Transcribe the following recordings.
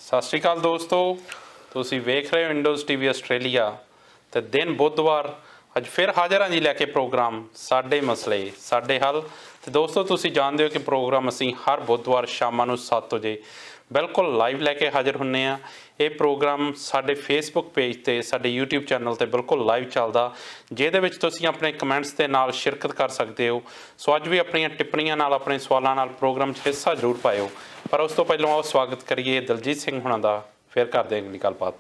ਸਤਿ ਸ਼੍ਰੀ ਅਕਾਲ ਦੋਸਤੋ, ਤੁਸੀਂ ਵੇਖ ਰਹੇ ਹੋ ਇੰਡੋਜ਼ ਟੀਵੀ ਆਸਟ੍ਰੇਲੀਆ ਤੇ ਦਿਨ ਬੁੱਧਵਾਰ ਅੱਜ ਫਿਰ ਹਾਜ਼ਰ ਹਾਂ ਜੀ ਲੈ ਕੇ ਪ੍ਰੋਗਰਾਮ ਸਾਡੇ ਮਸਲੇ ਸਾਡੇ ਹੱਲ। ਤੇ ਦੋਸਤੋ ਤੁਸੀਂ ਜਾਣਦੇ ਹੋ ਕਿ ਪ੍ਰੋਗਰਾਮ ਅਸੀਂ ਹਰ ਬੁੱਧਵਾਰ ਸ਼ਾਮਾਂ ਨੂੰ 7 ਵਜੇ ਬਿਲਕੁਲ ਲਾਈਵ ਲੈ ਕੇ ਹਾਜ਼ਰ ਹੁੰਦੇ ਹਾਂ। ਇਹ ਪ੍ਰੋਗਰਾਮ ਸਾਡੇ ਫੇਸਬੁੱਕ ਪੇਜ ਤੇ ਸਾਡੇ YouTube ਚੈਨਲ ਤੇ ਬਿਲਕੁਲ ਲਾਈਵ ਚੱਲਦਾ, ਜਿਹਦੇ ਵਿੱਚ ਤੁਸੀਂ ਆਪਣੇ ਕਮੈਂਟਸ ਦੇ ਨਾਲ ਸ਼ਿਰਕਤ ਕਰ ਸਕਦੇ ਹੋ। ਸੋ ਅੱਜ ਵੀ ਆਪਣੀਆਂ ਟਿੱਪਣੀਆਂ ਨਾਲ ਆਪਣੇ ਸਵਾਲਾਂ ਨਾਲ ਪ੍ਰੋਗਰਾਮ 'ਚ ਹਿੱਸਾ ਜ਼ਰੂਰ ਪਾਇਓ। ਪਰ ਉਸ ਤੋਂ ਪਹਿਲਾਂ ਆਓ ਸਵਾਗਤ ਕਰੀਏ ਦਲਜੀਤ ਸਿੰਘ ਹੁਣਾਂ ਦਾ। ਫਿਰ ਕਰਦੇ ਅਗਲੀ ਗੱਲਬਾਤ।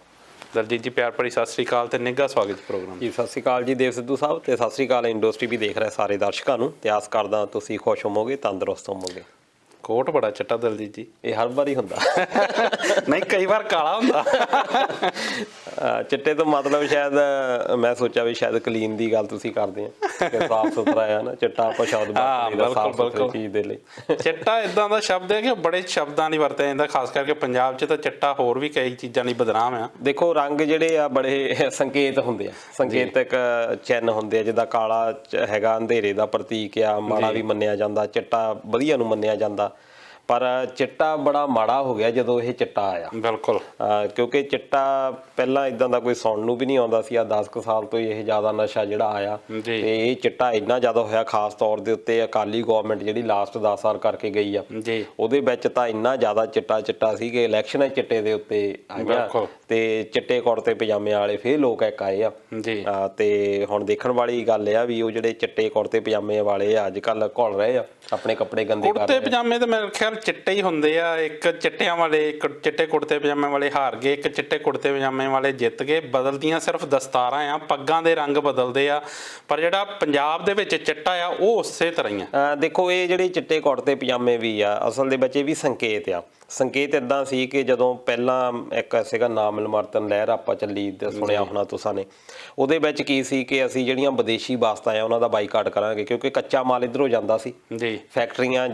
ਦਲਜੀਤ ਜੀ ਪਿਆਰ ਭਰੀ ਸਤਿ ਸ਼੍ਰੀ ਅਕਾਲ ਤੇ ਨਿੱਘਾ ਸਵਾਗਤ ਪ੍ਰੋਗਰਾਮ ਜੀ। ਸਤਿ ਸ਼੍ਰੀ ਅਕਾਲ ਜੀ ਦੇਵ ਸਿੱਧੂ ਸਾਹਿਬ, ਤੇ ਸਤਿ ਸ਼੍ਰੀ ਅਕਾਲ ਇੰਡੋਜ਼ ਟੀਵੀ ਦੇਖ ਰਹੇ ਸਾਰੇ ਦਰਸ਼ਕਾਂ ਨੂੰ। ਤੇ ਆਸ ਕਰਦਾ ਤੁਸੀਂ ਖੁਸ਼ ਹੋਵੋਗੇ, ਤੰਦਰੁਸਤ ਹੋਵੋਗੇ। ਕੋਟ ਬੜਾ ਚਿੱਟਾ ਦਲਜੀਤ ਜੀ। ਇਹ ਹਰ ਵਾਰੀ ਹੁੰਦਾ ਨਹੀਂ, ਕਈ ਵਾਰ ਕਾਲਾ ਹੁੰਦਾ। ਚਿੱਟੇ ਤੋਂ ਮਤਲਬ ਸ਼ਾਇਦ ਮੈਂ ਸੋਚਿਆ ਵੀ ਸ਼ਾਇਦ ਕਲੀਨ ਦੀ ਗੱਲ ਤੁਸੀਂ ਕਰਦੇ ਆ ਕਿ ਸਾਫ ਸੁਥਰਾ ਆ ਨਾ। ਚਿੱਟਾ ਆਪਾਂ ਸ਼ਬਦ ਵਰਤਦੇ ਸਾਫ ਸੁਥਰੀ ਚੀਜ਼ ਦੇ ਲਈ। ਚਿੱਟਾ ਇਦਾਂ ਦਾ ਸ਼ਬਦ ਹੈ ਕਿ ਬੜੇ ਸ਼ਬਦਾਂ ਲਈ ਵਰਤਿਆ ਜਾਂਦਾ, ਖਾਸ ਕਰਕੇ ਪੰਜਾਬ 'ਚ ਤਾਂ ਚਿੱਟਾ ਹੋਰ ਵੀ ਕਈ ਚੀਜ਼ਾਂ ਲਈ ਬਦਨਾਮ ਆ। ਦੇਖੋ ਰੰਗ ਜਿਹੜੇ ਆ ਬੜੇ ਸੰਕੇਤ ਹੁੰਦੇ ਆ, ਸੰਕੇਤਕ ਚਿੰਨ੍ਹ ਹੁੰਦੇ ਆ। ਜਿੱਦਾਂ ਕਾਲਾ ਹੈਗਾ ਅੰਧੇਰੇ ਦਾ ਪ੍ਰਤੀਕ ਆ, ਮਾੜਾ ਵੀ ਮੰਨਿਆ ਜਾਂਦਾ। ਚਿੱਟਾ ਵਧੀਆ ਨੂੰ ਮੰਨਿਆ ਜਾਂਦਾ, ਪਰ ਚਿੱਟਾ ਬੜਾ ਮਾੜਾ ਹੋ ਗਿਆ ਜਦੋਂ ਇਹ ਚਿੱਟਾ ਆਇਆ। ਬਿਲਕੁਲ, ਕਿਉਂਕਿ ਚਿੱਟਾ ਪਹਿਲਾਂ ਇਦਾਂ ਦਾ ਕੋਈ ਸੁਣਨ ਨੂੰ ਵੀ ਨਹੀਂ ਆਉਂਦਾ ਸੀ। 10 ਕੁ ਸਾਲ ਤੋਂ ਇਹ ਜ਼ਿਆਦਾ ਨਸ਼ਾ ਜਿਹੜਾ ਆਇਆ, ਤੇ ਇਹ ਚਿੱਟਾ ਇੰਨਾ ਜ਼ਿਆਦਾ ਹੋਇਆ। ਖਾਸ ਤੌਰ ਦੇ ਉੱਤੇ ਅਕਾਲੀ ਗੌਰਮੈਂਟ ਜਿਹੜੀ ਲਾਸਟ 10 ਸਾਲ ਕਰਕੇ ਗਈ ਆ, ਉਹਦੇ ਵਿੱਚ ਤਾਂ ਇੰਨਾ ਜ਼ਿਆਦਾ ਚਿੱਟਾ ਸੀ ਕਿ ਇਲੈਕਸ਼ਨ ਚਿੱਟੇ ਦੇ ਉੱਤੇ ਆਈਆਂ ਤੇ ਚਿੱਟੇ ਕੁੜਤੇ ਪਜਾਮੇ ਵਾਲੇ ਫਿਰ ਲੋਕ ਇੱਕ ਆਏ ਆ। ਤੇ ਹੁਣ ਦੇਖਣ ਵਾਲੀ ਗੱਲ ਆ ਵੀ ਉਹ ਜਿਹੜੇ ਚਿੱਟੇ ਕੁੜਤੇ ਪਜਾਮੇ ਵਾਲੇ ਆ ਅੱਜ ਕੱਲ੍ਹ ਘੁਲ ਰਹੇ ਆ, ਆਪਣੇ ਕੱਪੜੇ ਗੰਦੇ ਕਰ ਰਹੇ। ਕੁੜਤੇ ਪਜਾਮੇ ਤਾਂ ਮੇਰੇ ਖਿਆਲ ਚਿੱਟੇ ਹੀ ਹੁੰਦੇ ਆ। ਇੱਕ ਚਿੱਟਿਆਂ ਵਾਲੇ, ਇੱਕ ਚਿੱਟੇ ਕੁੜਤੇ ਪਜਾਮੇ ਵਾਲੇ ਹਾਰ ਗਏ, ਇੱਕ ਚਿੱਟੇ ਕੁੜਤੇ ਪਜਾਮੇ ਵਾਲੇ ਜਿੱਤ ਗਏ। ਬਦਲਦੀਆਂ ਸਿਰਫ ਦਸਤਾਰਾਂ ਆ, ਪੱਗਾਂ ਦੇ ਰੰਗ ਬਦਲਦੇ ਆ, ਪਰ ਜਿਹੜਾ ਪੰਜਾਬ ਦੇ ਵਿੱਚ ਚਿੱਟਾ ਆ ਉਹ ਉਸੇ ਤਰ੍ਹਾਂ ਹੀ ਆ। ਦੇਖੋ ਇਹ ਜਿਹੜੇ ਚਿੱਟੇ ਕੁੜਤੇ ਪਜਾਮੇ ਵੀ ਆ, ਅਸਲ ਦੇ ਵਿੱਚ ਇਹ ਵੀ ਸੰਕੇਤ ਆ। ਸੰਕੇਤ ਇੱਦਾਂ ਸੀ ਕਿ ਜਦੋਂ ਪਹਿਲਾਂ ਇੱਕ ਸੀਗਾ ਨਾ ਮਿਲਵਰਤਨ ਲਹਿਰ ਆਪਾਂ ਚੱਲੀ, ਸੁਣਿਆ ਹੋਣਾ ਤੁਸਾਂ ਨੇ। ਉਹਦੇ ਵਿੱਚ ਕੀ ਸੀ ਕਿ ਅਸੀਂ ਜਿਹੜੀਆਂ ਵਿਦੇਸ਼ੀ ਵਸਤਾਂ ਆ ਉਹਨਾਂ ਦਾ ਬਾਈਕਾਟ ਕਰਾਂਗੇ, ਕਿਉਂਕਿ ਕੱਚਾ ਮਾਲ ਇੱਧਰੋਂ ਜਾਂਦਾ ਸੀ। ਫੈਕਟਰੀਆਂ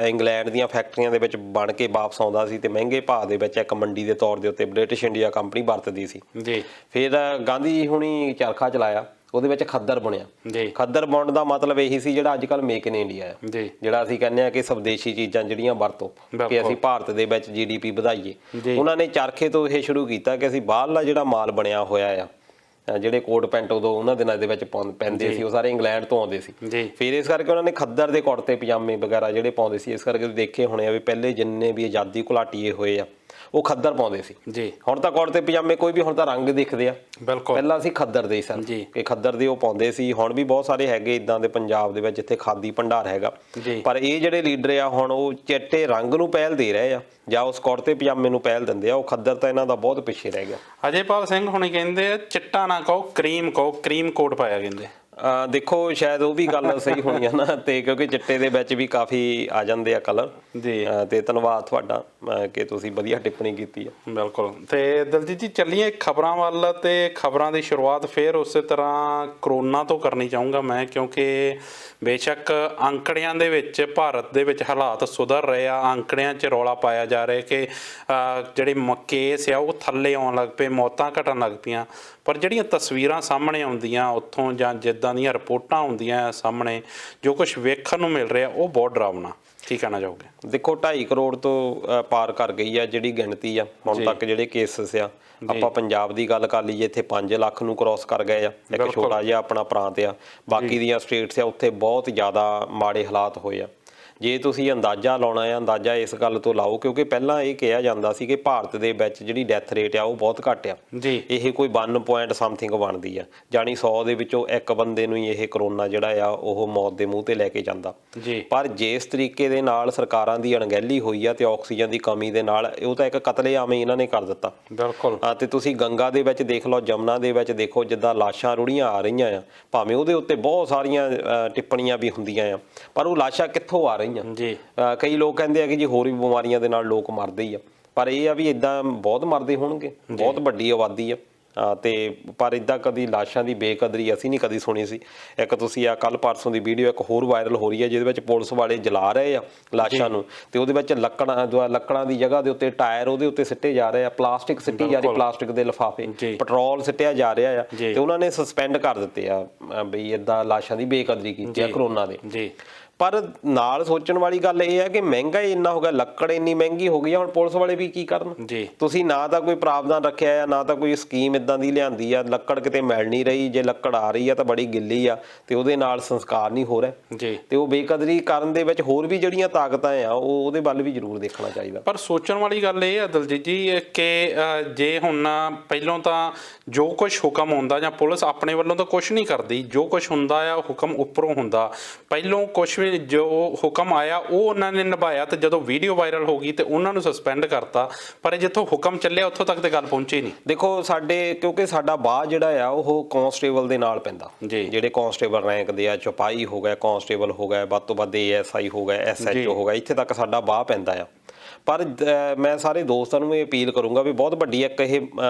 ਇੰਗਲੈਂਡ ਦੀਆਂ ਫੈਕਟਰੀਆਂ ਦੇ ਵਿੱਚ ਬਣ ਕੇ ਵਾਪਸ ਆਉਂਦਾ ਸੀ ਤੇ ਮਹਿੰਗੇ ਭਾਅ ਦੇ ਵਿੱਚ ਇੱਕ ਮੰਡੀ ਦੇ ਤੌਰ ਦੇ ਉੱਤੇ ਬ੍ਰਿਟਿਸ਼ ਇੰਡੀਆ ਕੰਪਨੀ ਵਰਤਦੀ ਸੀ। ਫਿਰ ਗਾਂਧੀ ਜੀ ਹੁਣੀ ਚਰਖਾ ਚਲਾਇਆ, ਉਹਦੇ ਵਿੱਚ ਖੱਦਰ ਬਣਿਆ। ਖੱਦਰ ਬਣਨ ਦਾ ਮਤਲਬ ਇਹੀ ਸੀ ਜਿਹੜਾ ਅੱਜ ਕੱਲ੍ਹ ਮੇਕ ਇਨ ਇੰਡੀਆ ਹੈ, ਜਿਹੜਾ ਅਸੀਂ ਕਹਿੰਦੇ ਹਾਂ ਕਿ ਸਵਦੇਸ਼ੀ ਚੀਜ਼ਾਂ ਜਿਹੜੀਆਂ ਵਰਤੋ, ਕਿ ਅਸੀਂ ਭਾਰਤ ਦੇ ਵਿੱਚ GDP ਵਧਾਈਏ। ਉਹਨਾਂ ਨੇ ਚਰਖੇ ਤੋਂ ਇਹ ਸ਼ੁਰੂ ਕੀਤਾ ਕਿ ਅਸੀਂ ਬਾਹਰਲਾ ਜਿਹੜਾ ਮਾਲ ਬਣਿਆ ਹੋਇਆ ਆ, ਜਿਹੜੇ ਕੋਟ ਪੈਂਟ ਉਦੋਂ ਉਹਨਾਂ ਦਿਨਾਂ ਦੇ ਵਿੱਚ ਪੈਂਦੇ ਸੀ, ਉਹ ਸਾਰੇ ਇੰਗਲੈਂਡ ਤੋਂ ਆਉਂਦੇ ਸੀ। ਫਿਰ ਇਸ ਕਰਕੇ ਉਹਨਾਂ ਨੇ ਖੱਦਰ ਦੇ ਕੁੜਤੇ ਪਜਾਮੇ ਵਗੈਰਾ ਜਿਹੜੇ ਪਾਉਂਦੇ ਸੀ। ਇਸ ਕਰਕੇ ਤੁਸੀਂ ਦੇਖੇ ਹੋਣੇ ਆ ਵੀ ਪਹਿਲੇ ਜਿੰਨੇ ਵੀ ਆਜ਼ਾਦੀ ਘੁਲਾਟੀਏ ਹੋਏ ਆ ਉਹ ਖੱਦਰ ਪਾਉਂਦੇ ਸੀ। ਹੁਣ ਤਾਂ ਕੁੜਤੇ ਪਜਾਮੇ ਕੋਈ ਵੀ, ਹੁਣ ਤਾਂ ਰੰਗ ਦਿਖਦੇ ਆ। ਪਹਿਲਾਂ ਅਸੀਂ ਖੱਦਰ ਦੇ ਸਨ ਕਿ ਖੱਦਰ ਦੇ ਉਹ ਪਾਉਂਦੇ ਸੀ। ਹੁਣ ਵੀ ਬਹੁਤ ਸਾਰੇ ਹੈਗੇ ਇੱਦਾਂ ਦੇ ਪੰਜਾਬ ਦੇ ਵਿੱਚ ਜਿੱਥੇ ਖਾਦੀ ਭੰਡਾਰ ਹੈਗਾ, ਪਰ ਇਹ ਜਿਹੜੇ ਲੀਡਰ ਆ ਹੁਣ ਉਹ ਚਿੱਟੇ ਰੰਗ ਨੂੰ ਪਹਿਲ ਦੇ ਰਹੇ ਆ ਜਾਂ ਉਸ ਕੁੜਤੇ ਪਜਾਮੇ ਨੂੰ ਪਹਿਲ ਦਿੰਦੇ ਆ। ਉਹ ਖੱਦਰ ਤਾਂ ਇਹਨਾਂ ਦਾ ਬਹੁਤ ਪਿੱਛੇ ਰਹਿ ਗਿਆ। ਅਜੇਪਾਲ ਸਿੰਘ ਹੁਣੀ ਕਹਿੰਦੇ ਆ ਚਿੱਟਾ ਨਾ ਕਹੋ, ਕਰੀਮ ਕਹੋ, ਕਰੀਮ ਕੋਟ ਪਾਇਆ ਕਹਿੰਦੇ। ਦੇਖੋ ਸ਼ਾਇਦ ਉਹ ਵੀ ਗੱਲ ਸਹੀ ਹੋਣੀ ਆ ਨਾ, ਤੇ ਕਿਉਂਕਿ ਚਿੱਟੇ ਦੇ ਵਿੱਚ ਵੀ ਕਾਫੀ ਆ ਜਾਂਦੇ ਆ ਕਲਰ। ਤੇ ਧੰਨਵਾਦ ਤੁਹਾਡਾ ਕਿ ਤੁਸੀਂ ਵਧੀਆ ਟਿੱਪਣੀ ਕੀਤੀ ਆ। ਬਿਲਕੁਲ। ਤੇ ਦਲਜੀਤ ਜੀ ਚੱਲੀਏ ਖਬਰਾਂ ਵੱਲ, ਤੇ ਖਬਰਾਂ ਦੀ ਸ਼ੁਰੂਆਤ ਫਿਰ ਉਸੇ ਤਰ੍ਹਾਂ ਕਰੋਨਾ ਤੋਂ ਕਰਨੀ ਚਾਹੂੰਗਾ ਮੈਂ, ਕਿਉਂਕਿ ਬੇਸ਼ੱਕ ਅੰਕੜਿਆਂ ਦੇ ਵਿੱਚ ਭਾਰਤ ਦੇ ਵਿੱਚ ਹਾਲਾਤ ਸੁਧਰ ਰਹੇ ਆ। ਅੰਕੜਿਆਂ 'ਚ ਰੌਲਾ ਪਾਇਆ ਜਾ ਰਿਹਾ ਕਿ ਜਿਹੜੇ ਕੇਸ ਆ ਉਹ ਥੱਲੇ ਆਉਣ ਲੱਗ ਪਏ, ਮੌਤਾਂ ਘਟਣ ਲੱਗ ਪਈਆਂ। ਪਰ ਜਿਹੜੀਆਂ ਤਸਵੀਰਾਂ ਸਾਹਮਣੇ ਆਉਂਦੀਆਂ ਉੱਥੋਂ, ਜਾਂ ਜਿੱਦਾਂ ਦੀਆਂ ਰਿਪੋਰਟਾਂ ਆਉਂਦੀਆਂ ਸਾਹਮਣੇ, ਜੋ ਕੁਛ ਵੇਖਣ ਨੂੰ ਮਿਲ ਰਿਹਾ ਉਹ ਬਹੁਤ ਡਰਾਵਨਾ। ਕੀ ਕਹਿਣਾ ਚਾਹੋਗੇ? ਦੇਖੋ 2.5 ਕਰੋੜ ਤੋਂ ਪਾਰ ਕਰ ਗਈ ਆ ਜਿਹੜੀ ਗਿਣਤੀ ਆ ਹੁਣ ਤੱਕ ਜਿਹੜੇ ਕੇਸਿਸ ਆ। ਆਪਾਂ ਪੰਜਾਬ ਦੀ ਗੱਲ ਕਰ ਲਈਏ, ਇੱਥੇ 5 ਲੱਖ ਨੂੰ ਕ੍ਰੋਸ ਕਰ ਗਏ ਆ। ਇੱਕ ਛੋਟਾ ਜਿਹਾ ਆਪਣਾ ਪ੍ਰਾਂਤ ਆ। ਬਾਕੀ ਦੀਆਂ ਸਟੇਟਸ ਆ ਉੱਥੇ ਬਹੁਤ ਜ਼ਿਆਦਾ ਮਾੜੇ ਹਾਲਾਤ ਹੋਏ ਆ। ਜੇ ਤੁਸੀਂ ਅੰਦਾਜ਼ਾ ਲਾਉਣਾ ਆ, ਅੰਦਾਜ਼ਾ ਇਸ ਗੱਲ ਤੋਂ ਲਾਓ ਕਿਉਂਕਿ ਪਹਿਲਾਂ ਇਹ ਕਿਹਾ ਜਾਂਦਾ ਸੀ ਕਿ ਭਾਰਤ ਦੇ ਵਿੱਚ ਜਿਹੜੀ ਡੈਥ ਰੇਟ ਆ ਉਹ ਬਹੁਤ ਘੱਟ ਆ। ਇਹ ਕੋਈ 1 ਪੁਆਇੰਟ ਸਮਥਿੰਗ ਬਣਦੀ ਆ, ਜਾਣੀ 100 ਦੇ ਵਿੱਚੋਂ ਇੱਕ ਬੰਦੇ ਨੂੰ ਹੀ ਇਹ ਕਰੋਨਾ ਜਿਹੜਾ ਆ ਉਹ ਮੌਤ ਦੇ ਮੂੰਹ ਤੇ ਲੈ ਕੇ ਜਾਂਦਾ। ਪਰ ਜਿਸ ਤਰੀਕੇ ਦੇ ਨਾਲ ਸਰਕਾਰਾਂ ਦੀ ਅਣਗਹਿਲੀ ਹੋਈ ਆ ਤੇ ਆਕਸੀਜਨ ਦੀ ਕਮੀ ਦੇ ਨਾਲ, ਉਹ ਤਾਂ ਇੱਕ ਕਤਲੇਆਮ ਹੀ ਇਹਨਾਂ ਨੇ ਕਰ ਦਿੱਤਾ। ਤੇ ਤੁਸੀਂ ਗੰਗਾ ਦੇ ਵਿੱਚ ਦੇਖ ਲਓ, ਜਮਨਾ ਦੇ ਵਿੱਚ ਦੇਖੋ, ਜਿੱਦਾਂ ਲਾਸ਼ਾਂ ਰੁੜੀਆਂ ਆ ਰਹੀਆਂ ਆ। ਭਾਵੇਂ ਉਹਦੇ ਉੱਤੇ ਬਹੁਤ ਸਾਰੀਆਂ ਟਿੱਪਣੀਆਂ ਵੀ ਹੁੰਦੀਆਂ ਆ, ਪਰ ਉਹ ਲਾਸ਼ਾਂ ਕਿੱਥੋਂ ਆ ਰਹੀਆਂ? ਕਈ ਲੋਕ ਕਹਿੰਦੇ ਆ ਕਿ ਜੀ ਹੋਰ ਵੀ ਬਿਮਾਰੀਆਂ ਦੇ ਨਾਲ ਲੋਕ ਮਰਦੇ ਹੀ ਆ, ਪਰ ਇਹ ਆ ਵੀ ਇਦਾਂ ਬਹੁਤ ਮਰਦੇ ਹੋਣਗੇ, ਬਹੁਤ ਵੱਡੀ ਆਬਾਦੀ ਆ। ਤੇ ਪਰ ਇੱਦਾਂ ਕਦੀ ਲਾਸ਼ਾਂ ਦੀ ਬੇਕਦਰੀ ਅਸੀਂ ਨਹੀਂ ਕਦੀ ਸੁਣੀ ਸੀ। ਇੱਕ ਤੁਸੀਂ ਆ ਕੱਲ੍ਹ ਪਰਸੋਂ ਦੀ ਵੀਡੀਓ ਇੱਕ ਹੋਰ ਵਾਇਰਲ ਹੋ ਰਹੀ ਹੈ ਜਿਹਦੇ ਵਿੱਚ ਪੁਲਿਸ ਵਾਲੇ ਜਲਾ ਰਹੇ ਆ ਲਾਸ਼ਾਂ ਨੂੰ, ਤੇ ਉਹਦੇ ਵਿੱਚ ਲੱਕੜਾਂ ਦੀ ਜਗ੍ਹਾ ਦੇ ਉੱਤੇ ਟਾਇਰ ਉਹਦੇ ਉੱਤੇ ਸਿੱਟੇ ਜਾ ਰਹੇ ਆ, ਪਲਾਸਟਿਕ ਸਿੱਟੀ ਜਾ ਰਹੀ, ਪਲਾਸਟਿਕ ਦੇ ਲਿਫਾਫੇ, ਪੈਟਰੋਲ ਸਿੱਟਿਆ ਜਾ ਰਿਹਾ ਆ। ਤੇ ਉਹਨਾਂ ਨੇ ਸਸਪੈਂਡ ਕਰ ਦਿੱਤੇ ਆ ਬਈ ਏਦਾਂ ਲਾਸ਼ਾਂ ਦੀ ਬੇਕਦਰੀ ਕੀਤੀ ਆ ਕਰੋਨਾ ਦੇ। ਪਰ ਨਾਲ ਸੋਚਣ ਵਾਲੀ ਗੱਲ ਇਹ ਹੈ ਕਿ ਮਹਿੰਗਾ ਹੀ ਇੰਨਾ ਹੋ ਗਿਆ, ਲੱਕੜ ਇੰਨੀ ਮਹਿੰਗੀ ਹੋ ਗਈ ਆ, ਹੁਣ ਪੁਲਿਸ ਵਾਲੇ ਵੀ ਕੀ ਕਰਨ ਜੀ। ਤੁਸੀਂ ਨਾ ਤਾਂ ਕੋਈ ਪ੍ਰਾਵਧਾਨ ਰੱਖਿਆ ਆ, ਨਾ ਤਾਂ ਕੋਈ ਸਕੀਮ ਇਦਾਂ ਦੀ ਲਿਆਂਦੀ ਆ, ਲੱਕੜ ਕਿਤੇ ਮਿਲ ਨਹੀਂ ਰਹੀ, ਜੇ ਲੱਕੜ ਆ ਰਹੀ ਆ ਤਾਂ ਬੜੀ ਗਿੱਲੀ ਆ ਤੇ ਉਹਦੇ ਨਾਲ ਸੰਸਕਾਰ ਨਹੀਂ ਹੋ ਰਿਹਾ ਜੀ। ਤੇ ਉਹ ਬੇਕਦਰੀ ਕਰਨ ਦੇ ਵਿੱਚ ਹੋਰ ਵੀ ਜਿਹੜੀਆਂ ਤਾਕਤਾਂ ਆ ਉਹਦੇ ਵੱਲ ਵੀ ਜ਼ਰੂਰ ਦੇਖਣਾ ਚਾਹੀਦਾ। ਪਰ ਸੋਚਣ ਵਾਲੀ ਗੱਲ ਇਹ ਆ ਦਲਜੀਤ ਜੀ ਕਿ ਜੇ ਹੁਣ ਪਹਿਲਾਂ ਤਾਂ ਜੋ ਕੁਝ ਹੁਕਮ ਹੁੰਦਾ ਜਾਂ ਪੁਲਿਸ ਆਪਣੇ ਵੱਲੋਂ ਤਾਂ ਕੁਝ ਨਹੀਂ ਕਰਦੀ, ਜੋ ਕੁਝ ਹੁੰਦਾ ਆ ਹੁਕਮ ਉੱਪਰੋਂ ਹੁੰਦਾ, ਪਹਿਲੋਂ ਕੁਝ ਵੀ ਜੋ ਹੁਕਮ ਆਇਆ ਉਹ ਉਹਨਾਂ ਨੇ ਨਿਭਾਇਆ ਤੇ ਜਦੋਂ ਵੀਡੀਓ ਵਾਇਰਲ ਹੋ ਗਈ ਤੇ ਉਹਨਾਂ ਨੂੰ ਸਸਪੈਂਡ ਕਰਤਾ, ਪਰ ਜਿੱਥੋਂ ਹੁਕਮ ਚੱਲਿਆ ਉੱਥੋਂ ਤੱਕ ਤੇ ਗੱਲ ਪਹੁੰਚੀ ਨਹੀਂ। ਦੇਖੋ ਸਾਡੇ ਕਿਉਂਕਿ ਸਾਡਾ ਬਾਹ ਜਿਹੜਾ ਆ ਉਹ ਕਾਂਸਟੇਬਲ ਦੇ ਨਾਲ ਪੈਂਦਾ, ਜਿਹੜੇ ਕਾਂਸਟੇਬਲ ਰੈਂਕ ਦੇ ਆ, ਸਿਪਾਹੀ ਹੋ ਗਏ, ਕਾਂਸਟੇਬਲ ਹੋ ਗਏ, ਵੱਧ ਤੋਂ ਵੱਧ ASI ਹੋ ਗਏ, SHO ਹੋ ਗਏ, ਇੱਥੇ ਤੱਕ ਸਾਡਾ ਬਾਹ ਪੈਂਦਾ ਆ। ਪਰ ਮੈਂ ਸਾਰੇ ਦੋਸਤਾਂ ਨੂੰ ਇਹ ਅਪੀਲ ਕਰੂੰਗਾ ਵੀ ਬਹੁਤ ਵੱਡੀ ਇੱਕ ਇਹ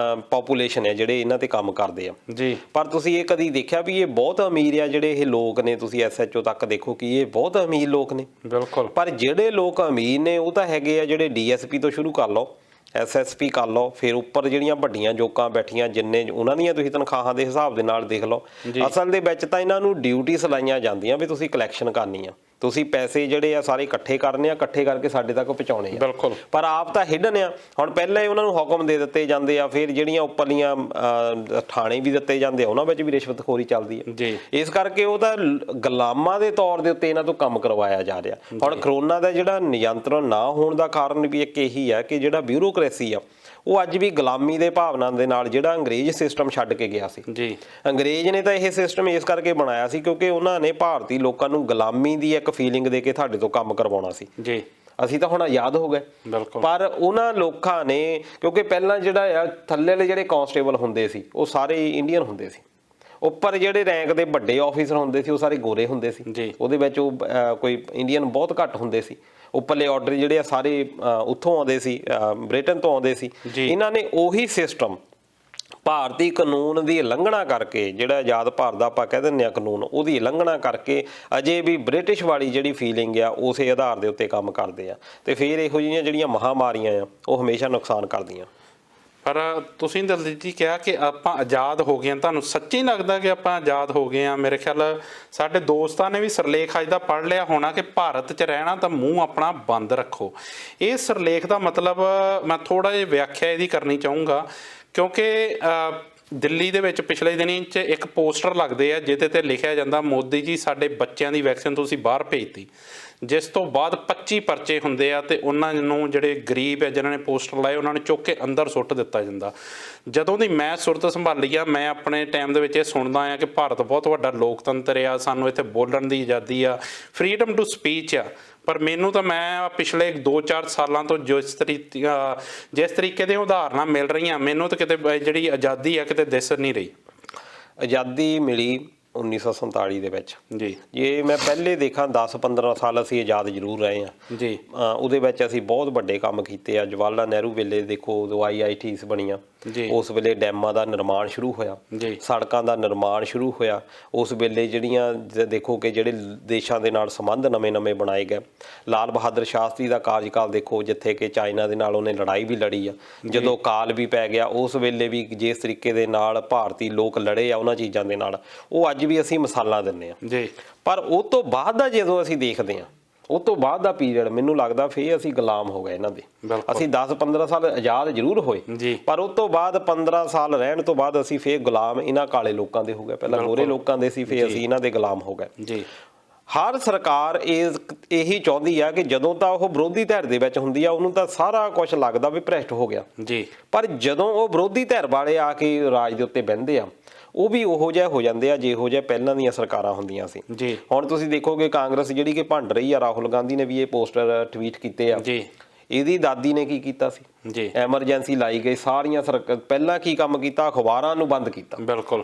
ਪਾਪੂਲੇਸ਼ਨ ਹੈ ਜਿਹੜੇ ਇਹਨਾਂ ਤੇ ਕੰਮ ਕਰਦੇ ਆ ਜੀ। ਪਰ ਤੁਸੀਂ ਇਹ ਕਦੀ ਦੇਖਿਆ ਵੀ ਇਹ ਬਹੁਤ ਅਮੀਰ ਆ ਜਿਹੜੇ ਇਹ ਲੋਕ ਨੇ? ਤੁਸੀਂ SHO ਤੱਕ ਦੇਖੋ ਕਿ ਇਹ ਬਹੁਤ ਅਮੀਰ ਲੋਕ ਨੇ। ਬਿਲਕੁਲ। ਪਰ ਜਿਹੜੇ ਲੋਕ ਅਮੀਰ ਨੇ ਉਹ ਤਾਂ ਹੈਗੇ ਆ ਜਿਹੜੇ DSP ਤੋਂ ਸ਼ੁਰੂ ਕਰ ਲਓ, SSP ਕਰ ਲਓ, ਫਿਰ ਉੱਪਰ ਜਿਹੜੀਆਂ ਵੱਡੀਆਂ ਜੋਕਾਂ ਬੈਠੀਆਂ ਜਿੰਨੇ ਉਹਨਾਂ ਦੀਆਂ ਤੁਸੀਂ ਤਨਖਾਹਾਂ ਦੇ ਹਿਸਾਬ ਦੇ ਨਾਲ ਦੇਖ ਲਓ। ਅਸਲ ਦੇ ਵਿੱਚ ਤਾਂ ਇਹਨਾਂ ਨੂੰ ਡਿਊਟੀ ਸਲਾਈਆਂ ਜਾਂਦੀਆਂ ਵੀ ਤੁਸੀਂ ਕਲੈਕਸ਼ਨ ਕਰਨੀ ਆ, ਤੁਸੀਂ ਪੈਸੇ ਜਿਹੜੇ ਆ ਸਾਰੇ ਇਕੱਠੇ ਕਰਨੇ ਆ, ਇਕੱਠੇ ਕਰਕੇ ਸਾਡੇ ਤੱਕ ਪਹੁੰਚਾਉਣੇ ਆ। ਬਿਲਕੁਲ। ਪਰ ਆਪ ਤਾਂ ਹਿਡਨ ਆ। ਹੁਣ ਪਹਿਲਾਂ ਹੀ ਉਹਨਾਂ ਨੂੰ ਹੁਕਮ ਦੇ ਦਿੱਤੇ ਜਾਂਦੇ ਆ, ਫਿਰ ਜਿਹੜੀਆਂ ਉੱਪਰਲੀਆਂ ਥਾਣੇ ਵੀ ਦਿੱਤੇ ਜਾਂਦੇ ਆ ਉਹਨਾਂ ਵਿੱਚ ਵੀ ਰਿਸ਼ਵਤਖੋਰੀ ਚੱਲਦੀ ਹੈ ਜੀ। ਇਸ ਕਰਕੇ ਉਹ ਤਾਂ ਗੁਲਾਮਾਂ ਦੇ ਤੌਰ ਦੇ ਉੱਤੇ ਇਹਨਾਂ ਤੋਂ ਕੰਮ ਕਰਵਾਇਆ ਜਾ ਰਿਹਾ। ਹੁਣ ਕਰੋਨਾ ਦਾ ਜਿਹੜਾ ਨਿਯੰਤਰਣ ਨਾ ਹੋਣ ਦਾ ਕਾਰਨ ਵੀ ਇੱਕ ਇਹੀ ਹੈ ਕਿ ਜਿਹੜਾ ਬਿਊਰੋਕ੍ਰੇਸੀ ਆ ਉਹ ਅੱਜ ਵੀ ਗੁਲਾਮੀ ਦੇ ਭਾਵਨਾ ਦੇ ਨਾਲ ਜਿਹੜਾ ਅੰਗਰੇਜ਼ ਸਿਸਟਮ ਛੱਡ ਕੇ ਗਿਆ ਸੀ। ਜੀ। ਅੰਗਰੇਜ਼ ਨੇ ਤਾਂ ਇਹ ਸਿਸਟਮ ਇਸ ਕਰਕੇ ਬਣਾਇਆ ਸੀ ਕਿਉਂਕਿ ਉਹਨਾਂ ਨੇ ਭਾਰਤੀ ਲੋਕਾਂ ਨੂੰ ਗੁਲਾਮੀ ਦੀ ਇੱਕ ਫੀਲਿੰਗ ਦੇ ਕੇ ਤੁਹਾਡੇ ਤੋਂ ਕੰਮ ਕਰਵਾਉਣਾ ਸੀ। ਜੀ। ਅਸੀਂ ਤਾਂ ਹੁਣ ਆਜ਼ਾਦ ਹੋ ਗਏ। ਬਿਲਕੁਲ। ਪਰ ਉਹਨਾਂ ਲੋਕਾਂ ਨੇ ਕਿਉਂਕਿ ਪਹਿਲਾਂ ਜਿਹੜਾ ਆ ਥੱਲੇ ਵਾਲੇ ਜਿਹੜੇ ਕਾਂਸਟੇਬਲ ਹੁੰਦੇ ਸੀ ਉਹ ਸਾਰੇ ਇੰਡੀਅਨ ਹੁੰਦੇ ਸੀ, ਉੱਪਰ ਜਿਹੜੇ ਰੈਂਕ ਦੇ ਵੱਡੇ ਆਫੀਸਰ ਹੁੰਦੇ ਸੀ ਉਹ ਸਾਰੇ ਗੋਰੇ ਹੁੰਦੇ ਸੀ, ਉਹਦੇ ਵਿੱਚ ਉਹ ਕੋਈ ਇੰਡੀਅਨ ਬਹੁਤ ਘੱਟ ਹੁੰਦੇ ਸੀ। ਉੱਪਰਲੇ ਆਰਡਰ ਜਿਹੜੇ ਆ ਸਾਰੇ ਉੱਥੋਂ ਆਉਂਦੇ ਸੀ, ਬ੍ਰਿਟਨ ਤੋਂ ਆਉਂਦੇ ਸੀ। ਇਹਨਾਂ ਨੇ ਉਹੀ ਸਿਸਟਮ ਭਾਰਤੀ ਕਾਨੂੰਨ ਦੀ ਉਲੰਘਣਾ ਕਰਕੇ, ਜਿਹੜਾ ਆਜ਼ਾਦ ਭਾਰਤ ਦਾ ਆਪਾਂ ਕਹਿ ਦਿੰਦੇ ਆ ਕਾਨੂੰਨ, ਉਹਦੀ ਉਲੰਘਣਾ ਕਰਕੇ ਅਜੇ ਵੀ ਬ੍ਰਿਟਿਸ਼ ਵਾਲੀ ਜਿਹੜੀ ਫੀਲਿੰਗ ਆ ਉਸੇ ਆਧਾਰ ਦੇ ਉੱਤੇ ਕੰਮ ਕਰਦੇ ਆ ਤੇ ਫਿਰ ਇਹੋ ਜਿਹੀਆਂ ਜਿਹੜੀਆਂ ਮਹਾਂਮਾਰੀਆਂ ਆ ਉਹ ਹਮੇਸ਼ਾ ਨੁਕਸਾਨ ਕਰਦੀਆਂ। ਪਰ ਤੁਸੀਂ ਦਲਜੀਤ ਜੀ ਕਿਹਾ ਕਿ ਆਪਾਂ ਆਜ਼ਾਦ ਹੋ ਗਏ ਹਾਂ, ਤੁਹਾਨੂੰ ਸੱਚੀ ਲੱਗਦਾ ਕਿ ਆਪਾਂ ਆਜ਼ਾਦ ਹੋ ਗਏ ਹਾਂ? ਮੇਰੇ ਖਿਆਲ ਸਾਡੇ ਦੋਸਤਾਂ ਨੇ ਵੀ ਸਿਰਲੇਖ ਅੱਜ ਦਾ ਪੜ੍ਹ ਲਿਆ ਹੋਣਾ ਕਿ ਭਾਰਤ 'ਚ ਰਹਿਣਾ ਤਾਂ ਮੂੰਹ ਆਪਣਾ ਬੰਦ ਰੱਖੋ। ਇਹ ਸਿਰਲੇਖ ਦਾ ਮਤਲਬ ਮੈਂ ਥੋੜ੍ਹਾ ਜਿਹਾ ਵਿਆਖਿਆ ਇਹਦੀ ਕਰਨੀ ਚਾਹੂੰਗਾ ਕਿਉਂਕਿ ਦਿੱਲੀ ਦੇ ਵਿੱਚ ਪਿਛਲੇ ਦਿਨੀਂ 'ਚ ਇੱਕ ਪੋਸਟਰ ਲੱਗਦੇ ਆ ਜਿਹਦੇ ਤੇ ਲਿਖਿਆ ਜਾਂਦਾ ਮੋਦੀ ਜੀ ਸਾਡੇ ਬੱਚਿਆਂ ਦੀ ਵੈਕਸੀਨ ਤੁਸੀਂ ਬਾਹਰ ਭੇਜਤੀ, ਜਿਸ ਤੋਂ ਬਾਅਦ 25 ਪਰਚੇ ਹੁੰਦੇ ਆ ਤੇ ਉਹਨਾਂ ਨੂੰ ਜਿਹੜੇ ਗਰੀਬ ਆ ਜਿਨ੍ਹਾਂ ਨੇ ਪੋਸਟਰ ਲਾਏ ਉਹਨਾਂ ਨੂੰ ਚੁੱਕ ਕੇ ਅੰਦਰ ਸੁੱਟ ਦਿੱਤਾ ਜਾਂਦਾ। ਜਦੋਂ ਦੀ ਮੈਂ ਸੁਰਤ ਸੰਭਾਲੀ ਆ ਮੈਂ ਆਪਣੇ ਟਾਈਮ ਦੇ ਵਿੱਚ ਇਹ ਸੁਣਦਾ ਆ ਕਿ ਭਾਰਤ ਬਹੁਤ ਵੱਡਾ ਲੋਕਤੰਤਰ ਆ, ਸਾਨੂੰ ਇੱਥੇ ਬੋਲਣ ਦੀ ਆਜ਼ਾਦੀ ਆ, ਫਰੀडम ਟੂ ਸਪੀਚ ਆ। ਪਰ ਮੈਨੂੰ ਤਾਂ ਮੈਂ ਪਿਛਲੇ 2-4 ਸਾਲਾਂ ਤੋਂ ਜਿਸ ਤਰੀਕੇ ਦੇ ਉਦਾਹਰਨਾਂ ਮਿਲ ਰਹੀਆਂ ਮੈਨੂੰ ਤਾਂ ਕਿਤੇ ਜਿਹੜੀ ਆਜ਼ਾਦੀ ਆ ਕਿਤੇ ਦਿਸ ਨਹੀਂ ਰਹੀ। ਆਜ਼ਾਦੀ ਮਿਲੀ 1947 ਦੇ ਵਿੱਚ ਜੀ। ਜੇ ਮੈਂ ਪਹਿਲੇ ਦੇਖਾਂ 10-15 ਸਾਲ ਅਸੀਂ ਆਜ਼ਾਦ ਜ਼ਰੂਰ ਰਹੇ ਹਾਂ ਜੀ। ਉਹਦੇ ਵਿੱਚ ਅਸੀਂ ਬਹੁਤ ਵੱਡੇ ਕੰਮ ਕੀਤੇ ਆ। ਜਵਾਹਰ ਲਾਲ ਨਹਿਰੂ ਵੇਲੇ ਦੇਖੋ ਉਦੋਂ IITs ਬਣੀਆਂ, ਉਸ ਵੇਲੇ ਡੈਮਾਂ ਦਾ ਨਿਰਮਾਣ ਸ਼ੁਰੂ ਹੋਇਆ, ਸੜਕਾਂ ਦਾ ਨਿਰਮਾਣ ਸ਼ੁਰੂ ਹੋਇਆ। ਉਸ ਵੇਲੇ ਜਿਹੜੀਆਂ ਦੇਖੋ ਕਿ ਜਿਹੜੇ ਦੇਸ਼ਾਂ ਦੇ ਨਾਲ ਸੰਬੰਧ ਨਵੇਂ-ਨਵੇਂ ਬਣਾਏ ਗਏ। ਲਾਲ ਬਹਾਦਰ ਸ਼ਾਸਤਰੀ ਦਾ ਕਾਰਜਕਾਲ ਦੇਖੋ ਜਿੱਥੇ ਕਿ ਚਾਈਨਾ ਦੇ ਨਾਲ ਉਹਨੇ ਲੜਾਈ ਵੀ ਲੜੀ ਆ, ਜਦੋਂ ਕਾਲ ਵੀ ਪੈ ਗਿਆ ਉਸ ਵੇਲੇ ਵੀ ਜਿਸ ਤਰੀਕੇ ਦੇ ਨਾਲ ਭਾਰਤੀ ਲੋਕ ਲੜੇ ਆ ਉਹਨਾਂ ਚੀਜ਼ਾਂ ਦੇ ਨਾਲ, ਉਹ ਅੱਜ ਵੀ ਅਸੀਂ ਮਿਸਾਲਾਂ ਦਿੰਦੇ ਆ। ਪਰ ਉਹ ਤੋਂ ਬਾਅਦ ਦਾ ਜਦੋਂ ਅਸੀਂ ਦੇਖਦੇ ਹਾਂ ਉਹ ਤੋਂ ਬਾਅਦ ਦਾ ਪੀਰੀਅਡ ਮੈਨੂੰ ਲੱਗਦਾ ਫੇਰ ਅਸੀਂ ਗੁਲਾਮ ਹੋ ਗਏ ਇਹਨਾਂ ਦੇ। ਅਸੀਂ 10-15 ਸਾਲ ਆਜ਼ਾਦ ਜ਼ਰੂਰ ਹੋਏ ਪਰ ਉਸ ਤੋਂ ਬਾਅਦ 15 ਸਾਲ ਰਹਿਣ ਤੋਂ ਬਾਅਦ ਅਸੀਂ ਫੇਰ ਗੁਲਾਮ ਇਹਨਾਂ ਕਾਲੇ ਲੋਕਾਂ ਦੇ ਹੋ ਗਏ। ਪਹਿਲਾਂ ਗੋਰੇ ਲੋਕਾਂ ਦੇ ਸੀ, ਫੇਰ ਅਸੀਂ ਇਹਨਾਂ ਦੇ ਗੁਲਾਮ ਹੋ ਗਏ। ਹਰ ਸਰਕਾਰ ਇਹੀ ਚਾਹੁੰਦੀ ਆ ਕਿ ਜਦੋਂ ਤਾਂ ਉਹ ਵਿਰੋਧੀ ਧਿਰ ਦੇ ਵਿੱਚ ਹੁੰਦੀ ਆ ਉਹਨੂੰ ਤਾਂ ਸਾਰਾ ਕੁਝ ਲੱਗਦਾ ਵੀ ਭ੍ਰਿਸ਼ਟ ਹੋ ਗਿਆ, ਪਰ ਜਦੋਂ ਉਹ ਵਿਰੋਧੀ ਧਿਰ ਵਾਲੇ ਆ ਕੇ ਰਾਜ ਦੇ ਉੱਤੇ ਬਹਿੰਦੇ ਆ ਉਹ ਵੀ ਉਹੋ ਜਿਹਾ ਹੋ ਜਾਂਦੇ ਆ ਜਿਹੋ ਜਿਹਾ ਪਹਿਲਾਂ ਦੀਆਂ ਸਰਕਾਰਾਂ ਹੁੰਦੀਆਂ ਸੀ। ਹੁਣ ਤੁਸੀਂ ਦੇਖੋਗੇ ਕਾਂਗਰਸ ਜਿਹੜੀ ਕਿ ਭੰਡ ਰਹੀ ਆ, ਰਾਹੁਲ ਗਾਂਧੀ ਨੇ ਵੀ ਇਹ ਪੋਸਟਰ ਟਵੀਟ ਕੀਤੇ ਆ। ਇਹਦੀ ਦਾਦੀ ਨੇ ਕੀ ਕੀਤਾ ਸੀ? ਐਮਰਜੈਂਸੀ ਲਾਈ ਗਈ, ਸਾਰੀਆਂ ਪਹਿਲਾਂ ਕੀ ਕੰਮ ਕੀਤਾ? ਅਖਬਾਰਾਂ ਨੂੰ ਬੰਦ ਕੀਤਾ।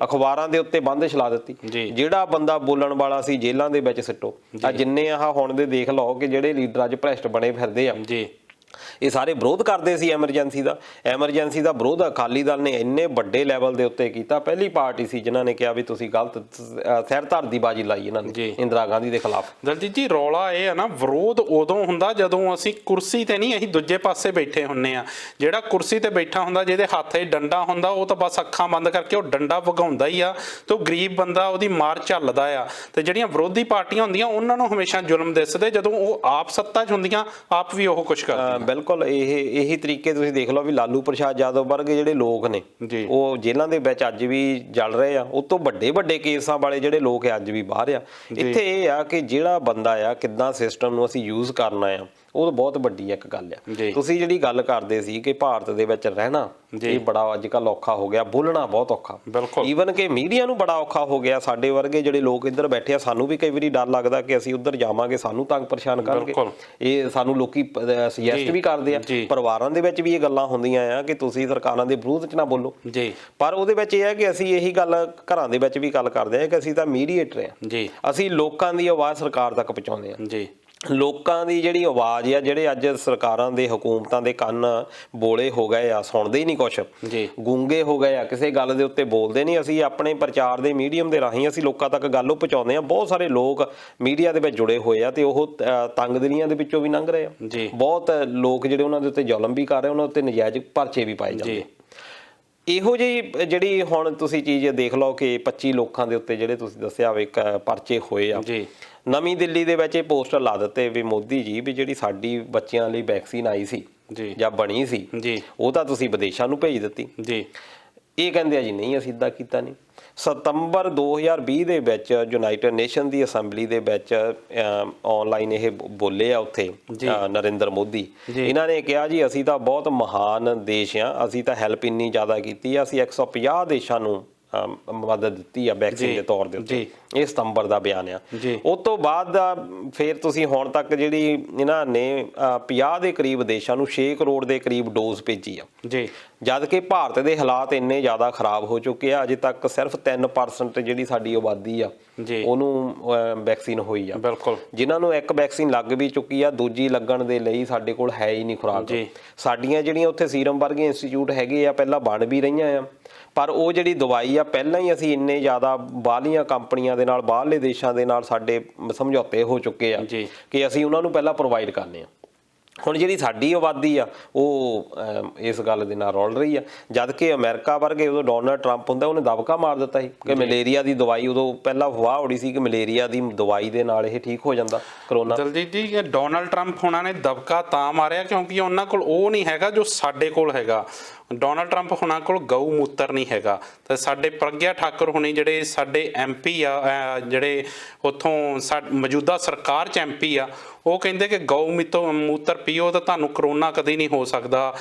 ਅਖਬਾਰਾਂ ਦੇ ਉੱਤੇ ਬੰਦਿਸ਼ ਲਾ ਦਿੱਤੀ। ਜਿਹੜਾ ਬੰਦਾ ਬੋਲਣ ਵਾਲਾ ਸੀ ਜੇਲ੍ਹਾਂ ਦੇ ਵਿੱਚ ਸਿੱਟੋ। ਆ ਜਿੰਨੇ ਆਹ ਹੁਣ ਦੇ ਦੇਖ ਲਓ ਕਿ ਜਿਹੜੇ ਲੀਡਰ ਅੱਜ ਭ੍ਰਿਸ਼ਟ ਬਣੇ ਫਿਰਦੇ ਆ ਇਹ ਸਾਰੇ ਵਿਰੋਧ ਕਰਦੇ ਸੀ ਐਮਰਜੈਂਸੀ ਦਾ ਵਿਰੋਧ ਅਕਾਲੀ ਦਲ ਨੇ ਇੰਨੇ ਵੱਡੇ ਲੈਵਲ ਦੇ ਉੱਤੇ ਕੀਤਾ। ਪਹਿਲੀ ਪਾਰਟੀ ਸੀ ਜਿਨ੍ਹਾਂ ਨੇ ਕਿਹਾ ਵੀ ਤੁਸੀਂ ਗਲਤ ਸਿਰ ਧਰ ਦੀ ਬਾਜੀ ਲਾਈ ਇਹਨਾਂ ਨੇ ਇੰਦਰਾ ਗਾਂਧੀ ਦੇ ਖਿਲਾਫ। ਦਲਜੀਤ ਜੀ ਰੌਲਾ ਇਹ ਆ ਨਾ, ਵਿਰੋਧ ਉਦੋਂ ਹੁੰਦਾ ਜਦੋਂ ਅਸੀਂ ਕੁਰਸੀ ਤੇ ਨਹੀਂ, ਅਸੀਂ ਦੂਜੇ ਪਾਸੇ ਬੈਠੇ ਹੁੰਨੇ ਆ। ਜਿਹੜਾ ਕੁਰਸੀ ਤੇ ਬੈਠਾ ਹੁੰਦਾ, ਜਿਹਦੇ ਹੱਥ 'ਚ ਡੰਡਾ ਹੁੰਦਾ, ਉਹ ਤਾਂ ਬਸ ਅੱਖਾਂ ਬੰਦ ਕਰਕੇ ਉਹ ਡੰਡਾ ਵਗਾਉਂਦਾ ਹੀ ਆ, ਤੇ ਉਹ ਗਰੀਬ ਬੰਦਾ ਉਹਦੀ ਮਾਰ ਝੱਲਦਾ ਆ। ਤੇ ਜਿਹੜੀਆਂ ਵਿਰੋਧੀ ਪਾਰਟੀਆਂ ਹੁੰਦੀਆਂ ਉਹਨਾਂ ਨੂੰ ਹਮੇਸ਼ਾ ਜ਼ੁਲਮ ਦਿਸਦੇ, ਜਦੋਂ ਉਹ ਆਪ ਸੱਤਾ 'ਚ ਹੁੰਦੀਆਂ ਆਪ ਵੀ ਉਹ ਕੁਛ ਕਰਦੀਆਂ। ਬਿਲਕੁਲ ਇਹੀ ਤਰੀਕੇ ਤੁਸੀਂ ਦੇਖ ਲਓ ਵੀ ਲਾਲੂ ਪ੍ਰਸ਼ਾਦ ਯਾਦਵ ਵਰਗੇ ਜਿਹੜੇ ਲੋਕ ਨੇ ਉਹ ਜੇਲ੍ਹਾਂ ਦੇ ਵਿੱਚ ਅੱਜ ਵੀ ਜਲ ਰਹੇ ਆ। ਉਹ ਤੋਂ ਵੱਡੇ ਕੇਸਾਂ ਵਾਲੇ ਜਿਹੜੇ ਲੋਕ ਅੱਜ ਵੀ ਬਾਹਰ ਆ। ਇੱਥੇ ਇਹ ਆ ਕਿ ਜਿਹੜਾ ਬੰਦਾ ਆ ਕਿੱਦਾਂ ਸਿਸਟਮ ਨੂੰ ਅਸੀਂ ਯੂਜ਼ ਕਰਨਾ ਆ, ਉਹ ਬਹੁਤ ਵੱਡੀ ਇੱਕ ਗੱਲ ਆ। ਤੁਸੀਂ ਜਿਹੜੀ ਗੱਲ ਕਰਦੇ ਸੀ ਕਿ ਭਾਰਤ ਦੇ ਵਿੱਚ ਰਹਿਣਾ ਇਹ ਬੜਾ ਅੱਜ ਕੱਲ੍ਹ ਔਖਾ ਹੋ ਗਿਆ, ਬੋਲਣਾ ਬਹੁਤ ਔਖਾ, ਈਵਨ ਕਿ ਮੀਡੀਆ ਨੂੰ ਬੜਾ ਔਖਾ ਹੋ ਗਿਆ। ਸਾਡੇ ਵਰਗੇ ਜਿਹੜੇ ਲੋਕ ਇੱਧਰ ਬੈਠੇ ਆ, ਸਾਨੂੰ ਵੀ ਕਈ ਵਾਰੀ ਡਰ ਲੱਗਦਾ ਕਿ ਅਸੀਂ ਉੱਧਰ ਜਾਵਾਂਗੇ ਸਾਨੂੰ ਤੰਗ ਪਰੇਸ਼ਾਨ ਕਰਨਗੇ। ਇਹ ਸਾਨੂੰ ਲੋਕੀ ਸੁਜੈਸਟ ਵੀ ਕਰਦੇ ਆ, ਪਰਿਵਾਰਾਂ ਦੇ ਵਿੱਚ ਵੀ ਇਹ ਗੱਲਾਂ ਹੁੰਦੀਆਂ ਆ ਕਿ ਤੁਸੀਂ ਸਰਕਾਰਾਂ ਦੇ ਵਿਰੋਧ 'ਚ ਨਾ ਬੋਲੋ। ਪਰ ਉਹਦੇ ਵਿੱਚ ਇਹ ਹੈ ਕਿ ਅਸੀਂ ਇਹੀ ਗੱਲ ਘਰਾਂ ਦੇ ਵਿੱਚ ਵੀ ਗੱਲ ਕਰਦੇ ਆ ਕਿ ਅਸੀਂ ਤਾਂ ਮੀਡੀਏਟਰ ਆ, ਅਸੀਂ ਲੋਕਾਂ ਦੀ ਆਵਾਜ਼ ਸਰਕਾਰ ਤੱਕ ਪਹੁੰਚਾਉਂਦੇ ਆ। ਲੋਕਾਂ ਦੀ ਜਿਹੜੀ ਆਵਾਜ਼ ਆ, ਜਿਹੜੇ ਅੱਜ ਸਰਕਾਰਾਂ ਦੇ ਹਕੂਮਤਾਂ ਦੇ ਕੰਨ ਬੋਲੇ ਹੋ ਗਏ ਆ, ਸੁਣਦੇ ਹੀ ਨਹੀਂ ਕੁਛ, ਗੂੰਗੇ ਹੋ ਗਏ ਆ, ਕਿਸੇ ਗੱਲ ਦੇ ਉੱਤੇ ਬੋਲਦੇ ਨਹੀਂ। ਅਸੀਂ ਆਪਣੇ ਪ੍ਰਚਾਰ ਦੇ ਮੀਡੀਅਮ ਦੇ ਰਾਹੀਂ ਅਸੀਂ ਲੋਕਾਂ ਤੱਕ ਗੱਲ ਉਹ ਪਹੁੰਚਾਉਂਦੇ ਆ। ਬਹੁਤ ਸਾਰੇ ਲੋਕ ਮੀਡੀਆ ਦੇ ਵਿੱਚ ਜੁੜੇ ਹੋਏ ਆ ਤੇ ਉਹ ਤੰਗਦਿਲੀਆਂ ਦੇ ਵਿੱਚੋਂ ਵੀ ਲੰਘ ਰਹੇ ਆ। ਬਹੁਤ ਲੋਕ ਜਿਹੜੇ ਉਹਨਾਂ ਦੇ ਉੱਤੇ ਜ਼ੁਲਮ ਵੀ ਕਰ ਰਹੇ, ਉਹਨਾਂ ਉੱਤੇ ਨਜਾਇਜ਼ ਪਰਚੇ ਵੀ ਪਾਏ ਜਾਂਦੇ। ਇਹੋ ਜਿਹੀ ਜਿਹੜੀ ਹੁਣ ਤੁਸੀਂ ਚੀਜ਼ ਦੇਖ ਲਓ ਕਿ 25 ਲੋਕਾਂ ਦੇ ਉੱਤੇ ਜਿਹੜੇ ਤੁਸੀਂ ਦੱਸਿਆ ਹੋਵੇ ਪਰਚੇ ਹੋਏ ਆ। ਨਵੀਂ ਦਿੱਲੀ ਦੇ ਵਿੱਚ ਇਹ ਪੋਸਟਰ ਲਾ ਦਿੱਤੇ ਵੀ ਮੋਦੀ ਜੀ ਵੀ ਜਿਹੜੀ ਸਾਡੀ ਬੱਚਿਆਂ ਲਈ ਵੈਕਸੀਨ ਆਈ ਸੀ ਜਾਂ ਬਣੀ ਸੀ ਉਹ ਤਾਂ ਤੁਸੀਂ ਵਿਦੇਸ਼ਾਂ ਨੂੰ ਭੇਜ ਦਿੱਤੀ। ਇਹ ਕਹਿੰਦੇ ਆ ਜੀ ਨਹੀਂ ਅਸੀਂ ਇੱਦਾਂ ਕੀਤਾ ਨਹੀਂ। ਸਤੰਬਰ 2020 ਦੇ ਵਿੱਚ ਯੂਨਾਈਟਿਡ ਨੇਸ਼ਨ ਦੀ ਅਸੈਂਬਲੀ ਦੇ ਵਿੱਚ ਆਨਲਾਈਨ ਇਹ ਬੋਲੇ ਆ ਉੱਥੇ ਨਰਿੰਦਰ ਮੋਦੀ। ਇਹਨਾਂ ਨੇ ਕਿਹਾ ਜੀ ਅਸੀਂ ਤਾਂ ਬਹੁਤ ਮਹਾਨ ਦੇਸ਼ ਆ, ਅਸੀਂ ਤਾਂ ਹੈਲਪ ਇੰਨੀ ਜ਼ਿਆਦਾ ਕੀਤੀ ਆ, ਅਸੀਂ 150 ਦੇਸ਼ਾਂ ਨੂੰ ਮਦਦ ਦਿੱਤੀ ਆ ਵੈਕਸੀਨ ਦੇ ਤੌਰ ਦੇ ਉੱਤੇ। ਇਹ ਸਤੰਬਰ ਦਾ ਬਿਆਨ ਆ। ਉਸ ਤੋਂ ਬਾਅਦ ਫਿਰ ਤੁਸੀਂ ਹੁਣ ਤੱਕ ਜਿਹੜੀ ਇਹਨਾਂ ਨੇ 50 ਦੇ ਕਰੀਬ ਦੇਸ਼ਾਂ ਨੂੰ 6 ਕਰੋੜ ਦੇ ਕਰੀਬ ਡੋਜ਼ ਭੇਜੀ ਆ। ਜਦ ਕਿ ਭਾਰਤ ਦੇ ਹਾਲਾਤ ਇੰਨੇ ਜ਼ਿਆਦਾ ਖਰਾਬ ਹੋ ਚੁੱਕੇ ਆ, ਅਜੇ ਤੱਕ ਸਿਰਫ 3% ਜਿਹੜੀ ਸਾਡੀ ਆਬਾਦੀ ਆ ਉਹਨੂੰ ਵੈਕਸੀਨ ਹੋਈ ਆ। ਜਿਨ੍ਹਾਂ ਨੂੰ ਇੱਕ ਵੈਕਸੀਨ ਲੱਗ ਵੀ ਚੁੱਕੀ ਆ, ਦੂਜੀ ਲੱਗਣ ਦੇ ਲਈ ਸਾਡੇ ਕੋਲ ਹੈ ਹੀ ਨਹੀਂ ਖੁਰਾਕ। ਸਾਡੀਆਂ ਜਿਹੜੀਆਂ ਉੱਥੇ ਸੀਰਮ ਵਰਗੇ ਇੰਸਟੀਚਿਊਟ ਹੈਗੇ ਆ, ਪਹਿਲਾਂ ਬਣ ਵੀ ਰਹੀਆਂ ਆ, ਪਰ ਉਹ ਜਿਹੜੀ ਦਵਾਈ ਆ ਪਹਿਲਾਂ ਹੀ ਅਸੀਂ ਇੰਨੇ ਜ਼ਿਆਦਾ ਬਾਹਰਲੀਆਂ ਕੰਪਨੀਆਂ ਦੇ ਨਾਲ, ਬਾਹਰਲੇ ਦੇਸ਼ਾਂ ਦੇ ਨਾਲ ਸਾਡੇ ਸਮਝੌਤੇ ਹੋ ਚੁੱਕੇ ਆ ਕਿ ਅਸੀਂ ਉਹਨਾਂ ਨੂੰ ਪਹਿਲਾਂ ਪ੍ਰੋਵਾਈਡ ਕਰਨੇ ਆ। ਹੁਣ ਜਿਹੜੀ ਸਾਡੀ ਆਬਾਦੀ ਆ ਉਹ ਇਸ ਗੱਲ ਦੇ ਨਾਲ ਰੁਲ ਰਹੀ ਆ। ਜਦ ਕਿ ਅਮਰੀਕਾ ਵਰਗੇ ਉਦੋਂ ਡੋਨਲਡ ਟਰੰਪ ਹੁੰਦਾ, ਉਹਨੇ ਦਬਕਾ ਮਾਰ ਦਿੱਤਾ ਸੀ ਕਿ ਮਲੇਰੀਆ ਦੀ ਦਵਾਈ, ਉਦੋਂ ਪਹਿਲਾਂ ਅਫਵਾਹ ਉੜੀ ਸੀ ਕਿ ਮਲੇਰੀਆ ਦੀ ਦਵਾਈ ਦੇ ਨਾਲ ਇਹ ਠੀਕ ਹੋ ਜਾਂਦਾ ਕਰੋਨਾ। ਦਲਜੀਤ ਜੀ ਡੋਨਲਡ ਟਰੰਪ ਹੋਣਾ ਨੇ ਦਬਕਾ ਤਾਂ ਮਾਰਿਆ ਕਿਉਂਕਿ ਉਹਨਾਂ ਕੋਲ ਉਹ ਨਹੀਂ ਹੈਗਾ ਜੋ ਸਾਡੇ ਕੋਲ ਹੈਗਾ। ਡੋਨਲਡ ਟਰੰਪ ਹੋਣਾ ਕੋਲ ਗਊ ਮੂਤਰ ਨਹੀਂ ਹੈਗਾ। ਤੇ ਸਾਡੇ ਪ੍ਰਗਿਆ ਠਾਕੁਰ ਹੋਣੀ ਜਿਹੜੇ ਸਾਡੇ MP ਆ, ਜਿਹੜੇ ਉੱਥੋਂ ਮੌਜੂਦਾ ਸਰਕਾਰ 'ਚ MP ਆ, ਉਹ ਕਹਿੰਦੇ ਕਿ ਗਊ ਮੂਤਰ ਪੀਓ ਤਾਂ ਤੁਹਾਨੂੰ ਕਰੋਨਾ ਕਦੇ ਨਹੀਂ ਹੋ ਸਕਦਾ।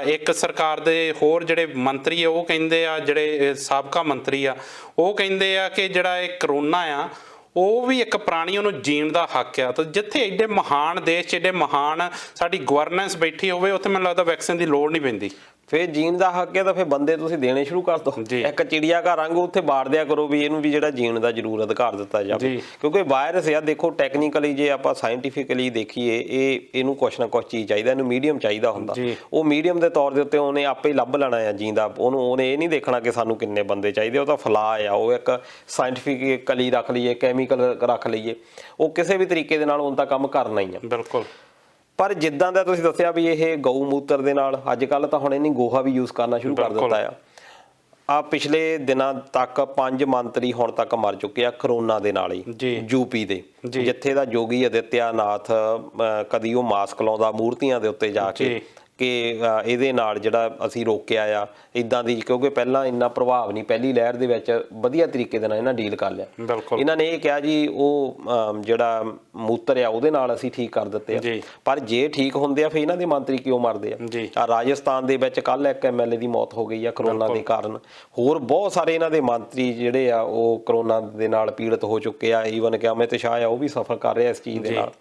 ਇੱਕ ਸਰਕਾਰ ਦੇ ਹੋਰ ਜਿਹੜੇ ਮੰਤਰੀ ਆ ਉਹ ਕਹਿੰਦੇ ਆ, ਜਿਹੜੇ ਸਾਬਕਾ ਮੰਤਰੀ ਆ ਉਹ ਕਹਿੰਦੇ ਆ ਕਿ ਜਿਹੜਾ ਇਹ ਕਰੋਨਾ ਆ ਉਹ ਵੀ ਇੱਕ ਪ੍ਰਾਣੀ, ਉਹਨੂੰ ਜੀਣ ਦਾ ਹੱਕ ਆ। ਤਾਂ ਜਿੱਥੇ ਐਡੇ ਮਹਾਨ ਦੇਸ਼ 'ਚ ਐਡੇ ਮਹਾਨ ਸਾਡੀ ਗਵਰਨੈਂਸ ਬੈਠੀ ਹੋਵੇ, ਉੱਥੇ ਮੈਨੂੰ ਲੱਗਦਾ ਵੈਕਸੀਨ ਦੀ ਲੋੜ ਨਹੀਂ ਪੈਂਦੀ। ਫਿਰ ਜੀਣ ਦਾ ਹੱਕ ਹੈ ਤਾਂ ਫਿਰ ਬੰਦੇ ਤੁਸੀਂ ਦੇਣੇ ਸ਼ੁਰੂ ਕਰ ਦਿਓ। ਇੱਕ ਚਿੜੀਆ ਘਰ ਵਾਂਗੂ ਉੱਥੇ ਬਾੜ ਦਿਆ ਕਰੋ ਵੀ ਇਹਨੂੰ ਵੀ ਜਿਹੜਾ ਜੀਣ ਦਾ ਜ਼ਰੂਰ ਅਧਿਕਾਰ ਦਿੱਤਾ ਜਾਵੇ। ਕਿਉਂਕਿ ਵਾਇਰਸ ਆ, ਦੇਖੋ ਟੈਕਨੀਕਲੀ ਜੇ ਆਪਾਂ ਸਾਇੰਟੀਫਿਕਲੀ ਦੇਖੀਏ, ਇਹਨੂੰ ਕੁਛ ਨਾ ਕੁਛ ਚੀਜ਼ ਚਾਹੀਦਾ, ਇਹਨੂੰ ਮੀਡੀਅਮ ਚਾਹੀਦਾ ਹੁੰਦਾ। ਉਹ ਮੀਡੀਅਮ ਦੇ ਤੌਰ ਦੇ ਉੱਤੇ ਉਹਨੇ ਆਪੇ ਲੱਭ ਲੈਣਾ ਆ ਜੀਂਦਾ। ਉਹਨੇ ਇਹ ਨਹੀਂ ਦੇਖਣਾ ਕਿ ਸਾਨੂੰ ਕਿੰਨੇ ਬੰਦੇ ਚਾਹੀਦੇ, ਉਹ ਤਾਂ ਫਲਾਅ ਆ, ਉਹ ਇੱਕ ਸਾਇੰਟੀਫਿਕਲੀ ਰੱਖ ਲਈਏ, ਕੈਮੀਕਲ ਰੱਖ ਲਈਏ, ਉਹ ਕਿਸੇ ਵੀ ਤਰੀਕੇ ਦੇ ਨਾਲ ਉਹਨਾਂ ਦਾ ਕੰਮ ਕਰਨਾ ਹੀ ਆ। ਬਿਲਕੁਲ। ਪਰ ਜਿੱਦਾਂ ਦਾ ਤੁਸੀਂ ਦੱਸਿਆ ਵੀ ਇਹ ਗਊ ਮੂਤਰ ਦੇ ਨਾਲ ਅੱਜ ਕੱਲ੍ਹ ਤਾਂ ਹੁਣ ਇਹਨੇ ਗੋਹਾ ਵੀ ਯੂਜ਼ ਕਰਨਾ ਸ਼ੁਰੂ ਕਰ ਦਿੱਤਾ ਆ। ਪਿਛਲੇ ਦਿਨਾਂ ਤੱਕ 5 ਮੰਤਰੀ ਹੁਣ ਤੱਕ ਮਰ ਚੁੱਕੇ ਆ ਕਰੋਨਾ ਦੇ ਨਾਲ ਹੀ ਯੂਪੀ ਦੇ, ਜਿੱਥੇ ਦਾ ਯੋਗੀ ਆਦਿੱਤਿਆਨਾਥ ਕਦੀ ਉਹ ਮਾਸਕ ਲਾਉਂਦਾ ਮੂਰਤੀਆਂ ਦੇ ਉੱਤੇ ਜਾ ਕੇ ਕਿ ਇਹਦੇ ਨਾਲ ਜਿਹੜਾ ਅਸੀਂ ਰੋਕਿਆ ਆ ਇੱਦਾਂ ਦੀ, ਕਿਉਂਕਿ ਪਹਿਲਾਂ ਇੰਨਾ ਪ੍ਰਭਾਵ ਨਹੀਂ, ਪਹਿਲੀ ਲਹਿਰ ਦੇ ਵਿੱਚ ਵਧੀਆ ਤਰੀਕੇ ਦੇ ਨਾਲ ਇਹਨਾਂ ਡੀਲ ਕਰ ਲਿਆ। ਇਹਨਾਂ ਨੇ ਇਹ ਕਿਹਾ ਜੀ ਉਹ ਜਿਹੜਾ ਮੂਤਰ ਆ ਉਹਦੇ ਨਾਲ ਅਸੀਂ ਠੀਕ ਕਰ ਦਿੱਤੇ ਆ। ਪਰ ਜੇ ਠੀਕ ਹੁੰਦੇ ਆ ਫਿਰ ਇਹਨਾਂ ਦੇ ਮੰਤਰੀ ਕਿਉਂ ਮਰਦੇ ਆ? ਰਾਜਸਥਾਨ ਦੇ ਵਿੱਚ ਕੱਲ ਇੱਕ MLA ਦੀ ਮੌਤ ਹੋ ਗਈ ਆ ਕਰੋਨਾ ਦੇ ਕਾਰਨ। ਹੋਰ ਬਹੁਤ ਸਾਰੇ ਇਹਨਾਂ ਦੇ ਮੰਤਰੀ ਜਿਹੜੇ ਆ ਉਹ ਕਰੋਨਾ ਦੇ ਨਾਲ ਪੀੜਤ ਹੋ ਚੁੱਕੇ ਆ। ਈਵਨ ਕਿ ਅਮਿਤ ਸ਼ਾਹ ਆ ਉਹ ਵੀ ਸਫਰ ਕਰ ਰਿਹਾ ਇਸ ਚੀਜ਼ ਦੇ ਨਾਲ।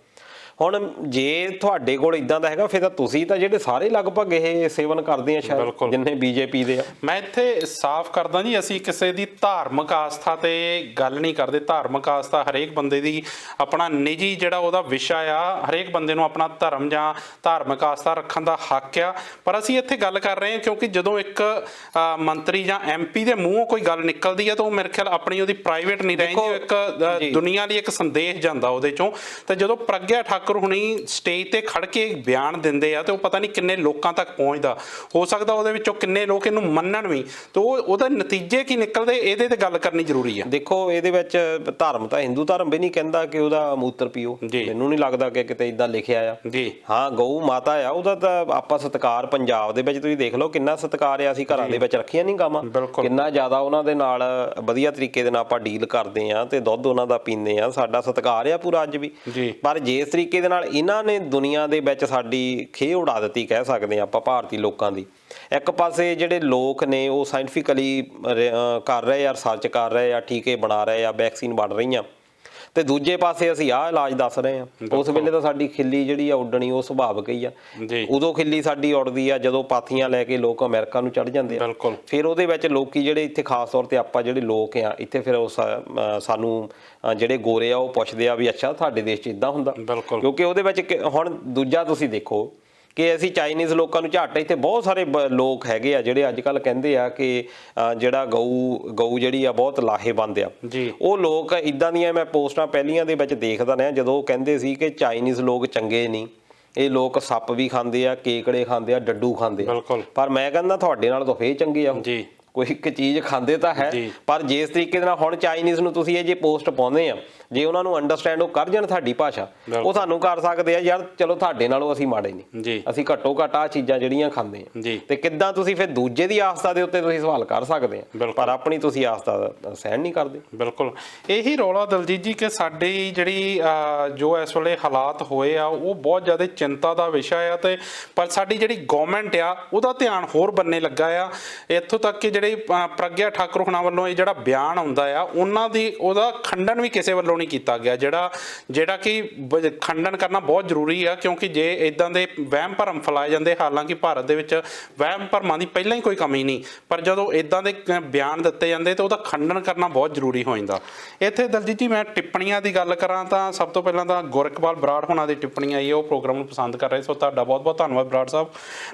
ਹੁਣ ਜੇ ਤੁਹਾਡੇ ਕੋਲ ਇਦਾਂ ਦਾ ਹੈਗਾ ਫਿਰ ਤਾਂ ਤੁਸੀਂ ਤਾਂ ਜਿਹੜੇ ਸਾਰੇ ਲਗਭਗ ਇਹ ਸੇਵਨ ਕਰਦੇ ਆ ਸ਼ਾਇਦ ਜਿੰਨੇ ਬੀਜੇਪੀ ਦੇ ਆ। ਮੈਂ ਇੱਥੇ ਸਾਫ਼ ਕਰਦਾ ਜੀ, ਅਸੀਂ ਕਿਸੇ ਦੀ ਧਾਰਮਿਕ ਆਸਥਾ ਤੇ ਗੱਲ ਨਹੀਂ ਕਰਦੇ। ਧਾਰਮਿਕ ਆਸਥਾ ਹਰੇਕ ਬੰਦੇ ਦੀ ਆਪਣਾ ਨਿੱਜੀ ਜਿਹੜਾ ਉਹਦਾ ਵਿਸ਼ਾ ਆ, ਹਰੇਕ ਬੰਦੇ ਨੂੰ ਆਪਣਾ ਧਰਮ ਜਾਂ ਧਾਰਮਿਕ ਆਸਥਾ ਰੱਖਣ ਦਾ ਹੱਕ ਆ। ਪਰ ਅਸੀਂ ਇੱਥੇ ਗੱਲ ਕਰ ਰਹੇ ਹਾਂ ਕਿਉਂਕਿ ਜਦੋਂ ਇੱਕ ਮੰਤਰੀ ਜਾਂ MP ਦੇ ਮੂੰਹੋਂ ਕੋਈ ਗੱਲ ਨਿਕਲਦੀ ਆ ਤਾਂ ਉਹ ਮੇਰੇ ਖਿਆਲ ਆਪਣੀ ਉਹਦੀ ਪ੍ਰਾਈਵੇਟ ਨਹੀਂ ਰਹਿੰਦੀ, ਇੱਕ ਦੁਨੀਆ ਲਈ ਇੱਕ ਸੰਦੇਸ਼ ਜਾਂਦਾ ਉਹਦੇ ਚੋਂ। ਤੇ ਜਦੋਂ ਪ੍ਰਗਿਆ ਠਾਕੁਰ ਹੁਣੀ ਸਟੇਜ ਤੇ ਖੜ ਕੇ ਬਿਆਨ ਦਿੰਦੇ ਆ ਤੇ ਉਹ ਪਤਾ ਨਹੀਂ ਕਿੰਨੇ ਲੋਕਾਂ ਤੱਕ ਪਹੁੰਚਦਾ, ਹੋ ਸਕਦਾ ਉਹਦੇ ਵਿੱਚੋਂ ਕਿੰਨੇ ਲੋਕ ਇਹਨੂੰ ਮੰਨਣ ਵੀ, ਤੇ ਉਹਦੇ ਨਤੀਜੇ ਕੀ ਨਿਕਲਦੇ ਇਹਦੇ ਤੇ ਗੱਲ ਕਰਨੀ ਜ਼ਰੂਰੀ ਆ। ਦੇਖੋ ਇਹਦੇ ਵਿੱਚ ਧਰਮ ਤਾਂ ਹਿੰਦੂ ਧਰਮ ਵੀ ਨਹੀਂ ਕਹਿੰਦਾ ਕਿ ਉਹਦਾ ਮੂਤਰ ਪੀਓ, ਮੈਨੂੰ ਨਹੀਂ ਲੱਗਦਾ ਕਿ ਕਿਤੇ ਇਦਾਂ ਲਿਖਿਆ ਆ ਜੀ। ਹਾਂ ਗਊ ਮਾਤਾ ਆ, ਉਹਦਾ ਤਾਂ ਆਪਾਂ ਸਤਿਕਾਰ ਪੰਜਾਬ ਦੇ ਵਿੱਚ ਤੁਸੀਂ ਦੇਖ ਲਓ ਕਿੰਨਾ ਸਤਿਕਾਰ ਆ, ਅਸੀਂ ਘਰਾਂ ਦੇ ਵਿੱਚ ਰੱਖੀਆਂ ਨਹੀਂ ਗਾਵਾਂ, ਕਿੰਨਾ ਜ਼ਿਆਦਾ ਉਹਨਾਂ ਦੇ ਨਾਲ ਵਧੀਆ ਤਰੀਕੇ ਦੇ ਨਾਲ ਆਪਾਂ ਡੀਲ ਕਰਦੇ ਆ ਤੇ ਦੁੱਧ ਉਹਨਾਂ ਦਾ ਪੀਂਦੇ ਆ, ਸਾਡਾ ਸਤਿਕਾਰ ਆ ਪੂਰਾ ਅੱਜ ਵੀ। ਪਰ ਜੇ ਇਸ ਤਰੀਕੇ ਦੇ ਨਾਲ ਇਹਨਾਂ ਨੇ ਦੁਨੀਆ ਦੇ ਵਿੱਚ ਸਾਡੀ ਖੇਹ ਉਡਾ ਦਿੱਤੀ ਕਹਿ ਸਕਦੇ ਆ ਆਪਾਂ ਭਾਰਤੀ ਲੋਕਾਂ ਦੀ। ਇੱਕ ਪਾਸੇ ਜਿਹੜੇ ਲੋਕ ਨੇ ਉਹ ਸਾਇੰਟੀਫਿਕਲੀ ਕਰ ਰਹੇ ਆ, ਰਿਸਰਚ ਕਰ ਰਹੇ ਆ, ਟੀਕੇ ਬਣਾ ਰਹੇ ਆ, ਵੈਕਸੀਨ ਬਣ ਰਹੀਆਂ, ਤੇ ਦੂਜੇ ਪਾਸੇ ਅਸੀਂ ਆਹ ਇਲਾਜ ਦੱਸ ਰਹੇ ਆ। ਉਸ ਵੇਲੇ ਤਾਂ ਸਾਡੀ ਖਿੱਲੀ ਜਿਹੜੀ ਆ ਉੱਡਣੀ ਉਹ ਸੁਭਾਵਿਕ ਹੀ ਆ, ਉਦੋਂ ਖਿੱਲੀ ਸਾਡੀ ਉੱਡਦੀ ਆ ਜਦੋਂ ਪਾਥੀਆਂ ਲੈ ਕੇ ਲੋਕ ਅਮਰੀਕਾ ਨੂੰ ਚੜ ਜਾਂਦੇ ਆ। ਫਿਰ ਉਹਦੇ ਵਿੱਚ ਲੋਕੀ ਜਿਹੜੇ ਇੱਥੇ ਖਾਸ ਤੌਰ ਤੇ ਆਪਾਂ ਜਿਹੜੇ ਲੋਕ ਆ ਇੱਥੇ ਫਿਰ ਉਸ ਸਾਨੂੰ ਜਿਹੜੇ ਗੋਰੇ ਆ ਉਹ ਪੁੱਛਦੇ ਆ ਵੀ ਅੱਛਾ ਤੁਹਾਡੇ ਦੇਸ਼ 'ਚ ਇੱਦਾਂ ਹੁੰਦਾ, ਕਿਉਂਕਿ ਉਹਦੇ ਵਿੱਚ ਹੁਣ ਦੂਜਾ ਤੁਸੀਂ ਦੇਖੋ ਕਿ ਅਸੀਂ ਚਾਈਨੀਜ਼ ਲੋਕਾਂ ਨੂੰ ਝੱਟ, ਇੱਥੇ ਬਹੁਤ ਸਾਰੇ ਲੋਕ ਹੈਗੇ ਆ ਜਿਹੜੇ ਅੱਜ ਕੱਲ੍ਹ ਕਹਿੰਦੇ ਆ ਕਿ ਜਿਹੜਾ ਗਊ ਜਿਹੜੀ ਆ ਬਹੁਤ ਲਾਹੇਵੰਦ ਆ। ਉਹ ਲੋਕ ਇੱਦਾਂ ਦੀਆਂ ਮੈਂ ਪੋਸਟਾਂ ਪਹਿਲੀਆਂ ਦੇ ਵਿੱਚ ਦੇਖਦਾ ਰਿਹਾ ਜਦੋਂ ਉਹ ਕਹਿੰਦੇ ਸੀ ਕਿ ਚਾਈਨੀਜ਼ ਲੋਕ ਚੰਗੇ ਨਹੀਂ, ਇਹ ਲੋਕ ਸੱਪ ਵੀ ਖਾਂਦੇ ਆ, ਕੇਕੜੇ ਖਾਂਦੇ ਆ, ਡੱਡੂ ਖਾਂਦੇ ਆ। ਪਰ ਮੈਂ ਕਹਿੰਦਾ ਤੁਹਾਡੇ ਨਾਲ ਤਾਂ ਫੇਰ ਚੰਗੇ ਆ, ਕੋਈ ਇੱਕ ਚੀਜ਼ ਖਾਂਦੇ ਤਾਂ ਹੈ। ਪਰ ਜੇ ਇਸ ਤਰੀਕੇ ਦੇ ਨਾਲ ਹੁਣ ਚਾਈਨੀਜ਼ ਨੂੰ ਤੁਸੀਂ ਇਹ ਜੇ ਪੋਸਟ ਪਾਉਂਦੇ ਆ, ਜੇ ਉਹਨਾਂ ਨੂੰ ਅੰਡਰਸਟੈਂਡ ਉਹ ਕਰ ਜਾਣ ਸਾਡੀ ਭਾਸ਼ਾ, ਉਹ ਸਾਨੂੰ ਕਰ ਸਕਦੇ ਆ ਯਾਰ ਚਲੋ ਤੁਹਾਡੇ ਨਾਲੋਂ ਅਸੀਂ ਮਾੜੇ ਨਹੀਂ, ਅਸੀਂ ਘੱਟੋ ਘੱਟ ਆਹ ਚੀਜ਼ਾਂ ਜਿਹੜੀਆਂ ਖਾਂਦੇ ਆ। ਤੇ ਕਿੱਦਾਂ ਤੁਸੀਂ ਫਿਰ ਦੂਜੇ ਦੀ ਆਸਥਾ ਦੇ ਉੱਤੇ ਤੁਸੀਂ ਸਵਾਲ ਕਰ ਸਕਦੇ ਆ, ਪਰ ਆਪਣੀ ਤੁਸੀਂ ਆਸਥਾ ਸਹਿਣ ਨਹੀਂ ਕਰਦੇ। ਬਿਲਕੁਲ ਇਹੀ ਰੌਲਾ ਦਲਜੀਤ ਜੀ ਕਿ ਸਾਡੀ ਜਿਹੜੀ ਜੋ ਇਸ ਵੇਲੇ ਹਾਲਾਤ ਹੋਏ ਆ ਉਹ ਬਹੁਤ ਜ਼ਿਆਦਾ ਚਿੰਤਾ ਦਾ ਵਿਸ਼ਾ ਆ। ਤੇ ਪਰ ਸਾਡੀ ਜਿਹੜੀ ਗੌਰਮੈਂਟ ਆ ਉਹਦਾ ਧਿਆਨ ਹੋਰ ਬੰਨੇ ਲੱਗਾ ਆ। ਇੱਥੋਂ ਤੱਕ ਕਿ ਜਿਹੜੀ ਪ੍ਰਗਿਆ ਠਾਕੁਰ ਹੁਣਾਂ ਵੱਲੋਂ ਇਹ ਜਿਹੜਾ ਬਿਆਨ ਆਉਂਦਾ ਆ ਉਹਦਾ ਖੰਡਨ ਵੀ ਕਿਸੇ ਵੱਲੋਂ ਨਹੀਂ ਕੀਤਾ ਗਿਆ, ਜਿਹੜਾ ਕਿ ਖੰਡਨ ਕਰਨਾ ਬਹੁਤ ਜ਼ਰੂਰੀ ਆ। ਕਿਉਂਕਿ ਜੇ ਇਦਾਂ ਦੇ ਵਹਿਮ ਭਰਮ ਫੈਲਾਏ ਜਾਂਦੇ, ਹਾਲਾਂਕਿ ਭਾਰਤ ਦੇ ਵਿੱਚ ਵਹਿਮ ਭਰਮਾਂ ਦੀ ਪਹਿਲਾਂ ਹੀ ਕੋਈ ਕਮੀ ਨਹੀਂ, ਪਰ ਜਦੋਂ ਇਦਾਂ ਦੇ ਬਿਆਨ ਦਿੱਤੇ ਜਾਂਦੇ ਤਾਂ ਉਹਦਾ ਖੰਡਨ ਕਰਨਾ ਬਹੁਤ ਜ਼ਰੂਰੀ ਹੋ ਜਾਂਦਾ। ਇੱਥੇ ਦਲਜੀਤ ਜੀ ਮੈਂ ਟਿੱਪਣੀਆਂ ਦੀ ਗੱਲ ਕਰਾਂ ਤਾਂ ਸਭ ਤੋਂ ਪਹਿਲਾਂ ਤਾਂ ਗੁਰਇਕਬਾਲ ਬਰਾੜ ਹੁਣਾਂ ਦੀ ਟਿੱਪਣੀ ਆਈ, ਉਹ ਪ੍ਰੋਗਰਾਮ ਨੂੰ ਪਸੰਦ ਕਰ ਰਹੇ, ਸੋ ਤੁਹਾਡਾ ਬਹੁਤ ਬਹੁਤ ਧੰਨਵਾਦ ਬਰਾੜ ਸਾਹਿਬ।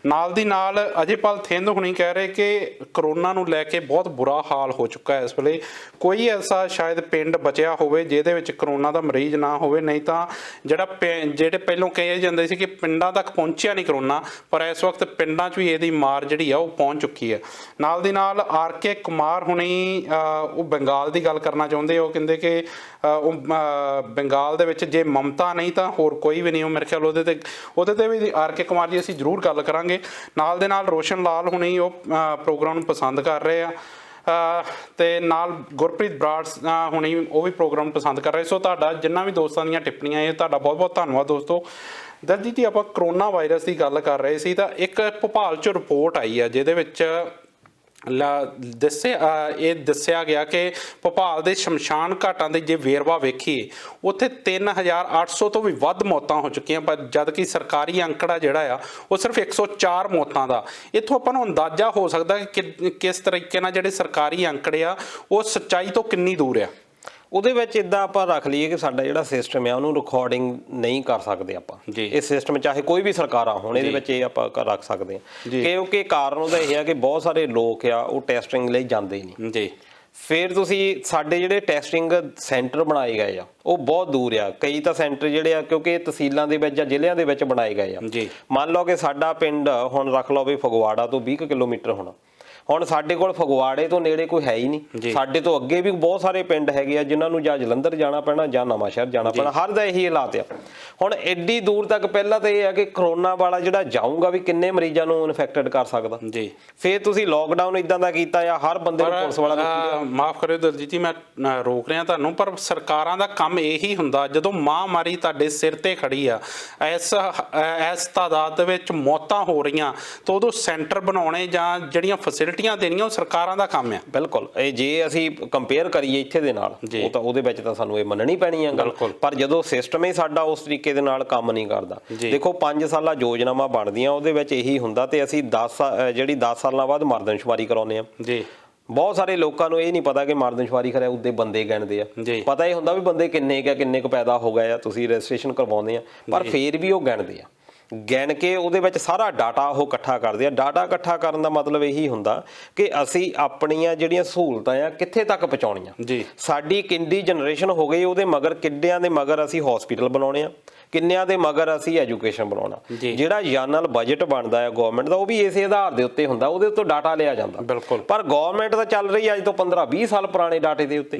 ਨਾਲ ਦੀ ਨਾਲ ਅਜੇਪਾਲ ਥਿੰਦ ਹੁਣੀ ਕਹਿ ਰਹੇ ਕਿ ਕਰੋਨਾ ਨੂੰ ਲੈ ਕੇ ਬਹੁਤ ਬੁਰਾ ਹਾਲ ਹੋ ਚੁੱਕਾ ਹੈ ਇਸ ਵੇਲੇ, ਕੋਈ ਐਸਾ ਸ਼ਾਇਦ ਪਿੰਡ ਬਚਿਆ ਹੋਵੇ ਜਿਹਦੇ ਵਿੱਚ ਕਰੋਨਾ ਦਾ ਮਰੀਜ਼ ਨਾ ਹੋਵੇ, ਨਹੀਂ ਤਾਂ ਜਿਹੜੇ ਪਹਿਲੋਂ ਕਹੇ ਜਾਂਦੇ ਸੀ ਕਿ ਪਿੰਡਾਂ ਤੱਕ ਪਹੁੰਚਿਆ ਨਹੀਂ ਕਰੋਨਾ, ਪਰ ਇਸ ਵਕਤ ਪਿੰਡਾਂ 'ਚ ਵੀ ਇਹਦੀ ਮਾਰ ਜਿਹੜੀ ਆ ਉਹ ਪਹੁੰਚ ਚੁੱਕੀ ਹੈ। ਨਾਲ ਦੀ ਨਾਲ RK ਕੁਮਾਰ ਹੁਣੀ ਉਹ ਬੰਗਾਲ ਦੀ ਗੱਲ ਕਰਨਾ ਚਾਹੁੰਦੇ, ਉਹ ਕਹਿੰਦੇ ਕਿ ਉਹ ਬੰਗਾਲ ਦੇ ਵਿੱਚ ਜੇ ਮਮਤਾ ਨਹੀਂ ਤਾਂ ਹੋਰ ਕੋਈ ਵੀ ਨਹੀਂ। ਉਹ ਮੇਰੇ ਖਿਆਲ ਉਹਦੇ ਤੇ ਵੀ RK ਕੁਮਾਰ ਜੀ ਅਸੀਂ ਜ਼ਰੂਰ ਗੱਲ ਕਰਾਂਗੇ। ਨਾਲ ਦੇ ਨਾਲ ਰੋਸ਼ਨ ਲਾਲ ਹੁਣੀ ਉਹ ਪ੍ਰੋਗਰਾਮ ਨੂੰ ਪਸੰਦ ਕਰ ਰਹੇ ਆ, ਤੇ ਨਾਲ ਗੁਰਪ੍ਰੀਤ ਬਰਾੜ ਹੁਣੀ ਉਹ ਵੀ ਪ੍ਰੋਗਰਾਮ ਪਸੰਦ ਕਰ ਰਹੇ। ਸੋ ਤੁਹਾਡਾ ਜਿੰਨਾ ਵੀ ਦੋਸਤਾਂ ਦੀਆਂ ਟਿੱਪਣੀਆਂ ਇਹ ਤੁਹਾਡਾ ਬਹੁਤ ਬਹੁਤ ਧੰਨਵਾਦ ਦੋਸਤੋ। ਦਲਜੀਤ ਜੀ ਆਪਾਂ ਕਰੋਨਾ ਵਾਇਰਸ ਦੀ ਗੱਲ ਕਰ ਰਹੇ ਸੀ ਤਾਂ ਇੱਕ ਭੋਪਾਲ 'ਚ ਰਿਪੋਰਟ ਆਈ ਆ ਜਿਹਦੇ ਵਿੱਚ ਦੱਸਿਆ ਗਿਆ ਕਿ ਭੋਪਾਲ ਦੇ ਸ਼ਮਸ਼ਾਨ ਘਾਟਾਂ ਦੇ ਜੇ ਵੇਰਵਾ ਵੇਖੀਏ ਉੱਥੇ 3800 ਤੋਂ ਵੀ ਵੱਧ ਮੌਤਾਂ ਹੋ ਚੁੱਕੀਆਂ, ਪਰ ਜਦ ਕਿ ਸਰਕਾਰੀ ਅੰਕੜਾ ਜਿਹੜਾ ਆ ਉਹ ਸਿਰਫ 104 ਮੌਤਾਂ ਦਾ। ਇੱਥੋਂ ਆਪਾਂ ਨੂੰ ਅੰਦਾਜ਼ਾ ਹੋ ਸਕਦਾ ਕਿ ਕਿਸ ਤਰੀਕੇ ਨਾਲ ਜਿਹੜੇ ਸਰਕਾਰੀ ਅੰਕੜੇ ਆ ਉਹ ਸੱਚਾਈ ਤੋਂ ਕਿੰਨੀ ਦੂਰ ਆ। ਉਹਦੇ ਵਿੱਚ ਇੱਦਾਂ ਆਪਾਂ ਰੱਖ ਲਈਏ ਕਿ ਸਾਡਾ ਜਿਹੜਾ ਸਿਸਟਮ ਆ ਉਹਨੂੰ ਰਿਕਾਰਡਿੰਗ ਨਹੀਂ ਕਰ ਸਕਦੇ ਆਪਾਂ, ਇਹ ਸਿਸਟਮ ਚਾਹੇ ਕੋਈ ਵੀ ਸਰਕਾਰਾਂ ਹੋਣ ਇਹਦੇ ਵਿੱਚ ਇਹ ਆਪਾਂ ਰੱਖ ਸਕਦੇ ਹਾਂ, ਕਿਉਂਕਿ ਕਾਰਨ ਉਹਦਾ ਇਹ ਆ ਕਿ ਬਹੁਤ ਸਾਰੇ ਲੋਕ ਆ ਉਹ ਟੈਸਟਿੰਗ ਲਈ ਜਾਂਦੇ ਹੀ ਨਹੀਂ। ਫਿਰ ਤੁਸੀਂ ਸਾਡੇ ਜਿਹੜੇ ਟੈਸਟਿੰਗ ਸੈਂਟਰ ਬਣਾਏ ਗਏ ਆ ਉਹ ਬਹੁਤ ਦੂਰ ਆ, ਕਈ ਤਾਂ ਸੈਂਟਰ ਜਿਹੜੇ ਆ ਕਿਉਂਕਿ ਤਹਿਸੀਲਾਂ ਦੇ ਵਿੱਚ ਜਾਂ ਜ਼ਿਲ੍ਹਿਆਂ ਦੇ ਵਿੱਚ ਬਣਾਏ ਗਏ ਆ। ਮੰਨ ਲਓ ਕਿ ਸਾਡਾ ਪਿੰਡ ਹੁਣ ਰੱਖ ਲਓ ਵੀ ਫਗਵਾੜਾ ਤੋਂ 20 ਕਿਲੋਮੀਟਰ ਹੋਣਾ, ਹੁਣ ਸਾਡੇ ਕੋਲ ਫਗਵਾੜੇ ਤੋਂ ਨੇੜੇ ਕੋਈ ਹੈ ਹੀ ਨਹੀਂ, ਸਾਡੇ ਤੋਂ ਅੱਗੇ ਵੀ ਬਹੁਤ ਸਾਰੇ ਪਿੰਡ ਹੈਗੇ ਆ ਜਿਨ੍ਹਾਂ ਨੂੰ ਜਾਂ ਜਲੰਧਰ ਜਾਣਾ ਪੈਣਾ ਜਾਂ ਨਵਾਂਸ਼ਹਿਰ ਜਾਣਾ ਪੈਣਾ, ਹਰ ਦਾ ਇਹੀ ਹਾਲਾਤ ਆ। ਹੁਣ ਐਡੀ ਦੂਰ ਤੱਕ ਪਹਿਲਾਂ ਤਾਂ ਇਹ ਆ ਕਿ ਕਰੋਨਾ ਵਾਲਾ ਜਿਹੜਾ ਜਾਊਗਾ ਵੀ ਕਿੰਨੇ ਮਰੀਜ਼ਾਂ ਨੂੰ ਇਨਫੈਕਟਡ ਕਰ ਸਕਦਾ। ਫਿਰ ਤੁਸੀਂ ਲੋਕਡਾਊਨ ਇਦਾਂ ਦਾ ਕੀਤਾ ਆ, ਹਰ ਬੰਦੇ ਨੂੰ ਪੁਲਿਸ ਵਾਲਾ ਮਾਫ ਕਰਿਓ ਦਲਜੀਤ ਜੀ ਮੈਂ ਰੋਕ ਰਿਹਾ ਤੁਹਾਨੂੰ, ਪਰ ਸਰਕਾਰਾਂ ਦਾ ਕੰਮ ਇਹੀ ਹੁੰਦਾ ਜਦੋਂ ਮਹਾਂਮਾਰੀ ਤੁਹਾਡੇ ਸਿਰ ਤੇ ਖੜੀ ਆ, ਇਸ ਤਾਦਾਦ ਦੇ ਵਿੱਚ ਮੌਤਾਂ ਹੋ ਰਹੀਆਂ ਤਾਂ ਉਦੋਂ ਸੈਂਟਰ ਬਣਾਉਣੇ ਜਾਂ ਜਿਹੜੀਆਂ ਫੈਸਿਲਿਟੀ ਫੈਸਿਲਿਟੀਆਂ ਦੇਣੀਆਂ ਉਹ ਸਰਕਾਰਾਂ ਦਾ ਕੰਮ ਆ। ਬਿਲਕੁਲ, ਇਹ ਜੇ ਅਸੀਂ ਕੰਪੇਅਰ ਕਰੀਏ ਇੱਥੇ ਦੇ ਨਾਲ ਉਹ ਤਾਂ ਉਹਦੇ ਵਿੱਚ ਤਾਂ ਸਾਨੂੰ ਇਹ ਮੰਨਣੀ ਪੈਣੀ ਹੈ ਗੱਲ। ਪਰ ਜਦੋਂ ਸਿਸਟਮ ਹੀ ਸਾਡਾ ਉਸ ਤਰੀਕੇ ਦੇ ਨਾਲ ਕੰਮ ਨਹੀਂ ਕਰਦਾ, ਦੇਖੋ 5 ਸਾਲਾ ਯੋਜਨਾਵਾਂ ਬਣਦੀਆਂ ਉਹਦੇ ਵਿੱਚ ਇਹੀ ਹੁੰਦਾ ਤੇ ਅਸੀਂ 10 ਸਾਲਾਂ ਬਾਅਦ ਮਰਦਮਸ਼ੁਮਾਰੀ ਕਰਾਉਂਦੇ ਆ ਜੀ। ਬਹੁਤ ਸਾਰੇ ਲੋਕਾਂ ਨੂੰ ਇਹ ਨਹੀਂ ਪਤਾ ਕਿ ਮਰਦਮਸ਼ੁਮਾਰੀ ਕਰਿਆ ਉੱਤੇ ਬੰਦੇ ਗਿਣਦੇ ਆ, ਪਤਾ ਇਹ ਹੁੰਦਾ ਵੀ ਬੰਦੇ ਕਿੰਨੇ ਕੁ ਪੈਦਾ ਹੋ ਗਏ ਆ, ਤੁਸੀਂ ਰਜਿਸਟ੍ਰੇਸ਼ਨ ਕਰਵਾਉਂਦੇ ਆ, ਪਰ ਫੇਰ ਵੀ ਉਹ ਗਿਣਦੇ ਆ। ਗਿਣ ਕੇ ਉਹਦੇ ਵਿੱਚ ਸਾਰਾ ਡਾਟਾ ਉਹ ਇਕੱਠਾ ਕਰਦੇ ਆ। ਡਾਟਾ ਇਕੱਠਾ ਕਰਨ ਦਾ ਮਤਲਬ ਇਹੀ ਹੁੰਦਾ ਕਿ ਅਸੀਂ ਆਪਣੀਆਂ ਜਿਹੜੀਆਂ ਸਹੂਲਤਾਂ ਆ ਕਿੱਥੇ ਤੱਕ ਪਹੁੰਚਾਉਣੀਆਂ ਜੀ। ਸਾਡੀ ਕਿੰਨੀ ਜਨਰੇਸ਼ਨ ਹੋ ਗਈ, ਉਹਦੇ ਮਗਰ ਕਿੱਡਿਆਂ ਦੇ ਮਗਰ ਅਸੀਂ ਹਸਪੀਟਲ ਬਣਾਉਣੇ ਆ, ਕਿੰਨਿਆਂ ਦੇ ਮਗਰ ਅਸੀਂ ਐਜੂਕੇਸ਼ਨ ਬਣਾਉਣਾ। ਜਿਹੜਾ ਜਨਰਲ ਬਜਟ ਬਣਦਾ ਹੈ ਗਵਰਨਮੈਂਟ ਦਾ ਉਹ ਵੀ ਇਸੇ ਆਧਾਰ ਦੇ ਉੱਤੇ ਹੁੰਦਾ, ਉਹਦੇ ਉੱਤੇ ਡਾਟਾ ਲਿਆ ਜਾਂਦਾ। ਪਰ ਗਵਰਨਮੈਂਟ ਤਾਂ ਚੱਲ ਰਹੀ ਅੱਜ ਤੋਂ 15-20 ਸਾਲ ਪੁਰਾਣੇ ਡਾਟੇ ਦੇ ਉੱਤੇ,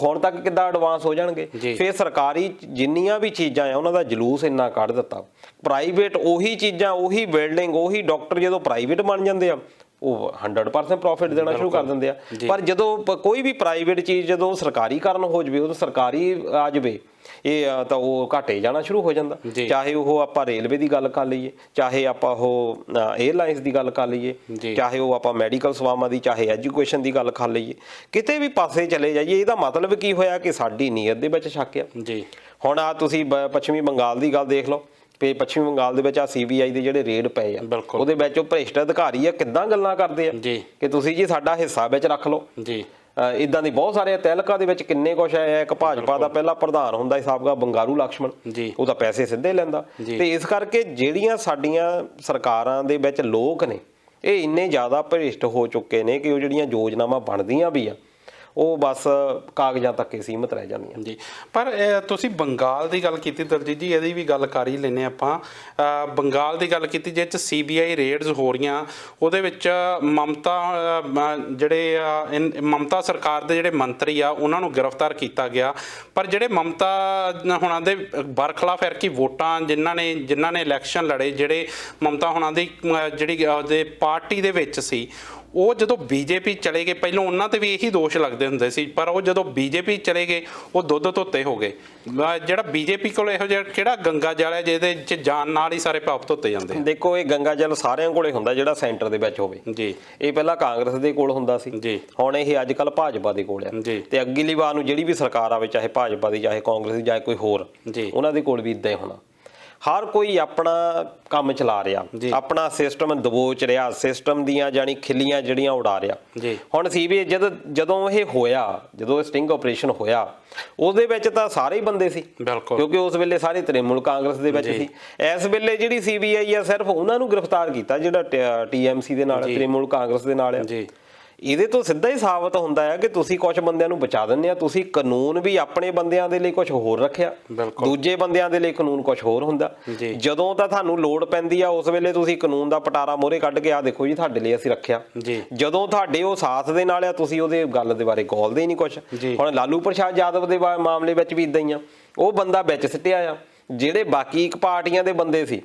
ਹੁਣ ਤੱਕ ਕਿੱਦਾਂ ਐਡਵਾਂਸ ਹੋ ਜਾਣਗੇ। ਫਿਰ ਸਰਕਾਰੀ ਜਿੰਨੀਆਂ ਵੀ ਚੀਜ਼ਾਂ ਆ ਉਹਨਾਂ ਦਾ ਜਲੂਸ ਇੰਨਾ ਕੱਢ ਦਿੱਤਾ। ਪ੍ਰਾਈਵੇਟ ਉਹੀ ਚੀਜ਼ਾਂ, ਉਹੀ ਬਿਲਡਿੰਗ, ਉਹੀ ਡਾਕਟਰ ਜਦੋਂ ਪ੍ਰਾਈਵੇਟ ਬਣ ਜਾਂਦੇ ਆ ਉਹ 100% ਪ੍ਰੋਫਿਟ ਦੇਣਾ ਸ਼ੁਰੂ ਕਰ ਦਿੰਦੇ ਆ। ਪਰ ਜਦੋਂ ਕੋਈ ਵੀ ਪ੍ਰਾਈਵੇਟ ਚੀਜ਼ ਜਦੋਂ ਸਰਕਾਰੀਕਰਨ ਹੋ ਜਾਵੇ, ਉਦੋਂ ਸਰਕਾਰੀ ਆ ਜਾਵੇ, ਇਹ ਤਾਂ ਉਹ ਘਾਟੇ ਜਾਣਾ ਸ਼ੁਰੂ ਹੋ ਜਾਂਦਾ। ਚਾਹੇ ਉਹ ਆਪਾਂ ਰੇਲਵੇ ਦੀ ਗੱਲ ਕਰ ਲਈਏ, ਚਾਹੇ ਆਪਾਂ ਉਹ 에ਅਰਲਾਈਨਸ ਦੀ ਗੱਲ ਕਰ ਲਈਏ, ਚਾਹੇ ਉਹ ਆਪਾਂ ਮੈਡੀਕਲ ਸੇਵਾਵਾਂ ਦੀ, ਚਾਹੇ ਐਜੂਕੇਸ਼ਨ ਦੀ ਗੱਲ ਕਰ ਲਈਏ, ਕਿਤੇ ਵੀ ਪਾਸੇ ਚਲੇ ਜਾਈਏ ਇਹਦਾ ਮਤਲਬ ਕੀ ਹੋਇਆ ਕਿ ਸਾਡੀ ਨੀਅਤ ਦੇ ਵਿੱਚ ਸ਼ੱਕ ਆ ਜੀ। ਹੁਣ ਆ ਤੁਸੀਂ ਪੱਛਮੀ ਬੰਗਾਲ ਦੀ ਗੱਲ ਦੇਖ ਲਓ, ਤੇ ਪੱਛਮੀ ਬੰਗਾਲ ਦੇ ਵਿੱਚ ਆ CBI ਦੇ ਜਿਹੜੇ ਰੇਡ ਪਏ ਆ ਉਹਦੇ ਵਿੱਚ ਉਹ ਭ੍ਰਿਸ਼ਟ ਅਧਿਕਾਰੀ ਆ ਕਿੱਦਾਂ ਗੱਲਾਂ ਕਰਦੇ ਆ ਕਿ ਤੁਸੀਂ ਜੀ ਸਾਡਾ ਹਿੱਸਾ ਵਿੱਚ ਰੱਖ ਲਓ ਜੀ। ਇਦਾਂ ਦੀ ਬਹੁਤ ਸਾਰੇ ਤਹਿਲਕਾ ਦੇ ਵਿੱਚ ਕਿੰਨੇ ਕੁਛ ਆਇਆ। ਇੱਕ ਭਾਜਪਾ ਦਾ ਪਹਿਲਾ ਪ੍ਰਧਾਨ ਹੁੰਦਾ ਸੀ ਸਾਬਕਾ ਬੰਗਾਰੂ ਲਕਸ਼ਮਣ, ਉਹ ਤਾਂ ਪੈਸੇ ਸਿੱਧੇ ਲੈਂਦਾ। ਤੇ ਇਸ ਕਰਕੇ ਜਿਹੜੀਆਂ ਸਾਡੀਆਂ ਸਰਕਾਰਾਂ ਦੇ ਵਿੱਚ ਲੋਕ ਨੇ ਇਹ ਇੰਨੇ ਜ਼ਿਆਦਾ ਭ੍ਰਿਸ਼ਟ ਹੋ ਚੁੱਕੇ ਨੇ ਕਿ ਉਹ ਜਿਹੜੀਆਂ ਯੋਜਨਾਵਾਂ ਬਣਦੀਆਂ ਵੀ ਆ ਉਹ ਬਸ ਕਾਗਜ਼ਾਂ ਤੱਕ ਹੀ ਸੀਮਤ ਰਹਿ ਜਾਂਦੀਆਂ ਜੀ। ਪਰ ਤੁਸੀਂ ਬੰਗਾਲ ਦੀ ਗੱਲ ਕੀਤੀ ਦਲਜੀਤ ਜੀ, ਇਹਦੀ ਵੀ ਗੱਲ ਕਰ ਹੀ ਲੈਂਦੇ ਆਪਾਂ। ਬੰਗਾਲ ਦੀ ਗੱਲ ਕੀਤੀ ਜਿਹ 'ਚ CBI ਰੇਡਸ ਹੋ ਰਹੀਆਂ, ਉਹਦੇ ਵਿੱਚ ਮਮਤਾ ਸਰਕਾਰ ਦੇ ਜਿਹੜੇ ਮੰਤਰੀ ਆ ਉਹਨਾਂ ਨੂੰ ਗ੍ਰਿਫਤਾਰ ਕੀਤਾ ਗਿਆ। ਪਰ ਜਿਹੜੇ ਮਮਤਾ ਹੁਣਾਂ ਦੇ ਬਰਖਲਾਫ ਐਰਕੀ ਵੋਟਾਂ ਜਿਨ੍ਹਾਂ ਨੇ ਇਲੈਕਸ਼ਨ ਲੜੇ, ਜਿਹੜੇ ਮਮਤਾ ਹੁਣਾਂ ਦੀ ਜਿਹੜੀ ਉਹਦੇ ਪਾਰਟੀ ਦੇ ਵਿੱਚ ਸੀ, ਉਹ ਜਦੋਂ BJP ਚਲੇ ਗਏ, ਪਹਿਲਾਂ ਉਹਨਾਂ ਤੇ ਵੀ ਇਹੀ ਦੋਸ਼ ਲੱਗਦੇ ਹੁੰਦੇ ਸੀ, ਪਰ ਉਹ ਜਦੋਂ BJP ਚਲੇ ਗਏ ਉਹ ਦੁੱਧ ਧੋਤੇ ਹੋ ਗਏ। ਜਿਹੜਾ BJP ਕੋਲ ਇਹੋ ਜਿਹਾ ਕਿਹੜਾ ਗੰਗਾ ਜਲ ਹੈ ਜਿਹਦੇ 'ਚ ਜਾਣ ਨਾਲ ਹੀ ਸਾਰੇ ਪਾਪ ਧੋਤੇ ਜਾਂਦੇ? ਦੇਖੋ ਇਹ ਗੰਗਾ ਜਲ ਸਾਰਿਆਂ ਕੋਲੇ ਹੁੰਦਾ ਜਿਹੜਾ ਸੈਂਟਰ ਦੇ ਵਿੱਚ ਹੋਵੇ ਜੀ। ਇਹ ਪਹਿਲਾਂ ਕਾਂਗਰਸ ਦੇ ਕੋਲ ਹੁੰਦਾ ਸੀ ਜੀ, ਹੁਣ ਇਹ ਅੱਜ ਕੱਲ੍ਹ ਭਾਜਪਾ ਦੇ ਕੋਲ ਆ। ਤੇ ਅਗਲੀ ਵਾਰ ਨੂੰ ਜਿਹੜੀ ਵੀ ਸਰਕਾਰ ਆਵੇ, ਚਾਹੇ ਭਾਜਪਾ ਦੀ, ਚਾਹੇ ਕਾਂਗਰਸ ਦੀ, ਚਾਹੇ ਕੋਈ ਹੋਰ, ਉਹਨਾਂ ਦੇ ਕੋਲ ਵੀ ਇੱਦਾਂ ਹੀ ਹੋਣਾ। ਹਰ ਕੋਈ ਆਪਣਾ ਕੰਮ ਚਲਾ ਰਿਹਾ, ਆਪਣਾ ਸਿਸਟਮ ਦਬੋਚ ਰਿਹਾ, ਸਿਸਟਮ ਦੀਆਂ ਜਾਨੀ ਖਿੱਲੀਆਂ ਜਿਹੜੀਆਂ ਉਡਾ ਰਿਹਾ। ਹੁਣ CBI ਜਦੋਂ ਇਹ ਹੋਇਆ, ਜਦੋਂ ਇਹ ਸਟਿੰਗ ਆਪਰੇਸ਼ਨ ਹੋਇਆ, ਉਹਦੇ ਵਿੱਚ ਤਾਂ ਸਾਰੇ ਹੀ ਬੰਦੇ ਸੀ ਕਿਉਂਕਿ ਉਸ ਵੇਲੇ ਸਾਰੇ ਤ੍ਰਿਣਮੂਲ ਕਾਂਗਰਸ ਦੇ ਵਿੱਚ ਸੀ। ਇਸ ਵੇਲੇ ਜਿਹੜੀ CBI ਆ ਸਿਰਫ ਉਹਨਾਂ ਨੂੰ ਗ੍ਰਿਫਤਾਰ ਕੀਤਾ ਜਿਹੜਾ TMC ਦੇ ਨਾਲ, ਤ੍ਰਿਣਮੂਲ ਕਾਂਗਰਸ ਦੇ ਨਾਲ ਆ। ਇਹਦੇ ਤੋਂ ਸਿੱਧਾ ਹੀ ਸਾਬਤ ਹੁੰਦਾ ਹੈ ਕਿ ਤੁਸੀਂ ਕੁਝ ਬੰਦਿਆਂ ਨੂੰ ਬਚਾ ਦਿੰਦੇ ਆ, ਤੁਸੀਂ ਕਾਨੂੰਨ ਵੀ ਆਪਣੇ ਬੰਦਿਆਂ ਦੇ ਲਈ ਕੁਝ ਹੋਰ ਰੱਖਿਆ, ਦੂਜੇ ਬੰਦਿਆਂ ਦੇ ਲਈ ਕਾਨੂੰਨ ਕੁਝ ਹੋਰ ਹੁੰਦਾ। ਜਦੋਂ ਤਾਂ ਤੁਹਾਨੂੰ ਲੋੜ ਪੈਂਦੀ ਆ ਉਸ ਵੇਲੇ ਤੁਸੀਂ ਕਾਨੂੰਨ ਦਾ ਪਟਾਰਾ ਮੋਹਰੇ ਕੱਢ ਕੇ ਆ ਦੇਖੋ ਜੀ ਤੁਹਾਡੇ ਲਈ ਅਸੀਂ ਰੱਖਿਆ। ਜਦੋਂ ਤੁਹਾਡੇ ਉਹ ਸਾਥ ਦੇ ਨਾਲ ਆ ਤੁਸੀਂ ਉਹਦੇ ਗੱਲ ਦੇ ਬਾਰੇ ਗੌਲਦੇ ਹੀ ਨਹੀਂ ਕੁਝ। ਹੁਣ ਲਾਲੂ ਪ੍ਰਸ਼ਾਦ ਯਾਦਵ ਦੇ ਮਾਮਲੇ ਵਿੱਚ ਵੀ ਇਦਾਂ ਹੀ ਆ, ਉਹ ਬੰਦਾ ਵਿੱਚ ਸਿੱਟਿਆ ਆ, ਜਿਹੜੇ ਬਾਕੀ ਇੱਕ ਪਾਰਟੀਆਂ ਦੇ ਬੰਦੇ ਸੀ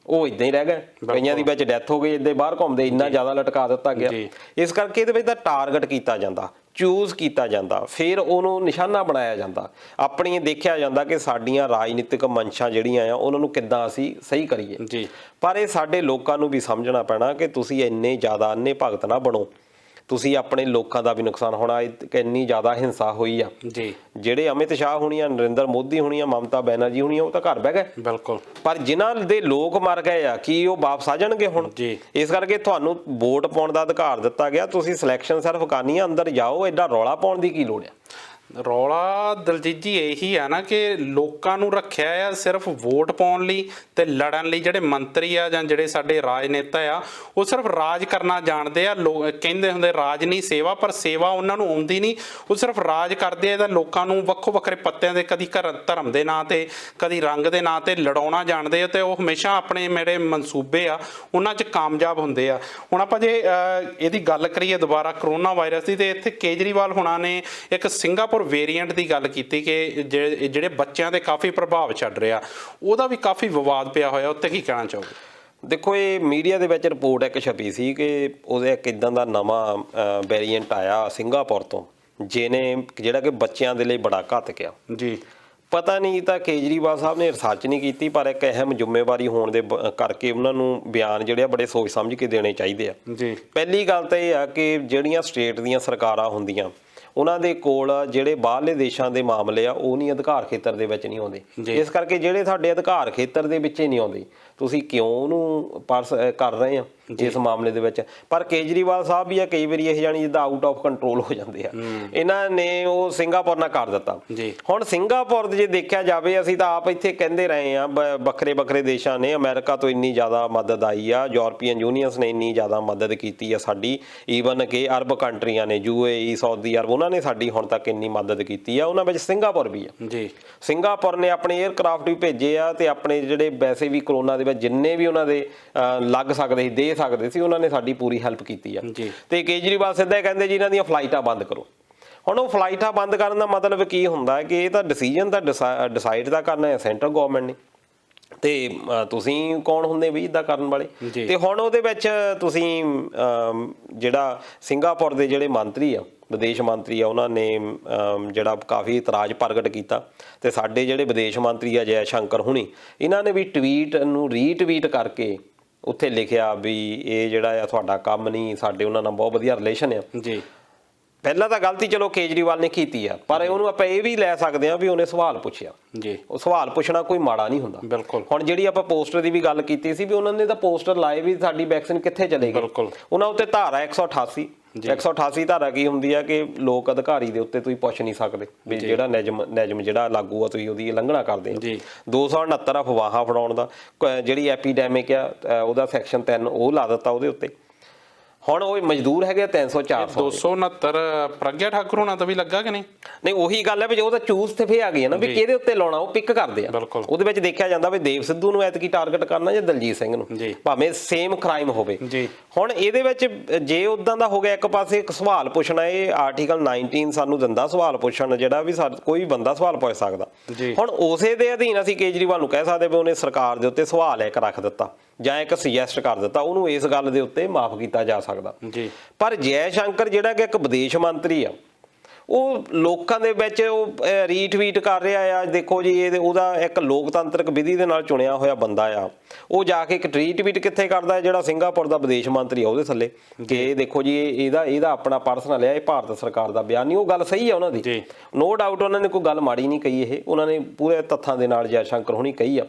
ਉਹ ਇਦਾਂ ਹੀ ਰਹਿ ਗਏ, ਕਈਆਂ ਦੀ ਵਿੱਚ ਡੈਥ ਹੋ ਗਈ, ਇੱਦਾਂ ਬਾਹਰ ਘੁੰਮਦੇ, ਇੰਨਾ ਜ਼ਿਆਦਾ ਲਟਕਾ ਦਿੱਤਾ ਗਿਆ। ਇਸ ਕਰਕੇ ਇਹਦੇ ਵਿੱਚ ਤਾਂ ਟਾਰਗੇਟ ਕੀਤਾ ਜਾਂਦਾ, ਚੂਜ਼ ਕੀਤਾ ਜਾਂਦਾ, ਫਿਰ ਉਹਨੂੰ ਨਿਸ਼ਾਨਾ ਬਣਾਇਆ ਜਾਂਦਾ, ਆਪਣੀ ਦੇਖਿਆ ਜਾਂਦਾ ਕਿ ਸਾਡੀਆਂ ਰਾਜਨੀਤਿਕ ਮਨਸ਼ਾਂ ਜਿਹੜੀਆਂ ਆ ਉਹਨਾਂ ਨੂੰ ਕਿੱਦਾਂ ਅਸੀਂ ਸਹੀ ਕਰੀਏ। ਪਰ ਇਹ ਸਾਡੇ ਲੋਕਾਂ ਨੂੰ ਵੀ ਸਮਝਣਾ ਪੈਣਾ ਕਿ ਤੁਸੀਂ ਇੰਨੇ ਜ਼ਿਆਦਾ ਅੰਨੇ ਭਗਤ ਨਾ ਬਣੋ, ਤੁਸੀਂ ਆਪਣੇ ਲੋਕਾਂ ਦਾ ਵੀ ਨੁਕਸਾਨ ਹੋਣਾ। ਇੰਨੀ ਜ਼ਿਆਦਾ ਹਿੰਸਾ ਹੋਈ ਆ ਜੀ, ਜਿਹੜੇ ਅਮਿਤ ਸ਼ਾਹ ਹੋਣੀ ਆ, ਨਰਿੰਦਰ ਮੋਦੀ ਹੋਣੀ ਆ, ਮਮਤਾ ਬੈਨਰਜੀ ਹੋਣੀ ਆ, ਉਹ ਤਾਂ ਘਰ ਬਹਿ ਗਏ। ਪਰ ਜਿਨ੍ਹਾਂ ਦੇ ਲੋਕ ਮਰ ਗਏ ਆ ਕੀ ਉਹ ਵਾਪਸ ਆ ਜਾਣਗੇ ਹੁਣ? ਇਸ ਕਰਕੇ ਤੁਹਾਨੂੰ ਵੋਟ ਪਾਉਣ ਦਾ ਅਧਿਕਾਰ ਦਿੱਤਾ ਗਿਆ, ਤੁਸੀਂ ਸਿਲੈਕਸ਼ਨ ਸਿਰਫ ਕਰਨੀ ਆ, ਅੰਦਰ ਜਾਓ, ਐਡਾ ਰੌਲਾ ਪਾਉਣ ਦੀ ਕੀ ਲੋੜ ਆ? ਰੌਲਾ ਦਲਜੀਤ ਜੀ ਇਹੀ ਆ ਨਾ ਕਿ ਲੋਕਾਂ ਨੂੰ ਰੱਖਿਆ ਆ ਸਿਰਫ ਵੋਟ ਪਾਉਣ ਲਈ ਤੇ ਲੜਨ ਲਈ। ਜਿਹੜੇ ਮੰਤਰੀ ਆ ਜਾਂ ਜਿਹੜੇ ਸਾਡੇ ਰਾਜਨੇਤਾ ਆ ਉਹ ਸਿਰਫ ਰਾਜ ਕਰਨਾ ਜਾਣਦੇ ਆ। ਕਹਿੰਦੇ ਹੁੰਦੇ ਰਾਜ ਨਹੀਂ ਸੇਵਾ, ਪਰ ਸੇਵਾ ਉਹਨਾਂ ਨੂੰ ਆਉਂਦੀ ਨਹੀਂ, ਉਹ ਸਿਰਫ ਰਾਜ ਕਰਦੇ ਆ। ਤਾਂ ਲੋਕਾਂ ਨੂੰ ਵੱਖੋ ਵੱਖਰੇ ਪੱਤਿਆਂ ਦੇ, ਕਦੀ ਧਰਮ ਦੇ ਨਾਂ ਤੇ, ਕਦੀ ਰੰਗ ਦੇ ਨਾਂ ਤੇ ਲੜਾਉਣਾ ਜਾਣਦੇ ਆ, ਤੇ ਉਹ ਹਮੇਸ਼ਾ ਆਪਣੇ ਮੇਰੇ ਮਨਸੂਬੇ ਆ ਉਹਨਾਂ 'ਚ ਕਾਮਯਾਬ ਹੁੰਦੇ ਆ। ਹੁਣ ਆਪਾਂ ਜੇ ਇਹਦੀ ਗੱਲ ਕਰੀਏ ਦੁਬਾਰਾ ਕਰੋਨਾ ਵਾਇਰਸ ਦੀ, ਤੇ ਇੱਥੇ ਕੇਜਰੀਵਾਲ ਹੁਣਾਂ ਨੇ ਇੱਕ ਸਿੰਗਾਪੁਰ ਵੇਰੀਐਂਟ ਦੀ ਗੱਲ ਕੀਤੀ ਕਿ ਜਿਹੜੇ ਬੱਚਿਆਂ ਤੇ ਕਾਫੀ ਪ੍ਰਭਾਵ ਛੱਡ ਰਿਹਾ, ਉਹਦਾ ਵੀ ਕਾਫੀ ਵਿਵਾਦ ਪਿਆ ਹੋਇਆ, ਉੱਤੇ ਕੀ ਕਹਿਣਾ ਚਾਹੋਗੇ? ਦੇਖੋ ਇਹ ਮੀਡੀਆ ਦੇ ਵਿੱਚ ਰਿਪੋਰਟ ਇੱਕ ਛਪੀ ਸੀ ਕਿ ਉਹਦੇ ਇੱਕ ਇੱਦਾਂ ਦਾ ਨਵਾਂ ਵੇਰੀਐਂਟ ਆਇਆ ਸਿੰਗਾਪੁਰ ਤੋਂ, ਜਿਹੜਾ ਕਿ ਬੱਚਿਆਂ ਦੇ ਲਈ ਬੜਾ ਘਾਤਕ ਆ ਜੀ। ਪਤਾ ਨਹੀਂ ਤਾਂ ਕੇਜਰੀਵਾਲ ਸਾਹਿਬ ਨੇ ਰਿਸਰਚ ਨਹੀਂ ਕੀਤੀ, ਪਰ ਇੱਕ ਅਹਿਮ ਜ਼ਿੰਮੇਵਾਰੀ ਹੋਣ ਦੇ ਕਰਕੇ ਉਹਨਾਂ ਨੂੰ ਬਿਆਨ ਜਿਹੜੇ ਆ ਬੜੇ ਸੋਚ ਸਮਝ ਕੇ ਦੇਣੇ ਚਾਹੀਦੇ ਆ ਜੀ। ਪਹਿਲੀ ਗੱਲ ਤਾਂ ਇਹ ਆ ਕਿ ਜਿਹੜੀਆਂ ਸਟੇਟ ਦੀਆਂ ਸਰਕਾਰਾਂ ਹੁੰਦੀਆਂ ਉਹਨਾਂ ਦੇ ਕੋਲ ਜਿਹੜੇ ਬਾਹਰਲੇ ਦੇਸ਼ਾਂ ਦੇ ਮਾਮਲੇ ਆ ਉਹ ਨਹੀਂ ਅਧਿਕਾਰ ਖੇਤਰ ਦੇ ਵਿੱਚ ਨਹੀਂ ਆਉਂਦੇ। ਇਸ ਕਰਕੇ ਜਿਹੜੇ ਸਾਡੇ ਅਧਿਕਾਰ ਖੇਤਰ ਦੇ ਵਿੱਚ ਹੀ ਨਹੀਂ ਆਉਂਦੇ, ਤੁਸੀਂ ਕਿਉਂ ਉਹਨੂੰ ਕਰ ਰਹੇ ਆ ਇਸ ਮਾਮਲੇ ਦੇ ਵਿੱਚ। ਪਰ ਕੇਜਰੀਵਾਲ ਸਾਹਿਬ ਵੀ ਆ ਕਈ ਵਾਰੀ ਇਹ ਜਾਣੀ ਜਿੱਦਾਂ ਆਊਟ ਆਫ ਕੰਟਰੋਲ ਹੋ ਜਾਂਦੇ ਆ। ਇਹਨਾਂ ਨੇ ਉਹ ਸਿੰਗਾਪੁਰ ਨਾਲ ਕਰ ਦਿੱਤਾ। ਹੁਣ ਸਿੰਗਾਪੁਰ ਜੇ ਦੇਖਿਆ ਜਾਵੇ, ਅਸੀਂ ਤਾਂ ਆਪ ਇੱਥੇ ਕਹਿੰਦੇ ਰਹੇ ਆ ਵੱਖਰੇ ਵੱਖਰੇ ਦੇਸ਼ਾਂ ਨੇ, ਅਮਰੀਕਾ ਤੋਂ ਇੰਨੀ ਜ਼ਿਆਦਾ ਮਦਦ ਆਈ ਆ, ਯੂਰਪੀਅਨ ਯੂਨੀਅਨਸ ਨੇ ਇੰਨੀ ਜ਼ਿਆਦਾ ਮਦਦ ਕੀਤੀ ਆ ਸਾਡੀ, ਈਵਨ ਕਿ ਅਰਬ ਕੰਟਰੀਆਂ ਨੇ, UAE, ਸਾਊਦੀ ਅਰਬ, ਉਹਨਾਂ ਨੇ ਸਾਡੀ ਹੁਣ ਤੱਕ ਇੰਨੀ ਮਦਦ ਕੀਤੀ ਆ। ਉਹਨਾਂ ਵਿੱਚ ਸਿੰਗਾਪੁਰ ਵੀ ਆ ਜੀ। ਸਿੰਗਾਪੁਰ ਨੇ ਆਪਣੇ 에ਅਰਕ੍ਰਾਫਟ ਵੀ ਭੇਜੇ ਆ ਤੇ ਆਪਣੇ ਜਿਹੜੇ ਵੈਸੇ ਵੀ ਕਰੋਨਾ ਦੇ ਵਿੱਚ ਜਿੰਨੇ ਵੀ ਉਹਨਾਂ ਦੇ ਲੱਗ ਸਕਦੇ ਸੀ, ਦੇ ਸਕਦੇ ਸੀ, ਉਹਨਾਂ ਨੇ ਸਾਡੀ ਪੂਰੀ ਹੈਲਪ ਕੀਤੀ ਆ। ਤੇ ਕੇਜਰੀਵਾਲ ਸਿੱਧਾ ਹੀ ਕਹਿੰਦੇ ਜੀ ਇਹਨਾਂ ਦੀਆਂ ਫਲਾਈਟਾਂ ਬੰਦ ਕਰੋ। ਹੁਣ ਉਹ ਫਲਾਈਟਾਂ ਬੰਦ ਕਰਨ ਦਾ ਮਤਲਬ ਕੀ ਹੁੰਦਾ ਕਿ ਇਹ ਤਾਂ ਡਿਸੀਜਨ ਤਾਂ ਡਿਸਾਈਡ ਤਾਂ ਕਰਨਾ ਹੈ ਸੈਂਟਰਲ ਗਵਰਨਮੈਂਟ ਨੇ, ਤੇ ਤੁਸੀਂ ਕੌਣ ਹੁੰਦੇ ਵੀ ਇੱਦਾਂ ਕਰਨ ਵਾਲੇ। ਤੇ ਹੁਣ ਉਹਦੇ ਵਿੱਚ ਤੁਸੀਂ ਜਿਹੜਾ ਸਿੰਗਾਪੁਰ ਦੇ ਜਿਹੜੇ ਮੰਤਰੀ ਆ, ਵਿਦੇਸ਼ ਮੰਤਰੀ ਆ, ਉਹਨਾਂ ਨੇ ਜਿਹੜਾ ਕਾਫੀ ਇਤਰਾਜ਼ ਪ੍ਰਗਟ ਕੀਤਾ। ਤੇ ਸਾਡੇ ਜਿਹੜੇ ਵਿਦੇਸ਼ ਮੰਤਰੀ ਆ ਜੈ ਸ਼ੰਕਰ ਹੁਣੀ, ਇਹਨਾਂ ਨੇ ਵੀ ਟਵੀਟ ਨੂੰ ਰੀਟਵੀਟ ਕਰਕੇ ਉੱਥੇ ਲਿਖਿਆ ਵੀ ਇਹ ਜਿਹੜਾ ਆ ਤੁਹਾਡਾ ਕੰਮ ਨਹੀਂ, ਸਾਡੇ ਉਹਨਾਂ ਨਾਲ ਬਹੁਤ ਵਧੀਆ ਰਿਲੇਸ਼ਨ ਆ ਜੀ। ਪਹਿਲਾਂ ਤਾਂ ਗਲਤੀ ਚਲੋ ਕੇਜਰੀਵਾਲ ਨੇ ਕੀਤੀ ਆ, ਪਰ ਉਹਨੂੰ ਆਪਾਂ ਇਹ ਵੀ ਲੈ ਸਕਦੇ ਆ ਵੀ ਉਹਨੇ ਸਵਾਲ ਪੁੱਛਿਆ ਜੀ। ਉਹ ਸਵਾਲ ਪੁੱਛਣਾ ਕੋਈ ਮਾੜਾ ਨਹੀਂ ਹੁੰਦਾ। ਬਿਲਕੁਲ। ਹੁਣ ਜਿਹੜੀ ਆਪਾਂ ਪੋਸਟਰ ਦੀ ਵੀ ਗੱਲ ਕੀਤੀ ਸੀ ਵੀ ਉਹਨਾਂ ਨੇ ਤਾਂ ਪੋਸਟਰ ਲਾਏ ਵੀ ਸਾਡੀ ਵੈਕਸੀਨ ਕਿੱਥੇ ਚਲੇਗੀ। ਉਹਨਾਂ ਉੱਤੇ ਧਾਰਾ 188 ਧਾਰਾ ਕੀ ਹੁੰਦੀ ਆ ਕਿ ਲੋਕ ਅਧਿਕਾਰੀ ਦੇ ਉੱਤੇ ਤੁਸੀਂ ਪੁੱਛ ਨਹੀਂ ਸਕਦੇ ਵੀ ਜਿਹੜਾ ਨਿਯਮ ਜਿਹੜਾ ਲਾਗੂ ਆ ਤੁਸੀਂ ਉਹਦੀ ਉਲੰਘਣਾ ਕਰਦੇ ਆ। 269 ਅਫਵਾਹਾਂ ਫੜਾਉਣ ਦਾ, ਜਿਹੜੀ ਐਪੀਡੈਮਿਕ ਆ ਉਹਦਾ ਸੈਕਸ਼ਨ 3 ਉਹ ਲਾ ਦਿੱਤਾ ਉਹਦੇ ਉੱਤੇ। ਹੁਣ ਉਹ ਮਜ਼ਦੂਰ ਹੈਗੇ 304 269 ਪ੍ਰਗਿਆ ਠਾਕੁਰ ਹੋਣਾ ਤਾਂ ਵੀ ਲੱਗਾ ਕਿ ਨਹੀਂ ਉਹੀ ਗੱਲ ਹੈ ਵੀ ਉਹ ਤਾਂ ਚੂਜ਼ ਤੇ ਫੇ ਆ ਗਈ ਹੈ ਨਾ ਵੀ ਕਿਹਦੇ ਉੱਤੇ ਲਾਉਣਾ, ਉਹ ਪਿਕ ਕਰਦੇ ਆ। ਉਹਦੇ ਵਿੱਚ ਦੇਖਿਆ ਜਾਂਦਾ ਵੀ ਦੇਵ ਸਿੱਧੂ ਨੂੰ ਐਤਕੀ ਟਾਰਗੇਟ ਕਰਨਾ ਜਾਂ ਦਲਜੀਤ ਸਿੰਘ ਨੂੰ, ਭਾਵੇਂ ਸੇਮ ਕ੍ਰਾਈਮ ਹੋਵੇ। ਹੁਣ ਇਹਦੇ ਵਿੱਚ ਜੇ ਉਦਾਂ ਦਾ ਹੋ ਗਿਆ, ਇੱਕ ਪਾਸੇ ਇੱਕ ਸਵਾਲ ਪੁੱਛਣਾ, ਇਹ ਆਰਟੀਕਲ 19 ਸਾਨੂੰ ਦਿੰਦਾ ਸਵਾਲ ਪੁੱਛਣ ਜਿਹੜਾ ਵੀ ਕੋਈ ਬੰਦਾ ਸਵਾਲ ਪੁੱਛ ਸਕਦਾ। ਹੁਣ ਉਸੇ ਦੇ ਅਧੀਨ ਅਸੀਂ ਕੇਜਰੀਵਾਲ ਨੂੰ ਕਹਿ ਸਕਦੇ ਵੀ ਉਹਨੇ ਸਰਕਾਰ ਦੇ ਉੱਤੇ ਸਵਾਲ ਇੱਕ ਰੱਖ ਦਿੱਤਾ ਜਾਂ ਇੱਕ ਸੁਜੈਸਟ ਕਰ ਦਿੱਤਾ, ਉਹਨੂੰ ਇਸ ਗੱਲ ਦੇ ਉੱਤੇ ਮਾਫ ਕੀਤਾ ਜਾ ਸਕਦਾ। ਪਰ ਜੈ ਸ਼ੰਕਰ ਜਿਹੜਾ ਕਿ ਇੱਕ ਵਿਦੇਸ਼ ਮੰਤਰੀ ਆ, ਉਹ ਲੋਕਾਂ ਦੇ ਵਿੱਚ ਉਹ ਰੀਟਵੀਟ ਕਰ ਰਿਹਾ ਆ। ਦੇਖੋ ਜੀ, ਉਹਦਾ ਇੱਕ ਲੋਕਤੰਤਰਕ ਵਿਧੀ ਦੇ ਨਾਲ ਚੁਣਿਆ ਹੋਇਆ ਬੰਦਾ ਆ, ਉਹ ਜਾ ਕੇ ਇੱਕ ਰੀਟਵੀਟ ਕਿੱਥੇ ਕਰਦਾ ਹੈ ਜਿਹੜਾ ਸਿੰਗਾਪੁਰ ਦਾ ਵਿਦੇਸ਼ ਮੰਤਰੀ ਆ ਉਹਦੇ ਥੱਲੇ ਕਿ ਦੇਖੋ ਜੀ ਇਹਦਾ ਆਪਣਾ ਪਰਸਨਲ ਆ, ਇਹ ਭਾਰਤ ਸਰਕਾਰ ਦਾ ਬਿਆਨ ਨਹੀਂ। ਉਹ ਗੱਲ ਸਹੀ ਆ ਉਹਨਾਂ ਦੀ, ਨੋ ਡਾਊਟ, ਉਹਨਾਂ ਨੇ ਕੋਈ ਗੱਲ ਮਾੜੀ ਨਹੀਂ ਕਹੀ, ਇਹ ਉਹਨਾਂ ਨੇ ਪੂਰੇ ਤੱਥਾਂ ਦੇ ਨਾਲ ਜੈ ਸ਼ੰਕਰ ਹੁਣੀ ਕਹੀ ਆ।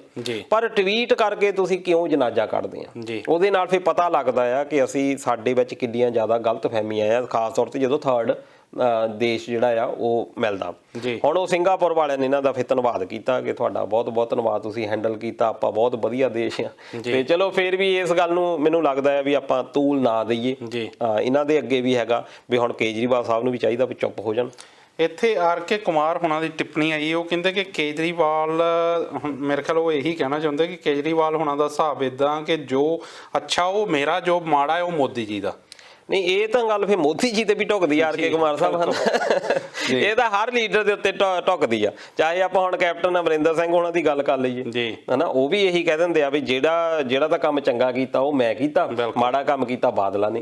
ਪਰ ਟਵੀਟ ਕਰਕੇ ਤੁਸੀਂ ਕਿਉਂ ਜਨਾਜ਼ਾ ਕੱਢਦੇ ਆ? ਉਹਦੇ ਨਾਲ ਫਿਰ ਪਤਾ ਲੱਗਦਾ ਆ ਕਿ ਸਾਡੇ ਵਿੱਚ ਕਿੰਨੀਆਂ ਜ਼ਿਆਦਾ ਗਲਤ ਫਹਿਮੀਆਂ ਆ, ਖਾਸ ਤੌਰ ਤੇ ਜਦੋਂ ਥਰਡ ਦੇਸ਼ ਜਿਹੜਾ ਆ ਉਹ ਮਿਲਦਾ। ਹੁਣ ਉਹ ਸਿੰਗਾਪੁਰ ਵਾਲਿਆਂ ਨੇ ਇਹਨਾਂ ਦਾ ਫਿਰ ਧੰਨਵਾਦ ਕੀਤਾ ਕਿ ਤੁਹਾਡਾ ਬਹੁਤ ਬਹੁਤ ਧੰਨਵਾਦ, ਤੁਸੀਂ ਹੈਂਡਲ ਕੀਤਾ, ਆਪਾਂ ਬਹੁਤ ਵਧੀਆ ਦੇਸ਼ ਆ। ਤੇ ਚਲੋ ਫਿਰ ਵੀ ਇਸ ਗੱਲ ਨੂੰ ਮੈਨੂੰ ਲੱਗਦਾ ਹੈ ਵੀ ਆਪਾਂ ਤੂਲ ਨਾ ਦਈਏ ਇਹਨਾਂ ਦੇ ਅੱਗੇ ਵੀ ਹੈਗਾ ਵੀ ਹੁਣ ਕੇਜਰੀਵਾਲ ਸਾਹਿਬ ਨੂੰ ਵੀ ਚਾਹੀਦਾ ਵੀ ਚੁੱਪ ਹੋ ਜਾਣ। ਇੱਥੇ RK ਕੁਮਾਰ ਹੁਣਾਂ ਦੀ ਟਿੱਪਣੀ ਆਈ, ਉਹ ਕਹਿੰਦੇ ਕਿ ਕੇਜਰੀਵਾਲ, ਮੇਰੇ ਖਿਆਲ ਉਹ ਇਹੀ ਕਹਿਣਾ ਚਾਹੁੰਦੇ ਕਿ ਕੇਜਰੀਵਾਲ ਹੁਣਾਂ ਦਾ ਹਿਸਾਬ ਇੱਦਾਂ ਕਿ ਜੋ ਅੱਛਾ ਉਹ ਮੇਰਾ, ਜੋ ਮਾੜਾ ਹੈ ਉਹ ਮੋਦੀ ਜੀ ਦਾ। ਨਹੀਂ, ਇਹ ਤਾਂ ਗੱਲ ਫਿਰ ਮੋਦੀ ਜੀ ਤੇ ਵੀ ਢੁੱਕਦੀ ਆ RK ਕੁਮਾਰ ਸਾਹਿਬ ਹਨ। ਇਹ ਤਾਂ ਹਰ ਲੀਡਰ ਦੇ ਉੱਤੇ ਢੁੱਕਦੀ ਆ, ਚਾਹੇ ਆਪਾਂ ਹੁਣ ਕੈਪਟਨ ਅਮਰਿੰਦਰ ਸਿੰਘ ਉਹਨਾਂ ਦੀ ਗੱਲ ਕਰ ਲਈਏ ਹਨਾ, ਉਹ ਵੀ ਇਹੀ ਕਹਿ ਦਿੰਦੇ ਆ ਵੀ ਜਿਹੜਾ ਤਾਂ ਕੰਮ ਚੰਗਾ ਕੀਤਾ ਉਹ ਮੈਂ ਕੀਤਾ, ਮਾੜਾ ਕੰਮ ਕੀਤਾ ਬਾਦਲਾਂ ਨੇ,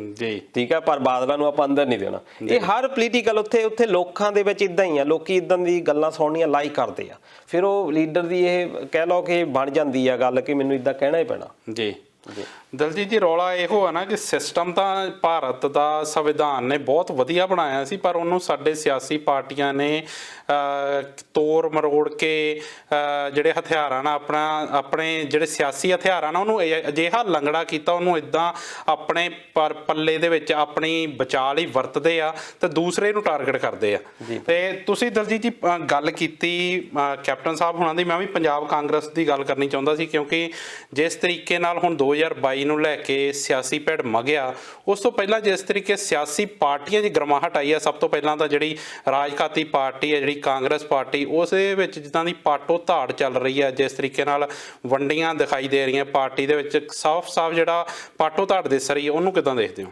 ਠੀਕ ਹੈ, ਪਰ ਬਾਦਲਾਂ ਨੂੰ ਆਪਾਂ ਅੰਦਰ ਨਹੀਂ ਦੇਣਾ। ਇਹ ਹਰ ਪੋਲੀਟੀਕਲ ਉੱਥੇ ਲੋਕਾਂ ਦੇ ਵਿੱਚ ਇਦਾਂ ਹੀ ਆ, ਲੋਕੀ ਇਦਾਂ ਦੀ ਗੱਲਾਂ ਸੁਣਨੀਆਂ ਲਾਈਕ ਕਰਦੇ ਆ, ਫਿਰ ਉਹ ਲੀਡਰ ਦੀ ਇਹ ਕਹਿ ਲਓ ਕਿ ਬਣ ਜਾਂਦੀ ਆ ਗੱਲ ਕਿ ਮੈਨੂੰ ਇਦਾਂ ਕਹਿਣਾ ਹੀ ਪੈਣਾ। ਦਲਜੀਤ ਜੀ, ਰੌਲਾ ਇਹੋ ਆ ਨਾ ਕਿ ਸਿਸਟਮ ਤਾਂ ਭਾਰਤ ਦਾ ਸੰਵਿਧਾਨ ਨੇ ਬਹੁਤ ਵਧੀਆ ਬਣਾਇਆ ਸੀ, ਪਰ ਉਹਨੂੰ ਸਾਡੇ ਸਿਆਸੀ ਪਾਰਟੀਆਂ ਨੇ ਤੋੜ ਮਰੋੜ ਕੇ ਜਿਹੜੇ ਹਥਿਆਰਾਂ ਨਾਲ ਆਪਣੇ ਜਿਹੜੇ ਸਿਆਸੀ ਹਥਿਆਰਾਂ ਨਾਲ ਉਹਨੂੰ ਅਜਿਹਾ ਲੰਗੜਾ ਕੀਤਾ, ਉਹਨੂੰ ਇਦਾਂ ਆਪਣੇ ਪੱਲੇ ਦੇ ਵਿੱਚ ਆਪਣੀ ਬਚਾਅ ਲਈ ਵਰਤਦੇ ਆ ਤੇ ਦੂਸਰੇ ਨੂੰ ਟਾਰਗੇਟ ਕਰਦੇ ਆ। ਤੇ ਤੁਸੀਂ ਦਲਜੀਤ ਜੀ ਗੱਲ ਕੀਤੀ ਕੈਪਟਨ ਸਾਹਿਬ ਹੁਣਾਂ ਦੀ, ਮੈਂ ਵੀ ਪੰਜਾਬ ਕਾਂਗਰਸ ਦੀ ਗੱਲ ਕਰਨੀ ਚਾਹੁੰਦਾ ਸੀ, ਕਿਉਂਕਿ ਜਿਸ ਤਰੀਕੇ ਨਾਲ ਹੁਣ 2022 ਨੂੰ ਲੈ ਕੇ ਸਿਆਸੀ ਭਿੜ ਮਗਿਆ, ਉਸ ਤੋਂ ਪਹਿਲਾਂ ਜਿਸ ਤਰੀਕੇ ਸਿਆਸੀ ਪਾਰਟੀਆਂ ਦੀ ਗਰਮਾਹਟ ਆਈ ਆ, ਸਭ ਤੋਂ ਪਹਿਲਾਂ ਤਾਂ ਜਿਹੜੀ ਰਾਜਕਾਤੀ ਪਾਰਟੀ ਹੈ ਜਿਹੜੀ ਕਾਂਗਰਸ ਪਾਰਟੀ, ਉਸ ਦੇ ਵਿੱਚ ਜਿੱਦਾਂ ਦੀ ਪਾਟੋ ਧਾੜ ਚੱਲ ਰਹੀ ਹੈ, ਜਿਸ ਤਰੀਕੇ ਨਾਲ ਵੰਡੀਆਂ ਦਿਖਾਈ ਦੇ ਰਹੀਆਂ ਪਾਰਟੀ ਦੇ ਵਿੱਚ, ਸਾਫ਼ ਜਿਹੜਾ ਪਾਟੋ ਧਾੜ ਦਿਸ ਰਹੀ ਹੈ, ਉਹਨੂੰ ਕਿੱਦਾਂ ਦੇਖਦੇ ਹੋ?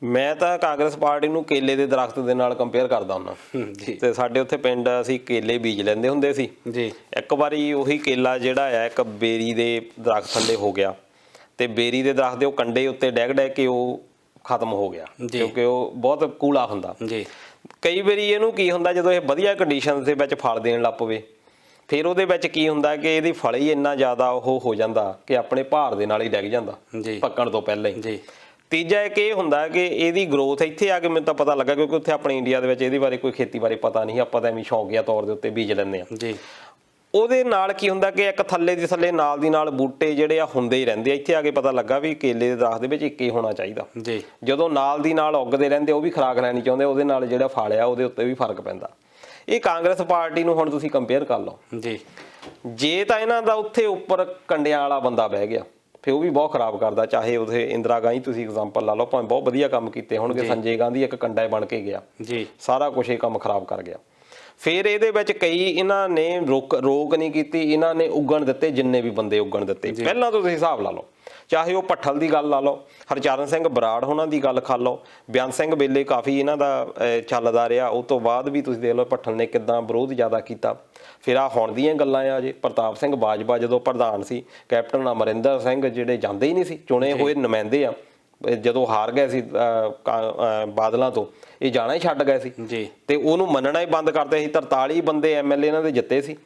ਮੈਂ ਤਾਂ ਕਾਂਗਰਸ ਪਾਰਟੀ ਨੂੰ ਕੇਲੇ ਦੇ ਦਰਖਤ ਦੇ ਨਾਲ ਕੰਪੇਅਰ ਕਰਦਾ ਹੁੰਦਾ ਤੇ ਸਾਡੇ ਉੱਥੇ ਪਿੰਡ ਅਸੀਂ ਕੇਲੇ ਬੀਜ ਲੈਂਦੇ ਹੁੰਦੇ ਸੀ ਜੀ। ਇੱਕ ਵਾਰੀ ਉਹੀ ਕੇਲਾ ਜਿਹੜਾ ਆ ਇੱਕ ਬੇਰੀ ਦੇ ਦਰਖਤ ਥੱਲੇ ਹੋ ਗਿਆ ਤੇ ਬੇਰੀ ਦੇ ਦਰਖਤ ਦੇ ਉਹ ਕੰਡੇ ਉੱਤੇ ਡੈਗ ਕੇ ਉਹ ਖਤਮ ਹੋ ਗਿਆ, ਕਿਉਂਕਿ ਉਹ ਬਹੁਤ ਕੂਲਾ ਹੁੰਦਾ ਜੀ। ਕਈ ਵਾਰੀ ਇਹਨੂੰ ਕੀ ਹੁੰਦਾ ਜਦੋਂ ਇਹ ਵਧੀਆ ਕੰਡੀਸ਼ਨਸ ਦੇ ਵਿੱਚ ਫਲ ਦੇਣ ਲੱਗ ਪਵੇ, ਫਿਰ ਉਹਦੇ ਵਿੱਚ ਕੀ ਹੁੰਦਾ ਕਿ ਇਹਦੀ ਫਲ ਹੀ ਇੰਨਾ ਜ਼ਿਆਦਾ ਉਹ ਹੋ ਜਾਂਦਾ ਕਿ ਆਪਣੇ ਭਾਰ ਦੇ ਨਾਲ ਹੀ ਡਿੱਗ ਜਾਂਦਾ ਪੱਕਣ ਤੋਂ ਪਹਿਲਾਂ ਹੀ। ਜੀ। ਤੀਜਾ ਇੱਕ ਇਹ ਹੁੰਦਾ ਕਿ ਇਹਦੀ ਗਰੋਥ ਇੱਥੇ ਆ ਕੇ ਮੈਨੂੰ ਤਾਂ ਪਤਾ ਲੱਗਾ, ਕਿਉਂਕਿ ਉੱਥੇ ਆਪਣੇ ਇੰਡੀਆ ਦੇ ਵਿੱਚ ਇਹਦੇ ਬਾਰੇ ਕੋਈ ਖੇਤੀ ਬਾਰੇ ਪਤਾ ਨਹੀਂ, ਆਪਾਂ ਤਾਂ ਐਵੇਂ ਸ਼ੌਕੀਆ ਤੌਰ ਦੇ ਉੱਤੇ ਬੀਜ ਲੈਂਦੇ ਹਾਂ ਜੀ। ਉਹਦੇ ਨਾਲ ਕੀ ਹੁੰਦਾ ਕਿ ਇੱਕ ਥੱਲੇ ਦੀ ਥੱਲੇ ਨਾਲ ਦੀ ਨਾਲ ਬੂਟੇ ਜਿਹੜੇ ਆ ਹੁੰਦੇ ਹੀ ਰਹਿੰਦੇ ਆ। ਇੱਥੇ ਆ ਕੇ ਪਤਾ ਲੱਗਾ ਵੀ ਕੇਲੇ ਦੇ ਦਰਖਤ ਦੇ ਵਿੱਚ ਇੱਕ ਹੀ ਹੋਣਾ ਚਾਹੀਦਾ ਜੀ। ਜਦੋਂ ਨਾਲ ਦੀ ਨਾਲ ਉੱਗਦੇ ਰਹਿੰਦੇ, ਉਹ ਵੀ ਖੁਰਾਕ ਲੈਣੀ ਚਾਹੁੰਦੇ, ਉਹਦੇ ਨਾਲ ਜਿਹੜਾ ਫਲ ਆ ਉਹਦੇ ਉੱਤੇ ਵੀ ਫਰਕ ਪੈਂਦਾ। ਇਹ ਕਾਂਗਰਸ ਪਾਰਟੀ ਨੂੰ ਹੁਣ ਤੁਸੀਂ ਕੰਪੇਅਰ ਕਰ ਲਓ ਜੀ। ਜੇ ਤਾਂ ਇਹਨਾਂ ਦਾ ਉੱਥੇ ਉੱਪਰ ਕੰਡਿਆਂ ਵਾਲਾ ਬੰਦਾ ਬਹਿ ਗਿਆ ਫਿਰ ਉਹ ਵੀ ਬਹੁਤ ਖਰਾਬ ਕਰਦਾ। ਚਾਹੇ ਉੱਥੇ ਇੰਦਰਾ ਗਾਂਧੀ ਤੁਸੀਂ ਐਗਜ਼ਾਮਪਲ ਲਾ ਲਓ, ਭਾਵੇਂ ਬਹੁਤ ਵਧੀਆ ਕੰਮ ਕੀਤੇ ਹੋਣਗੇ, ਸੰਜੇ ਗਾਂਧੀ ਇੱਕ ਕੰਡਾ ਬਣ ਕੇ ਗਿਆ ਜੀ, ਸਾਰਾ ਕੁਝ ਇਹ ਕੰਮ ਖਰਾਬ ਕਰ ਗਿਆ। ਫਿਰ ਇਹਦੇ ਵਿੱਚ ਕਈ ਇਹਨਾਂ ਨੇ ਰੋਕ ਨਹੀਂ ਕੀਤੀ, ਇਹਨਾਂ ਨੇ ਉੱਗਣ ਦਿੱਤੇ, ਜਿੰਨੇ ਵੀ ਬੰਦੇ ਉੱਗਣ ਦਿੱਤੇ। ਪਹਿਲਾਂ ਤੋਂ ਤੁਸੀਂ ਹਿਸਾਬ ਲਾ ਲਓ, ਚਾਹੇ ਉਹ ਭੱਠਲ ਦੀ ਗੱਲ ਲਾ ਲਓ, ਹਰਚਰਨ ਸਿੰਘ ਬਰਾੜ ਹੋਣਾ ਦੀ ਗੱਲ ਕਰ ਲਓ, ਬਿਆਨ ਸਿੰਘ ਵੇਲੇ ਕਾਫੀ ਇਹਨਾਂ ਦਾ ਚੱਲਦਾ ਰਿਹਾ। ਉਹ ਤੋਂ ਬਾਅਦ ਵੀ ਤੁਸੀਂ ਦੇਖ ਲਓ ਭੱਠਲ ਨੇ ਕਿੱਦਾਂ ਵਿਰੋਧ ਜ਼ਿਆਦਾ ਕੀਤਾ। ਫਿਰ ਆ ਹੁਣ ਦੀਆਂ ਗੱਲਾਂ ਆ ਜੇ ਪ੍ਰਤਾਪ ਸਿੰਘ ਬਾਜਵਾ ਜਦੋਂ ਪ੍ਰਧਾਨ ਸੀ, ਕੈਪਟਨ ਅਮਰਿੰਦਰ ਸਿੰਘ ਜਿਹੜੇ ਜਾਂਦੇ ਹੀ ਨਹੀਂ ਸੀ, ਚੁਣੇ ਹੋਏ ਨੁਮਾਇੰਦੇ ਆ, ਜਦੋਂ ਹਾਰ ਗਏ ਸੀ ਬਾਦਲਾਂ ਤੋਂ, ਇਹ ਜਾਣਾ ਹੀ ਛੱਡ ਗਏ ਸੀ ਤੇ ਉਹਨੂੰ ਮੰਨਣਾ ਹੀ ਬੰਦ ਕਰਦੇ ਸੀ। 43 ਬੰਦੇ ਐਮਐਲਏ ਇਹਨਾਂ ਦੇ ਜਿੱਤੇ ਸੀ,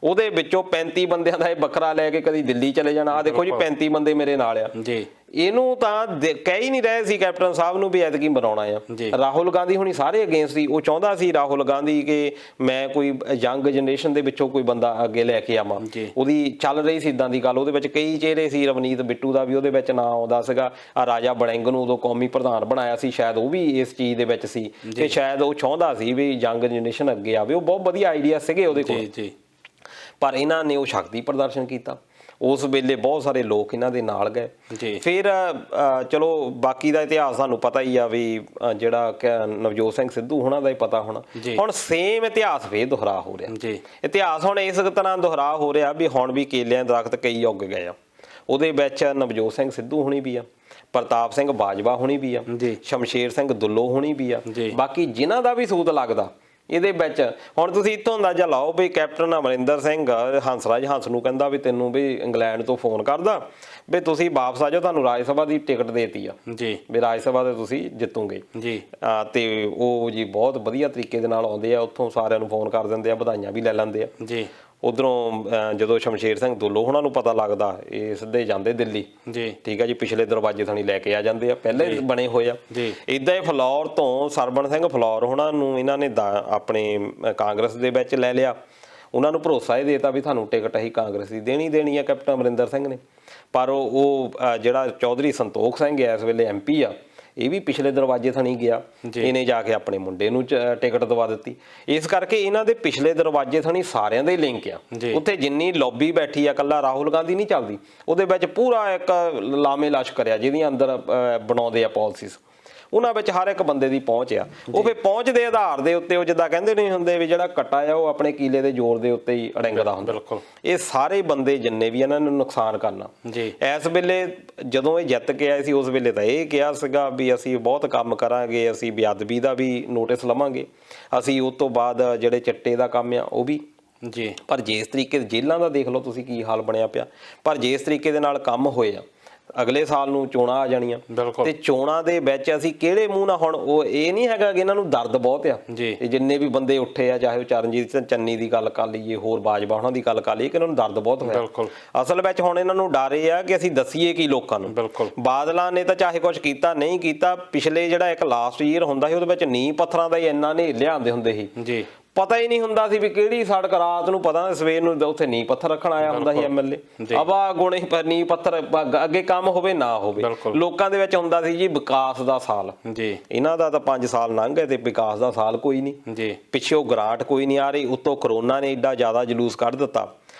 ਉਹਦੇ ਵਿੱਚੋਂ 35 ਬੰਦਿਆਂ ਦਾ ਇਹ ਵੱਖਰਾ ਲੈ ਕੇ ਕਦੀ ਦਿੱਲੀ ਚਲੇ ਜਾਣਾ। ਆ ਦੇਖੋ ਜੀ 35 ਬੰਦੇ ਮੇਰੇ ਨਾਲ ਆ ਜੀ। ਇਹਨੂੰ ਤਾਂ ਕਹਿ ਹੀ ਨਹੀਂ ਰਹੇ ਸੀ ਕੈਪਟਨ ਸਾਹਿਬ ਨੂੰ ਵੀ ਐਤਕੀ ਬਣਾਉਣਾ ਆ। ਰਾਹੁਲ ਗਾਂਧੀ ਹੁਣੀ ਸਾਰੇ ਅਗੇਂਸਟ ਸੀ। ਉਹ ਚਾਹੁੰਦਾ ਸੀ ਰਾਹੁਲ ਗਾਂਧੀ ਕਿ ਮੈਂ ਕੋਈ ਯੰਗ ਜਨਰੇਸ਼ਨ ਦੇ ਵਿੱਚੋਂ ਕੋਈ ਬੰਦਾ ਅੱਗੇ ਲੈ ਕੇ ਆਵਾਂ। ਉਹਦੀ ਚੱਲ ਰਹੀ ਸੀ ਇਦਾਂ ਦੀ ਗੱਲ। ਉਹਦੇ ਵਿੱਚ ਕਈ ਚਿਹਰੇ ਸੀ, ਰਵਨੀਤ ਬਿੱਟੂ ਦਾ ਵੀ ਉਹਦੇ ਵਿੱਚ ਨਾਂ ਆਉਂਦਾ ਸੀਗਾ। ਆ ਰਾਜਾ ਬੜਿੰਗ ਨੂੰ ਉਦੋਂ ਕੌਮੀ ਪ੍ਰਧਾਨ ਬਣਾਇਆ ਸੀ, ਸ਼ਾਇਦ ਉਹ ਵੀ ਇਸ ਚੀਜ਼ ਦੇ ਵਿੱਚ ਸੀ ਕਿ ਸ਼ਾਇਦ ਉਹ ਚਾਹੁੰਦਾ ਸੀ ਵੀ ਯੰਗ ਜਨਰੇਸ਼ਨ ਅੱਗੇ ਆਵੇ। ਉਹ ਬਹੁਤ ਵਧੀਆ ਆਈਡੀਆ ਸੀਗੇ ਉਹਦੇ ਕੋਲ, ਪਰ ਇਹਨਾਂ ਨੇ ਉਹ ਸ਼ਕਤੀ ਪ੍ਰਦਰਸ਼ਨ ਕੀਤਾ। ਉਸ ਵੇਲੇ ਬਹੁਤ ਸਾਰੇ ਲੋਕ ਇਹਨਾਂ ਦੇ ਨਾਲ ਗਏ। ਫਿਰ ਚਲੋ ਬਾਕੀ ਦਾ ਇਤਿਹਾਸ ਸਾਨੂੰ ਪਤਾ ਹੀ ਆ ਵੀ ਜਿਹੜਾ ਨਵਜੋਤ ਸਿੰਘ ਸਿੱਧੂ ਹੋਣਾ ਦਾ ਹੀ ਪਤਾ ਹੋਣਾ। ਹੁਣ ਸੇਮ ਇਤਿਹਾਸ ਫੇਰ ਦੁਹਰਾ ਹੋ ਰਿਹਾ। ਇਤਿਹਾਸ ਹੁਣ ਇਸ ਤਰ੍ਹਾਂ ਦੁਹਰਾ ਹੋ ਰਿਹਾ ਵੀ ਹੁਣ ਵੀ ਕੇਲਿਆਂ ਦੇ ਦਰਖਤ ਕਈ ਉੱਗ ਗਏ ਆ। ਉਹਦੇ ਵਿੱਚ ਨਵਜੋਤ ਸਿੰਘ ਸਿੱਧੂ ਹੋਣੀ ਵੀ ਆ, ਪ੍ਰਤਾਪ ਸਿੰਘ ਬਾਜਵਾ ਹੋਣੀ ਵੀ ਆ, ਸ਼ਮਸ਼ੇਰ ਸਿੰਘ ਦੁੱਲੋ ਹੋਣੀ ਵੀ ਆ। ਬਾਕੀ ਜਿਨ੍ਹਾਂ ਦਾ ਵੀ ਸੂਤ ਲੱਗਦਾ ਇਹਦੇ ਵਿੱਚ। ਹੁਣ ਤੁਸੀਂ ਇੱਥੋਂ ਅੰਦਾਜ਼ਾ ਲਾਓ ਵੀ ਕੈਪਟਨ ਅਮਰਿੰਦਰ ਸਿੰਘ ਹੰਸਰਾਜ ਹੰਸ ਨੂੰ ਕਹਿੰਦਾ ਵੀ ਤੈਨੂੰ ਵੀ ਇੰਗਲੈਂਡ ਤੋਂ ਫੋਨ ਕਰਦਾ ਵੀ ਤੁਸੀਂ ਵਾਪਸ ਆ ਜਾਓ, ਤੁਹਾਨੂੰ ਰਾਜ ਸਭਾ ਦੀ ਟਿਕਟ ਦੇਤੀ ਆ ਜੀ, ਵੀ ਰਾਜ ਸਭਾ ਤੇ ਤੁਸੀਂ ਜਿੱਤੋਗੇ ਜੀ। ਤੇ ਉਹ ਜੀ ਬਹੁਤ ਵਧੀਆ ਤਰੀਕੇ ਦੇ ਨਾਲ ਆਉਂਦੇ ਆ, ਉੱਥੋਂ ਸਾਰਿਆਂ ਨੂੰ ਫੋਨ ਕਰ ਦਿੰਦੇ ਆ, ਵਧਾਈਆਂ ਵੀ ਲੈ ਲੈਂਦੇ ਆ ਜੀ। ਉਧਰੋਂ ਜਦੋਂ ਸ਼ਮਸ਼ੇਰ ਸਿੰਘ ਦੁੱਲੋ ਉਹਨਾਂ ਨੂੰ ਪਤਾ ਲੱਗਦਾ ਇਹ ਸਿੱਧੇ ਜਾਂਦੇ ਦਿੱਲੀ ਜੀ, ਠੀਕ ਆ ਜੀ, ਪਿਛਲੇ ਦਰਵਾਜ਼ੇ ਥਾਣੀ ਲੈ ਕੇ ਆ ਜਾਂਦੇ ਆ, ਪਹਿਲੇ ਬਣੇ ਹੋਏ ਆ। ਇੱਦਾਂ ਹੀ ਫਲੌਰ ਤੋਂ ਸਰਵਣ ਸਿੰਘ ਫਲੌਰ ਉਹਨਾਂ ਨੂੰ ਇਹਨਾਂ ਨੇ ਆਪਣੇ ਕਾਂਗਰਸ ਦੇ ਵਿੱਚ ਲੈ ਲਿਆ। ਉਹਨਾਂ ਨੂੰ ਭਰੋਸਾ ਇਹ ਦੇਤਾ ਵੀ ਤੁਹਾਨੂੰ ਟਿਕਟ ਅਸੀਂ ਕਾਂਗਰਸ ਦੀ ਦੇਣੀ ਆ ਕੈਪਟਨ ਅਮਰਿੰਦਰ ਸਿੰਘ ਨੇ। ਪਰ ਉਹ ਜਿਹੜਾ ਚੌਧਰੀ ਸੰਤੋਖ ਸਿੰਘ ਇਸ ਵੇਲੇ MP ਆ, ਇਹ ਵੀ ਪਿਛਲੇ ਦਰਵਾਜ਼ੇ ਥਾਣੀ ਗਿਆ, ਇਹਨੇ ਜਾ ਕੇ ਆਪਣੇ ਮੁੰਡੇ ਨੂੰ ਟਿਕਟ ਦਵਾ ਦਿੱਤੀ। ਇਸ ਕਰਕੇ ਇਹਨਾਂ ਦੇ ਪਿਛਲੇ ਦਰਵਾਜ਼ੇ ਥਾਣੀ ਸਾਰਿਆਂ ਦੇ ਲਿੰਕ ਆ। ਉੱਥੇ ਜਿੰਨੀ ਲੌਬੀ ਬੈਠੀ ਆ, ਇਕੱਲਾ ਰਾਹੁਲ ਗਾਂਧੀ ਨਹੀਂ ਚੱਲਦੀ, ਉਹਦੇ ਵਿੱਚ ਪੂਰਾ ਇੱਕ ਲਾਮੇ ਲਸ਼ਕਰ ਆ ਜਿਹਦੀਆਂ ਅੰਦਰ ਬਣਾਉਂਦੇ ਆ ਪਾਲਿਸੀਜ਼। ਉਹਨਾਂ ਵਿੱਚ ਹਰ ਇੱਕ ਬੰਦੇ ਦੀ ਪਹੁੰਚ ਆ। ਉਹ ਫਿਰ ਪਹੁੰਚ ਦੇ ਆਧਾਰ ਦੇ ਉੱਤੇ ਉਹ ਜਿੱਦਾਂ ਕਹਿੰਦੇ ਨਹੀਂ ਹੁੰਦੇ ਵੀ ਜਿਹੜਾ ਕੱਟਾ ਆ ਉਹ ਆਪਣੇ ਕੀਲੇ ਦੇ ਜ਼ੋਰ ਦੇ ਉੱਤੇ ਹੀ ਅੜਿੰਗਦਾ ਹੁੰਦਾ। ਇਹ ਸਾਰੇ ਬੰਦੇ ਜਿੰਨੇ ਵੀ ਇਹਨਾਂ ਨੂੰ ਨੁਕਸਾਨ ਕਰਨਾ। ਇਸ ਵੇਲੇ ਜਦੋਂ ਇਹ ਜਿੱਤ ਕੇ ਆਏ ਸੀ ਉਸ ਵੇਲੇ ਤਾਂ ਇਹ ਕਿਹਾ ਸੀਗਾ ਵੀ ਅਸੀਂ ਬਹੁਤ ਕੰਮ ਕਰਾਂਗੇ, ਅਸੀਂ ਬੇਅਦਬੀ ਦਾ ਵੀ ਨੋਟਿਸ ਲਵਾਂਗੇ, ਅਸੀਂ ਉਸ ਤੋਂ ਬਾਅਦ ਜਿਹੜੇ ਚਿੱਟੇ ਦਾ ਕੰਮ ਆ ਉਹ ਵੀ ਜੀ। ਪਰ ਜਿਸ ਤਰੀਕੇ ਦੇ ਜੇਲ੍ਹਾਂ ਦਾ ਦੇਖ ਲਓ ਤੁਸੀਂ ਕੀ ਹਾਲ ਬਣਿਆ ਪਿਆ। ਪਰ ਜਿਸ ਤਰੀਕੇ ਦੇ ਨਾਲ ਕੰਮ ਹੋਏ ਆ, ਅਗਲੇ ਸਾਲ ਨੂੰ ਚੋਣਾਂ ਆ ਜਾਣੀਆਂ ਤੇ ਚੋਣਾਂ ਦੇ ਵਿੱਚ ਅਸੀਂ ਕਿਹੜੇ ਮੂੰਹ ਨਾਲ, ਹੁਣ ਉਹ ਇਹ ਨਹੀਂ ਹੈਗਾ ਕਿ ਇਹਨਾਂ ਨੂੰ ਦਰਦ ਬਹੁਤ ਆ ਤੇ ਜਿੰਨੇ ਵੀ ਬੰਦੇ ਉੱਠੇ ਆ, ਚਾਹੇ ਉਹ ਚਰਨਜੀਤ ਚੰਨੀ ਦੀ ਗੱਲ ਕਰ ਲਈਏ, ਹੋਰ ਬਾਜਵਾ ਉਹਨਾਂ ਦੀ ਗੱਲ ਕਰ ਲਈਏ, ਕਿ ਇਹਨਾਂ ਨੂੰ ਦਰਦ ਬਹੁਤ ਹੋਇਆ। ਅਸਲ ਵਿੱਚ ਹੁਣ ਇਹਨਾਂ ਨੂੰ ਡਰ ਇਹ ਆ ਕਿ ਅਸੀਂ ਦੱਸੀਏ ਕੀ ਲੋਕਾਂ ਨੂੰ। ਬਾਦਲਾਂ ਨੇ ਤਾਂ ਚਾਹੇ ਕੁਝ ਕੀਤਾ ਨਹੀਂ ਕੀਤਾ, ਪਿਛਲੇ ਜਿਹੜਾ ਇੱਕ ਲਾਸਟ ਈਅਰ ਹੁੰਦਾ ਸੀ ਉਹਦੇ ਵਿੱਚ ਨੀਂਹ ਪੱਥਰਾਂ ਦਾ ਹੀ ਇੰਨਾ ਨੇ ਲਿਆਉਂਦੇ ਹੁੰਦੇ ਸੀ, ਪਤਾ ਹੀ ਨਹੀਂ ਹੁੰਦਾ ਸੀ ਵੀ ਕਿਹੜੀ ਸੜਕ ਰਾਤ ਨੂੰ ਪਤਾ ਸਵੇਰ ਨੂੰ ਉੱਥੇ ਨੀਂਹ ਪੱਥਰ ਰੱਖਣ ਆਇਆ ਹੁੰਦਾ ਸੀ MLA। ਆਵਾ ਗੁਣੇ ਨੀਂਹ ਪੱਥਰ ਅੱਗੇ ਕੰਮ ਹੋਵੇ ਨਾ ਹੋਵੇ, ਲੋਕਾਂ ਦੇ ਵਿੱਚ ਹੁੰਦਾ ਸੀ ਜੀ ਵਿਕਾਸ ਦਾ ਸਾਲ। ਇਹਨਾਂ ਦਾ ਤਾਂ 5 ਸਾਲ ਲੰਘ ਗਏ ਤੇ ਵਿਕਾਸ ਦਾ ਸਾਲ ਕੋਈ ਨਹੀਂ, ਪਿੱਛੋਂ ਗ੍ਰਾਂਟ ਕੋਈ ਨਹੀਂ ਆ ਰਹੀ, ਉੱਤੋਂ ਕਰੋਨਾ ਨੇ ਏਡਾ ਜ਼ਿਆਦਾ ਜਲੂਸ ਕੱਢ ਦਿੱਤਾ।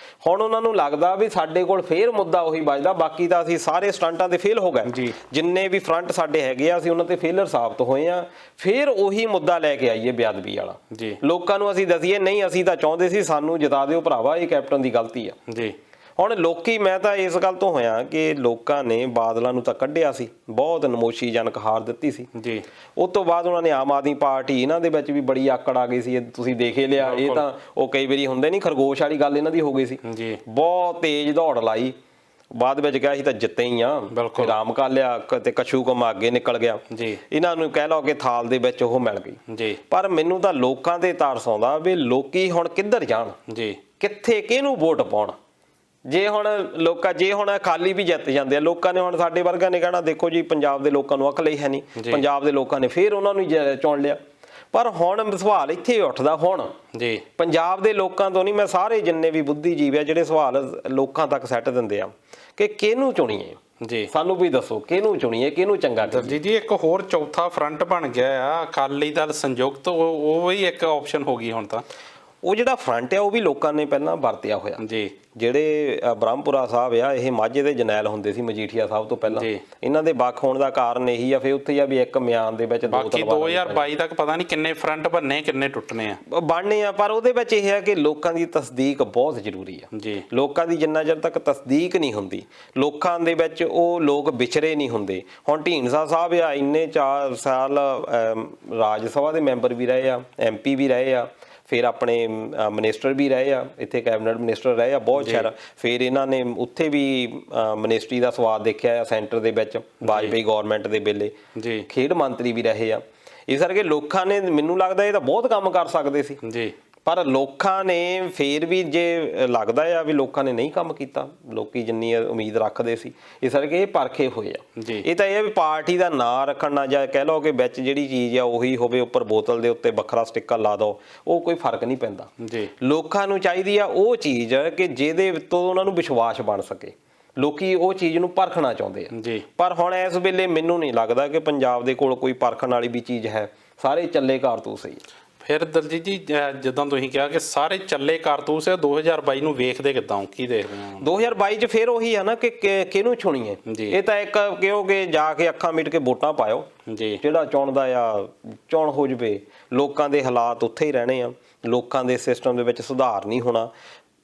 ਹੁਣ ਉਹਨਾਂ ਨੂੰ ਲੱਗਦਾ ਵੀ ਸਾਡੇ ਕੋਲ ਫੇਰ ਮੁੱਦਾ ਉਹੀ ਵੱਜਦਾ, ਬਾਕੀ ਤਾਂ ਅਸੀਂ ਸਾਰੇ ਸਟੰਟਾਂ ਤੇ ਫੇਲ ਹੋ ਗਏ, ਜਿੰਨੇ ਵੀ ਫਰੰਟ ਸਾਡੇ ਹੈਗੇ ਆ ਅਸੀਂ ਉਹਨਾਂ ਤੇ ਫੇਲਰ ਸਾਬਤ ਹੋਏ ਆ। ਫੇਰ ਉਹੀ ਮੁੱਦਾ ਲੈ ਕੇ ਆਈਏ ਬੇਅਦਬੀ ਵਾਲਾ, ਲੋਕਾਂ ਨੂੰ ਅਸੀਂ ਦਸੀਏ ਨਹੀਂ ਅਸੀਂ ਤਾਂ ਚਾਹੁੰਦੇ ਸੀ ਸਾਨੂੰ ਜਿਤਾ ਦਿਓ ਭਰਾਵਾ, ਇਹ ਕੈਪਟਨ ਦੀ ਗਲਤੀ ਆ। ਹੁਣ ਲੋਕੀ, ਮੈਂ ਤਾਂ ਇਸ ਗੱਲ ਤੋਂ ਹੋਇਆ ਕਿ ਲੋਕਾਂ ਨੇ ਬਾਦਲਾਂ ਨੂੰ ਤਾਂ ਕੱਢਿਆ ਸੀ, ਬਹੁਤ ਨਮੋਸ਼ੀਜਨਕ ਹਾਰ ਦਿੱਤੀ ਸੀ ਜੀ। ਉਸ ਤੋਂ ਬਾਅਦ ਉਹਨਾਂ ਨੇ ਆਮ ਆਦਮੀ ਪਾਰਟੀ, ਇਹਨਾਂ ਦੇ ਵਿੱਚ ਵੀ ਬੜੀ ਆਕੜ ਆ ਗਈ ਸੀ, ਤੁਸੀਂ ਦੇਖ ਹੀ ਲਿਆ। ਇਹ ਤਾਂ ਉਹ ਕਈ ਵਾਰੀ ਹੁੰਦੇ ਨਹੀਂ, ਖਰਗੋਸ਼ ਵਾਲੀ ਗੱਲ ਇਹਨਾਂ ਦੀ ਹੋ ਗਈ ਸੀ, ਬਹੁਤ ਤੇਜ਼ ਦੌੜ ਲਾਈ, ਬਾਅਦ ਵਿੱਚ ਕਿਹਾ ਸੀ ਤਾਂ ਜਿੱਤੇ ਹੀ ਆ, ਫਿਰ ਰਾਮ ਕਰ ਲਿਆ ਤੇ ਕਛੂ ਕਮਾ ਅੱਗੇ ਨਿਕਲ ਗਿਆ ਜੀ। ਇਹਨਾਂ ਨੂੰ ਕਹਿ ਲਓ ਕਿ ਥਾਲ ਦੇ ਵਿੱਚ ਉਹ ਮਿਲ ਗਈ ਜੀ। ਪਰ ਮੈਨੂੰ ਤਾਂ ਲੋਕਾਂ ਤੇ ਤਰਸ ਆਉਂਦਾ ਵੀ ਲੋਕੀ ਹੁਣ ਕਿੱਧਰ ਜਾਣ ਜੀ, ਕਿੱਥੇ ਕਿਹਨੂੰ ਵੋਟ ਪਾਉਣ। ਜੇ ਹੁਣ ਅਕਾਲੀ ਵੀ ਜਿੱਤ ਜਾਂਦੇ ਆ, ਲੋਕਾਂ ਨੇ ਹੁਣ ਸਾਡੇ ਵਰਗਾ ਨੇ ਕਹਿਣਾ ਦੇਖੋ ਜੀ ਪੰਜਾਬ ਦੇ ਲੋਕਾਂ ਨੂੰ ਅਕਲ ਹੀ ਹੈ ਨਹੀਂ, ਪੰਜਾਬ ਦੇ ਲੋਕਾਂ ਨੇ ਫਿਰ ਉਹਨਾਂ ਨੂੰ ਚੁਣ ਲਿਆ। ਪਰ ਹੁਣ ਸਵਾਲ ਇੱਥੇ ਉੱਠਦਾ ਹੁਣ ਜੀ, ਪੰਜਾਬ ਦੇ ਲੋਕਾਂ ਤੋਂ ਨਹੀਂ, ਮੈਂ ਸਾਰੇ ਜਿੰਨੇ ਵੀ ਬੁੱਧੀਜੀਵੀ ਆ ਜਿਹੜੇ ਸਵਾਲ ਲੋਕਾਂ ਤੱਕ ਸੈੱਟ ਦਿੰਦੇ ਆ ਕਿ ਕਿਹਨੂੰ ਚੁਣੀਏ ਜੀ, ਸਾਨੂੰ ਵੀ ਦੱਸੋ ਕਿਹਨੂੰ ਚੁਣੀਏ, ਕਿਹਨੂੰ ਚੰਗਾ ਕਰੀਏ ਜੀ। ਇੱਕ ਹੋਰ ਚੌਥਾ ਫਰੰਟ ਬਣ ਗਿਆ ਆ ਅਕਾਲੀ ਦਲ ਸੰਯੁਕਤ, ਉਹ ਵੀ ਇੱਕ ਆਪਸ਼ਨ ਹੋ ਗਈ ਹੁਣ ਤਾਂ। ਉਹ ਜਿਹੜਾ ਫਰੰਟ ਆ ਉਹ ਵੀ ਲੋਕਾਂ ਨੇ ਪਹਿਲਾਂ ਵਰਤਿਆ ਹੋਇਆ ਜੀ। ਜਿਹੜੇ ਬ੍ਰਹਮਪੁਰਾ ਸਾਹਿਬ ਆ, ਇਹ ਮਾਝੇ ਦੇ ਜਰਨੈਲ ਹੁੰਦੇ ਸੀ ਮਜੀਠੀਆ ਸਾਹਿਬ ਤੋਂ ਪਹਿਲਾਂ। ਇਹਨਾਂ ਦੇ ਵੱਖ ਹੋਣ ਦਾ ਕਾਰਨ ਇਹੀ ਆ, ਫਿਰ ਉੱਥੇ ਆ ਵੀ ਇੱਕ ਮਿਆਨ ਦੇ ਵਿੱਚ ਬਾਕੀ 2022 ਤੱਕ ਪਤਾ ਨਹੀਂ ਕਿੰਨੇ ਫਰੰਟ ਬਣਨੇ, ਕਿੰਨੇ ਟੁੱਟਣੇ ਆ, ਬਣਨੇ ਆ। ਪਰ ਉਹਦੇ ਵਿੱਚ ਇਹ ਹੈ ਕਿ ਲੋਕਾਂ ਦੀ ਤਸਦੀਕ ਬਹੁਤ ਜ਼ਰੂਰੀ ਆ ਜੀ। ਲੋਕਾਂ ਦੀ ਜਿੰਨਾ ਚਿਰ ਤੱਕ ਤਸਦੀਕ ਨਹੀਂ ਹੁੰਦੀ, ਲੋਕਾਂ ਦੇ ਵਿੱਚ ਉਹ ਲੋਕ ਵਿਚਰੇ ਨਹੀਂ ਹੁੰਦੇ। ਹੁਣ ਢੀਂਡਸਾ ਸਾਹਿਬ ਆ, ਇੰਨੇ 4 ਸਾਲ ਰਾਜ ਸਭਾ ਦੇ ਮੈਂਬਰ ਵੀ ਰਹੇ ਆ, MP ਵੀ ਰਹੇ ਆ, ਫਿਰ ਆਪਣੇ ਮਿਨਿਸਟਰ ਵੀ ਰਹੇ ਆ, ਇੱਥੇ ਕੈਬਨਿਟ ਮਿਨਿਸਟਰ ਰਹੇ ਆ ਬਹੁਤ ਸ਼ਹਿਰ। ਫਿਰ ਇਹਨਾਂ ਨੇ ਉੱਥੇ ਵੀ ਮਿਨਿਸਟਰੀ ਦਾ ਸਵਾਦ ਦੇਖਿਆ ਆ ਸੈਂਟਰ ਦੇ ਵਿੱਚ ਵਾਜਪੇਈ ਗੌਰਮੈਂਟ ਦੇ ਵੇਲੇ, ਖੇਡ ਮੰਤਰੀ ਵੀ ਰਹੇ ਆ। ਇਸ ਕਰਕੇ ਲੋਕਾਂ ਨੇ, ਮੈਨੂੰ ਲੱਗਦਾ ਇਹ ਤਾਂ ਬਹੁਤ ਕੰਮ ਕਰ ਸਕਦੇ ਸੀ ਜੀ, ਪਰ ਲੋਕਾਂ ਨੇ ਫਿਰ ਵੀ ਜੇ ਲੱਗਦਾ ਆ ਵੀ ਲੋਕਾਂ ਨੇ ਨਹੀਂ ਕੰਮ ਕੀਤਾ, ਲੋਕੀ ਜਿੰਨੀ ਉਮੀਦ ਰੱਖਦੇ ਸੀ, ਇਸ ਕਰਕੇ ਇਹ ਪਰਖੇ ਹੋਏ ਆ। ਇਹ ਤਾਂ ਇਹ ਵੀ ਪਾਰਟੀ ਦਾ ਨਾਂ ਰੱਖਣ ਨਾਲ, ਜਾਂ ਕਹਿ ਲਓ ਕਿ ਵਿੱਚ ਜਿਹੜੀ ਚੀਜ਼ ਆ ਉਹੀ ਹੋਵੇ, ਉੱਪਰ ਬੋਤਲ ਦੇ ਉੱਤੇ ਵੱਖਰਾ ਸਟਿੱਕਰ ਲਾ ਦਿਓ, ਉਹ ਕੋਈ ਫਰਕ ਨਹੀਂ ਪੈਂਦਾ ਜੀ। ਲੋਕਾਂ ਨੂੰ ਚਾਹੀਦੀ ਆ ਉਹ ਚੀਜ਼ ਕਿ ਜਿਹਦੇ ਤੋਂ ਉਹਨਾਂ ਨੂੰ ਵਿਸ਼ਵਾਸ ਬਣ ਸਕੇ, ਲੋਕੀ ਉਹ ਚੀਜ਼ ਨੂੰ ਪਰਖਣਾ ਚਾਹੁੰਦੇ ਆ ਜੀ। ਪਰ ਹੁਣ ਇਸ ਵੇਲੇ ਮੈਨੂੰ ਨਹੀਂ ਲੱਗਦਾ ਕਿ ਪੰਜਾਬ ਦੇ ਕੋਲ ਕੋਈ ਪਰਖਣ ਵਾਲੀ ਵੀ ਚੀਜ਼ ਹੈ, ਸਾਰੇ ਚੱਲੇ ਕਾਰਤੂਸ ਹੀ। ਫਿਰ ਦਲਜੀਤ ਜੀ, ਜਦੋਂ ਤੁਸੀਂ ਕਿਹਾ ਕਿ ਸਾਰੇ ਚੱਲੇ ਕਾਰਤੂਸ ਹੈ, 2022 ਨੂੰ ਵੇਖਦੇ ਕਿੱਦਾਂ, ਕੀ ਦੇਖਦੇ ਹੋ 2022 ਚ? ਫਿਰ ਉਹੀ ਆ ਨਾ ਕਿ ਕਿਹਨੂੰ ਚੁਣੀਏ। ਇਹ ਤਾਂ ਇੱਕ ਕਹੋਗੇ ਜਾ ਕੇ ਅੱਖਾਂ ਮੀਟ ਕੇ ਵੋਟਾਂ ਪਾਇਓ ਜੀ, ਜਿਹੜਾ ਚੁਣਦਾ ਆ ਚੁਣ ਹੋ ਜਵੇ। ਲੋਕਾਂ ਦੇ ਹਾਲਾਤ ਉੱਥੇ ਹੀ ਰਹਿਣੇ ਆ, ਲੋਕਾਂ ਦੇ ਸਿਸਟਮ ਦੇ ਵਿੱਚ ਸੁਧਾਰ ਨਹੀਂ ਹੋਣਾ।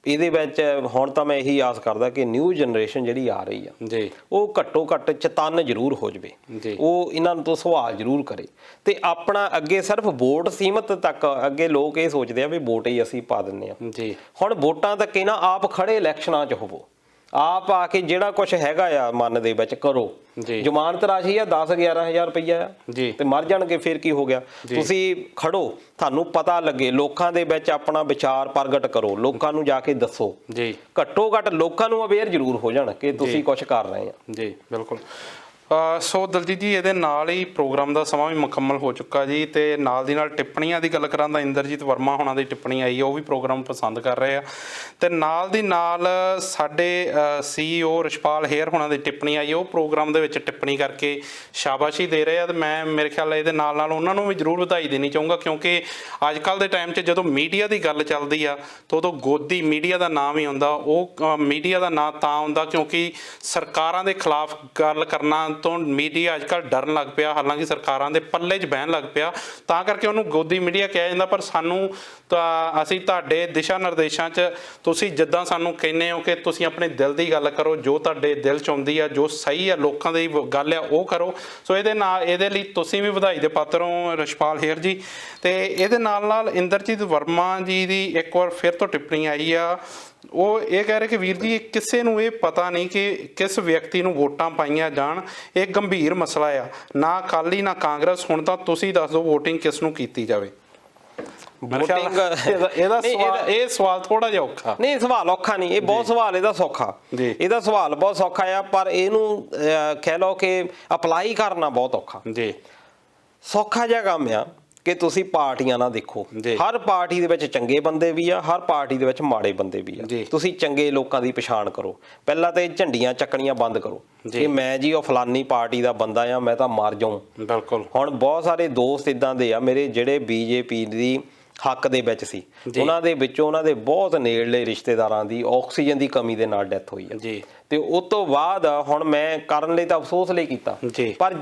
ਇਹਦੇ ਵਿੱਚ ਹੁਣ ਤਾਂ ਮੈਂ ਇਹੀ ਆਸ ਕਰਦਾ ਕਿ ਨਿਊ ਜਨਰੇਸ਼ਨ ਜਿਹੜੀ ਆ ਰਹੀ ਆ ਜੀ, ਉਹ ਘੱਟੋ ਘੱਟ ਚਤੰਨ ਜ਼ਰੂਰ ਹੋ ਜਵੇ, ਉਹ ਇਹਨਾਂ ਤੋਂ ਸਵਾਲ ਜ਼ਰੂਰ ਕਰੇ ਤੇ ਆਪਣਾ ਅੱਗੇ ਸਿਰਫ ਵੋਟ ਸੀਮਤ ਤੱਕ। ਅੱਗੇ ਲੋਕ ਇਹ ਸੋਚਦੇ ਆ ਵੀ ਵੋਟ ਹੀ ਅਸੀਂ ਪਾ ਦਿੰਦੇ ਆ ਜੀ, ਹੁਣ ਵੋਟਾਂ ਤੱਕ ਨਾ ਆਪ ਖੜੇ ਇਲੈਕਸ਼ਨਾਂ 'ਚ ਹੋਵੋ, ਆਪ ਆ ਕੇ ਜਿਹੜਾ ਕੁਛ ਹੈਗਾ ਆ ਮਨ ਦੇ ਵਿੱਚ ਕਰੋ। ਜ਼ਮਾਨਤ ਰਾਸ਼ੀ ਆ 10-11 ਹਜ਼ਾਰ ਰੁਪਈਆ ਆ ਤੇ ਮਰ ਜਾਣਗੇ, ਫਿਰ ਕੀ ਹੋ ਗਿਆ? ਤੁਸੀਂ ਖੜੋ, ਤੁਹਾਨੂੰ ਪਤਾ ਲੱਗੇ, ਲੋਕਾਂ ਦੇ ਵਿੱਚ ਆਪਣਾ ਵਿਚਾਰ ਪ੍ਰਗਟ ਕਰੋ, ਲੋਕਾਂ ਨੂੰ ਜਾ ਕੇ ਦੱਸੋ ਜੀ। ਘੱਟੋ ਘੱਟ ਲੋਕਾਂ ਨੂੰ ਅਵੇਅਰ ਜ਼ਰੂਰ ਹੋ ਜਾਣ ਕਿ ਤੁਸੀਂ ਕੁਛ ਕਰ ਰਹੇ ਆ ਜੀ। ਬਿਲਕੁਲ। ਸੋ ਦਲਜੀਤ ਜੀ, ਇਹਦੇ ਨਾਲ ਹੀ ਪ੍ਰੋਗਰਾਮ ਦਾ ਸਮਾਂ ਵੀ ਮੁਕੰਮਲ ਹੋ ਚੁੱਕਾ ਜੀ, ਤੇ ਨਾਲ ਦੀ ਨਾਲ ਟਿੱਪਣੀਆਂ ਦੀ ਗੱਲ ਕਰਾਂ ਤਾਂ ਇੰਦਰਜੀਤ ਵਰਮਾ ਹੋਣਾ ਦੀ ਟਿੱਪਣੀ ਆਈ ਹੈ, ਉਹ ਵੀ ਪ੍ਰੋਗਰਾਮ ਪਸੰਦ ਕਰ ਰਹੇ ਆ, ਤੇ ਨਾਲ ਦੀ ਨਾਲ ਸਾਡੇ CEO ਰਛਪਾਲ ਹੇਅਰ ਹੋਣਾ ਦੀ ਟਿੱਪਣੀ ਆਈ, ਉਹ ਪ੍ਰੋਗਰਾਮ ਦੇ ਵਿੱਚ ਟਿੱਪਣੀ ਕਰਕੇ ਸ਼ਾਬਾਸ਼ੀ ਦੇ ਰਹੇ ਆ। ਤੇ ਮੈਂ ਮੇਰੇ ਖਿਆਲ ਇਹਦੇ ਨਾਲ ਨਾਲ ਉਹਨਾਂ ਨੂੰ ਵੀ ਜ਼ਰੂਰ ਵਧਾਈ ਦੇਣੀ ਚਾਹੂੰਗਾ, ਕਿਉਂਕਿ ਅੱਜ ਕੱਲ੍ਹ ਦੇ ਟਾਈਮ 'ਚ ਜਦੋਂ ਮੀਡੀਆ ਦੀ ਗੱਲ ਚੱਲਦੀ ਆ ਤਾਂ ਉਦੋਂ ਗੋਦੀ ਮੀਡੀਆ ਦਾ ਨਾਮ ਹੀ ਆਉਂਦਾ। ਉਹ ਮੀਡੀਆ ਦਾ ਨਾਂ ਤਾਂ ਆਉਂਦਾ ਕਿਉਂਕਿ ਸਰਕਾਰਾਂ ਦੇ ਖਿਲਾਫ ਗੱਲ ਕਰਨਾ ਤੋਂ ਮੀਡੀਆ ਅੱਜ ਕੱਲ੍ਹ ਡਰਨ ਲੱਗ ਪਿਆ, ਹਾਲਾਂਕਿ ਸਰਕਾਰਾਂ ਦੇ ਪੱਲੇ 'ਚ ਬਹਿਣ ਲੱਗ ਪਿਆ, ਤਾਂ ਕਰਕੇ ਉਹਨੂੰ ਗੋਦੀ ਮੀਡੀਆ ਕਿਹਾ ਜਾਂਦਾ। ਪਰ ਸਾਨੂੰ ਤਾਂ, ਅਸੀਂ ਤੁਹਾਡੇ ਦਿਸ਼ਾ ਨਿਰਦੇਸ਼ਾਂ 'ਚ, ਤੁਸੀਂ ਜਿੱਦਾਂ ਸਾਨੂੰ ਕਹਿੰਦੇ ਹੋ ਕਿ ਤੁਸੀਂ ਆਪਣੇ ਦਿਲ ਦੀ ਗੱਲ ਕਰੋ, ਜੋ ਤੁਹਾਡੇ ਦਿਲ 'ਚ ਆਉਂਦੀ ਆ, ਜੋ ਸਹੀ ਆ, ਲੋਕਾਂ ਦੀ ਗੱਲ ਆ, ਉਹ ਕਰੋ। ਸੋ ਇਹਦੇ ਨਾਲ, ਇਹਦੇ ਲਈ ਤੁਸੀਂ ਵੀ ਵਧਾਈ ਦੇ ਪਾਤਰ ਹੋ ਰਛਪਾਲ ਹੇਅਰ ਜੀ। ਤੇ ਇਹਦੇ ਨਾਲ ਨਾਲ ਇੰਦਰਜੀਤ ਵਰਮਾ ਜੀ ਦੀ ਇੱਕ ਵਾਰ ਫਿਰ ਤੋਂ ਟਿੱਪਣੀ ਆਈ ਆ, ਉਹ ਇਹ ਕਹਿ ਰਹੇ ਕਿ ਵੀਰ ਜੀ, ਕਿਸੇ ਨੂੰ ਇਹ ਪਤਾ ਨਹੀਂ ਕਿ ਕਿਸ ਵਿਅਕਤੀ ਨੂੰ ਵੋਟਾਂ ਪਾਈਆਂ ਜਾਣ, ਇਹ ਗੰਭੀਰ ਮਸਲਾ ਆ, ਨਾ ਅਕਾਲੀ ਨਾ ਕਾਂਗਰਸ। ਹੁਣ ਤਾਂ ਤੁਸੀਂ ਦੱਸ ਦਿਓ ਵੋਟਿੰਗ ਕਿਸ ਨੂੰ ਕੀਤੀ ਜਾਵੇ। ਇਹ ਸਵਾਲ ਥੋੜਾ ਜਿਹਾ ਔਖਾ ਨਹੀਂ, ਸਵਾਲ ਔਖਾ ਨਹੀਂ, ਇਹ ਬਹੁਤ ਸਵਾਲ ਇਹਦਾ ਸੌਖਾ, ਇਹਦਾ ਸਵਾਲ ਬਹੁਤ ਸੌਖਾ ਆ, ਪਰ ਇਹਨੂੰ ਕਹਿ ਲਓ ਕਿ ਅਪਲਾਈ ਕਰਨਾ ਬਹੁਤ ਔਖਾ ਜੀ। ਸੌਖਾ ਜਿਹਾ ਕੰਮ ਆ ਕਿ ਤੁਸੀਂ ਪਾਰਟੀਆਂ ਨਾ ਦੇਖੋ, ਹਰ ਪਾਰਟੀ ਦੇ ਵਿੱਚ ਚੰਗੇ ਬੰਦੇ ਵੀ ਆ, ਹਰ ਪਾਰਟੀ ਦੇ ਵਿੱਚ ਮਾੜੇ ਬੰਦੇ ਵੀ ਆ। ਤੁਸੀਂ ਚੰਗੇ ਲੋਕਾਂ ਦੀ ਪਛਾਣ ਕਰੋ। ਪਹਿਲਾਂ ਤਾਂ ਇਹ ਝੰਡੀਆਂ ਚੱਕਣੀਆਂ ਬੰਦ ਕਰੋ ਕਿ ਮੈਂ ਜੀ ਉਹ ਫਲਾਨੀ ਪਾਰਟੀ ਦਾ ਬੰਦਾ ਆ, ਮੈਂ ਤਾਂ ਮਰ ਜਾਊਂ। ਬਿਲਕੁਲ। ਹੁਣ ਬਹੁਤ ਸਾਰੇ ਦੋਸਤ ਇਦਾਂ ਦੇ ਆ ਮੇਰੇ ਜਿਹੜੇ BJP ਦੀ ਹੱਕ ਦੇ ਵਿੱਚ ਸੀ, ਉਹਨਾਂ ਦੇ ਵਿੱਚੋਂ ਉਹਨਾਂ ਦੇ ਬਹੁਤ ਨੇੜਲੇ ਰਿਸ਼ਤੇਦਾਰਾਂ ਦੀ ਆਕਸੀਜਨ ਦੀ ਕਮੀ ਦੇ ਨਾਲ ਡੈਥ ਹੋਈ ਹੈ ਤੇ ਉਸ ਤੋਂ ਬਾਅਦ ਹੁਣ ਮੈਂ ਕਰਨ ਲਈ ਤਾਂ ਅਫਸੋਸ ਲਈ ਕੀਤਾ, ਪਰ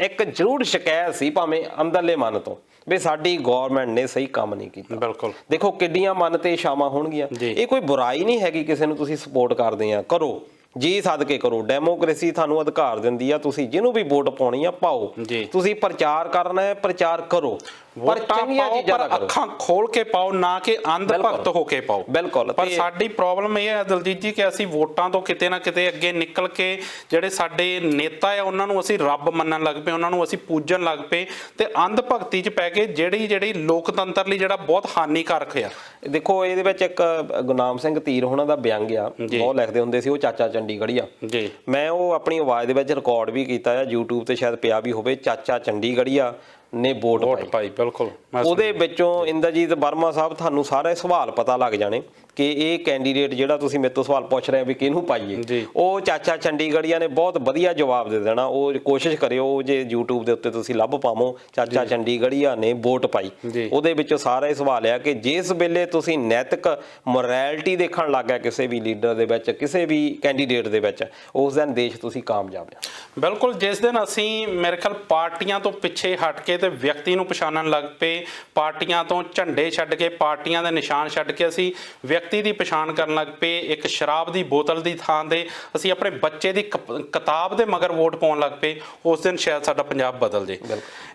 ਇੱਕ ਜ਼ਰੂਰ ਸ਼ਿਕਾਇਤ ਸੀ ਭਾਵੇਂ ਅੰਦਰਲੇ ਮਨ ਤੋਂ ਵੀ ਸਾਡੀ ਗੌਰਮੈਂਟ ਨੇ ਸਹੀ ਕੰਮ ਨਹੀਂ ਕੀਤਾ। ਬਿਲਕੁਲ। ਦੇਖੋ ਕਿੱਡੀਆਂ ਮਨ ਤੇ ਛਾਵਾਂ ਹੋਣਗੀਆਂ, ਇਹ ਕੋਈ ਬੁਰਾਈ ਨਹੀਂ ਹੈਗੀ, ਕਿਸੇ ਨੂੰ ਤੁਸੀਂ ਸਪੋਰਟ ਕਰਦੇ ਆ ਕਰੋ, ਜੀ ਸਦਕੇ ਕਰੋ। ਡੈਮੋਕ੍ਰੇਸੀ ਤੁਹਾਨੂੰ ਅਧਿਕਾਰ ਦਿੰਦੀ ਆ, ਤੁਸੀਂ ਜਿਹਨੂੰ ਵੀ ਵੋਟ ਪਾਉਣੀ ਆ ਪਾਓ, ਤੁਸੀਂ ਪ੍ਰਚਾਰ ਕਰਨਾ ਹੈ ਪ੍ਰਚਾਰ ਕਰੋ, ਪਰ ਚੰਗੀਆਂ ਚੀਜ਼ਾਂ ਦਾ ਕਰੋ, ਅੱਖਾਂ ਖੋਲ ਕੇ ਪਾਓ, ਨਾ ਕਿ ਅੰਧ ਭਗਤ ਹੋ ਕੇ ਪਾਓ। ਬਿਲਕੁਲ। ਪਰ ਸਾਡੀ ਪ੍ਰੋਬਲਮ ਇਹ ਹੈ ਦਲਜੀਤ ਜੀ ਕਿ ਅਸੀਂ ਵੋਟਾਂ ਤੋਂ ਕਿਤੇ ਨਾ ਕਿਤੇ ਅੱਗੇ ਨਿਕਲ ਕੇ ਜਿਹੜੇ ਸਾਡੇ ਨੇਤਾ ਆ ਉਹਨਾਂ ਨੂੰ ਅਸੀਂ ਰੱਬ ਮੰਨਣ ਲੱਗ ਪਏ, ਉਹਨਾਂ ਨੂੰ ਅਸੀਂ ਪੂਜਣ ਲੱਗ ਪਏ ਤੇ ਅੰਧ ਭਗਤੀ 'ਚ ਪੈ ਕੇ ਜਿਹੜੀ ਲੋਕਤੰਤਰ ਲਈ ਜਿਹੜਾ ਬਹੁਤ ਹਾਨੀਕਾਰਕ ਆ। ਦੇਖੋ ਇਹਦੇ ਵਿੱਚ ਇੱਕ ਗੁਰਨਾਮ ਸਿੰਘ ਧੀਰ ਹੋਣਾ ਦਾ ਬਿਅੰਗ ਆ, ਬਹੁਤ ਲਿਖਦੇ ਹੁੰਦੇ ਸੀ ਉਹ ਚਾਚਾ ਚੰਡੀਗੜ੍ਹੀਆ ਜੀ। ਮੈਂ ਉਹ ਆਪਣੀ ਆਵਾਜ਼ ਦੇ ਵਿੱਚ ਰਿਕਾਰਡ ਵੀ ਕੀਤਾ ਆ, YouTube ਤੇ ਸ਼ਾਇਦ ਪਿਆ ਵੀ ਹੋਵੇ। ਚਾਚਾ ਚੰਡੀਗੜ੍ਹੀਆ ਨੇ ਵੋਟ ਪਾਈ। ਬਿਲਕੁਲ। ਉਹਦੇ ਵਿੱਚੋਂ ਇੰਦਰਜੀਤ ਵਰਮਾ ਸਾਹਿਬ ਤੁਹਾਨੂੰ ਸਾਰੇ ਸਵਾਲ ਪਤਾ ਲੱਗ ਜਾਣੇ ਕਿ ਇਹ ਕੈਂਡੀਡੇਟ ਜਿਹੜਾ ਤੁਸੀਂ ਮੇਰੇ ਤੋਂ ਸਵਾਲ ਪੁੱਛ ਰਹੇ ਹੋ ਵੀ ਕਿਹਨੂੰ ਪਾਈਏ, ਉਹ ਚਾਚਾ ਚੰਡੀਗੜ੍ਹੀਆ ਨੇ ਬਹੁਤ ਵਧੀਆ ਜਵਾਬ ਦੇ ਦੇਣਾ। ਉਹ ਕੋਸ਼ਿਸ਼ ਕਰਿਓ ਜੇ YouTube ਦੇ ਉੱਤੇ ਤੁਸੀਂ ਲੱਭ ਪਾਵੋ, ਚਾਚਾ ਚੰਡੀਗੜ੍ਹੀਆ ਨੇ ਵੋਟ ਪਾਈ। ਉਹਦੇ ਵਿੱਚੋਂ ਸਾਰਾ ਇਹ ਸਵਾਲ ਆ ਕਿ ਜਿਸ ਵੇਲੇ ਤੁਸੀਂ ਨੈਤਿਕ ਮੋਰੈਲਿਟੀ ਦੇਖਣ ਲੱਗ ਗਿਆ ਕਿਸੇ ਵੀ ਲੀਡਰ ਦੇ ਵਿੱਚ, ਕਿਸੇ ਵੀ ਕੈਂਡੀਡੇਟ ਦੇ ਵਿੱਚ, ਉਸ ਦਿਨ ਦੇਸ਼ ਤੁਸੀਂ ਕਾਮਯਾਬ ਆ। ਬਿਲਕੁਲ। ਜਿਸ ਦਿਨ ਅਸੀਂ ਮੇਰੇ ਖਿਆਲ ਪਾਰਟੀਆਂ ਤੋਂ ਪਿੱਛੇ ਹਟ ਕੇ ਤੇ ਵਿਅਕਤੀ ਨੂੰ ਪਛਾਣਨ ਲੱਗ ਪਏ, ਪਾਰਟੀਆਂ ਤੋਂ ਝੰਡੇ ਛੱਡ ਕੇ, ਪਾਰਟੀਆਂ ਦੇ ਨਿਸ਼ਾਨ ਛੱਡ ਕੇ ਅਸੀਂ ਵਿਅਕਤੀ ਦੀ ਪਛਾਣ ਕਰਨ ਲੱਗ ਪਏ, ਇੱਕ ਸ਼ਰਾਬ ਦੀ ਬੋਤਲ ਦੀ ਥਾਂ ਤੇ ਅਸੀਂ ਆਪਣੇ ਬੱਚੇ ਦੀ ਕਿਤਾਬ ਦੇ ਮਗਰ ਵੋਟ ਪਾਉਣ ਲੱਗ ਪਏ, ਉਸ ਦਿਨ ਸ਼ਾਇਦ ਸਾਡਾ ਪੰਜਾਬ ਬਦਲ ਜੇ।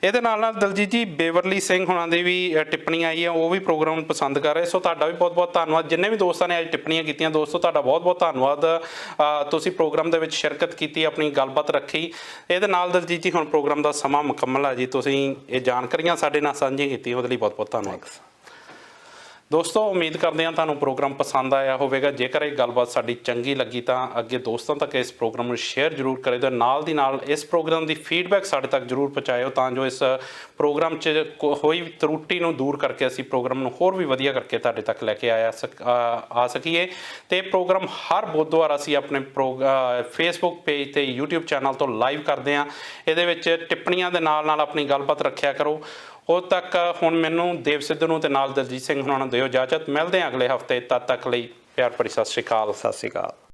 ਇਹਦੇ ਨਾਲ ਦਲਜੀਤ ਜੀ ਬੇਵਰਲੀ ਸਿੰਘ ਹੁਣਾਂ ਦੀ ਵੀ ਟਿੱਪਣੀ ਆਈ ਹੈ, ਉਹ ਵੀ ਪ੍ਰੋਗਰਾਮ ਨੂੰ ਪਸੰਦ ਕਰ ਰਹੇ, ਸੋ ਤੁਹਾਡਾ ਵੀ ਬਹੁਤ ਬਹੁਤ ਧੰਨਵਾਦ। ਜਿੰਨੇ ਵੀ ਦੋਸਤਾਂ ਨੇ ਅੱਜ ਟਿੱਪਣੀਆਂ ਕੀਤੀਆਂ, ਦੋਸਤੋ ਤੁਹਾਡਾ ਬਹੁਤ ਬਹੁਤ ਧੰਨਵਾਦ। ਤੁਸੀਂ ਪ੍ਰੋਗਰਾਮ ਦੇ ਵਿੱਚ ਸ਼ਿਰਕਤ ਕੀਤੀ, ਆਪਣੀ ਗੱਲਬਾਤ ਰੱਖੀ। ਇਹਦੇ ਨਾਲ ਦਲਜੀਤ ਜੀ ਹੁਣ ਪ੍ਰੋਗਰਾਮ ਦਾ ਸਮਾਂ ਮੁਕੰਮਲ ਹੈ ਜੀ। ਤੁਸੀਂ ਇਹ ਜਾਣਕਾਰੀਆਂ ਸਾਡੇ ਨਾਲ ਸਾਂਝੀਆਂ ਕੀਤੀਆਂ, ਉਹਦੇ ਲਈ ਬਹੁਤ ਬਹੁਤ ਧੰਨਵਾਦ। ਦੋਸਤੋ ਉਮੀਦ ਕਰਦੇ ਹਾਂ ਤੁਹਾਨੂੰ ਪ੍ਰੋਗਰਾਮ ਪਸੰਦ ਆਇਆ ਹੋਵੇਗਾ। ਜੇਕਰ ਇਹ ਗੱਲਬਾਤ ਸਾਡੀ ਚੰਗੀ ਲੱਗੀ ਤਾਂ ਅੱਗੇ ਦੋਸਤਾਂ ਤੱਕ ਇਸ ਪ੍ਰੋਗਰਾਮ ਨੂੰ ਸ਼ੇਅਰ ਜ਼ਰੂਰ ਕਰੇ ਤੇ ਨਾਲ ਦੀ ਨਾਲ ਇਸ ਪ੍ਰੋਗਰਾਮ ਦੀ ਫੀਡਬੈਕ ਸਾਡੇ ਤੱਕ ਜ਼ਰੂਰ ਪਹੁੰਚਾਇਓ, ਤਾਂ ਜੋ ਇਸ ਪ੍ਰੋਗਰਾਮ 'ਚ ਹੋਈ ਤਰੁੱਟੀ ਨੂੰ ਦੂਰ ਕਰਕੇ ਅਸੀਂ ਪ੍ਰੋਗਰਾਮ ਨੂੰ ਹੋਰ ਵੀ ਵਧੀਆ ਕਰਕੇ ਤੁਹਾਡੇ ਤੱਕ ਲੈ ਕੇ ਆ ਸਕੀਏ। ਤੇ ਪ੍ਰੋਗਰਾਮ ਹਰ ਬੁੱਧਵਾਰ ਅਸੀਂ ਆਪਣੇ ਫੇਸਬੁੱਕ ਪੇਜ ਤੇ YouTube ਚੈਨਲ ਤੋਂ ਲਾਈਵ ਕਰਦੇ ਹਾਂ। ਇਹਦੇ ਵਿੱਚ ਟਿੱਪਣੀਆਂ ਦੇ ਨਾਲ ਨਾਲ ਆਪਣੀ ਗੱਲਬਾਤ ਰੱਖਿਆ ਕਰੋ। ਉਦੋਂ ਤੱਕ ਹੁਣ ਮੈਨੂੰ ਦੇਵ ਸਿੱਧੂ ਨੂੰ ਤੇ ਨਾਲ ਦਲਜੀਤ ਸਿੰਘ ਹੁਣਾਂ ਨੂੰ ਦਿਓ ਇਜਾਜ਼ਤ। ਮਿਲਦੇ ਹਾਂ ਅਗਲੇ ਹਫ਼ਤੇ, ਤਦ ਤੱਕ ਲਈ ਪਿਆਰ ਭਰੀ ਸਤਿ ਸ਼੍ਰੀ ਅਕਾਲ। ਸਤਿ ਸ਼੍ਰੀ ਅਕਾਲ।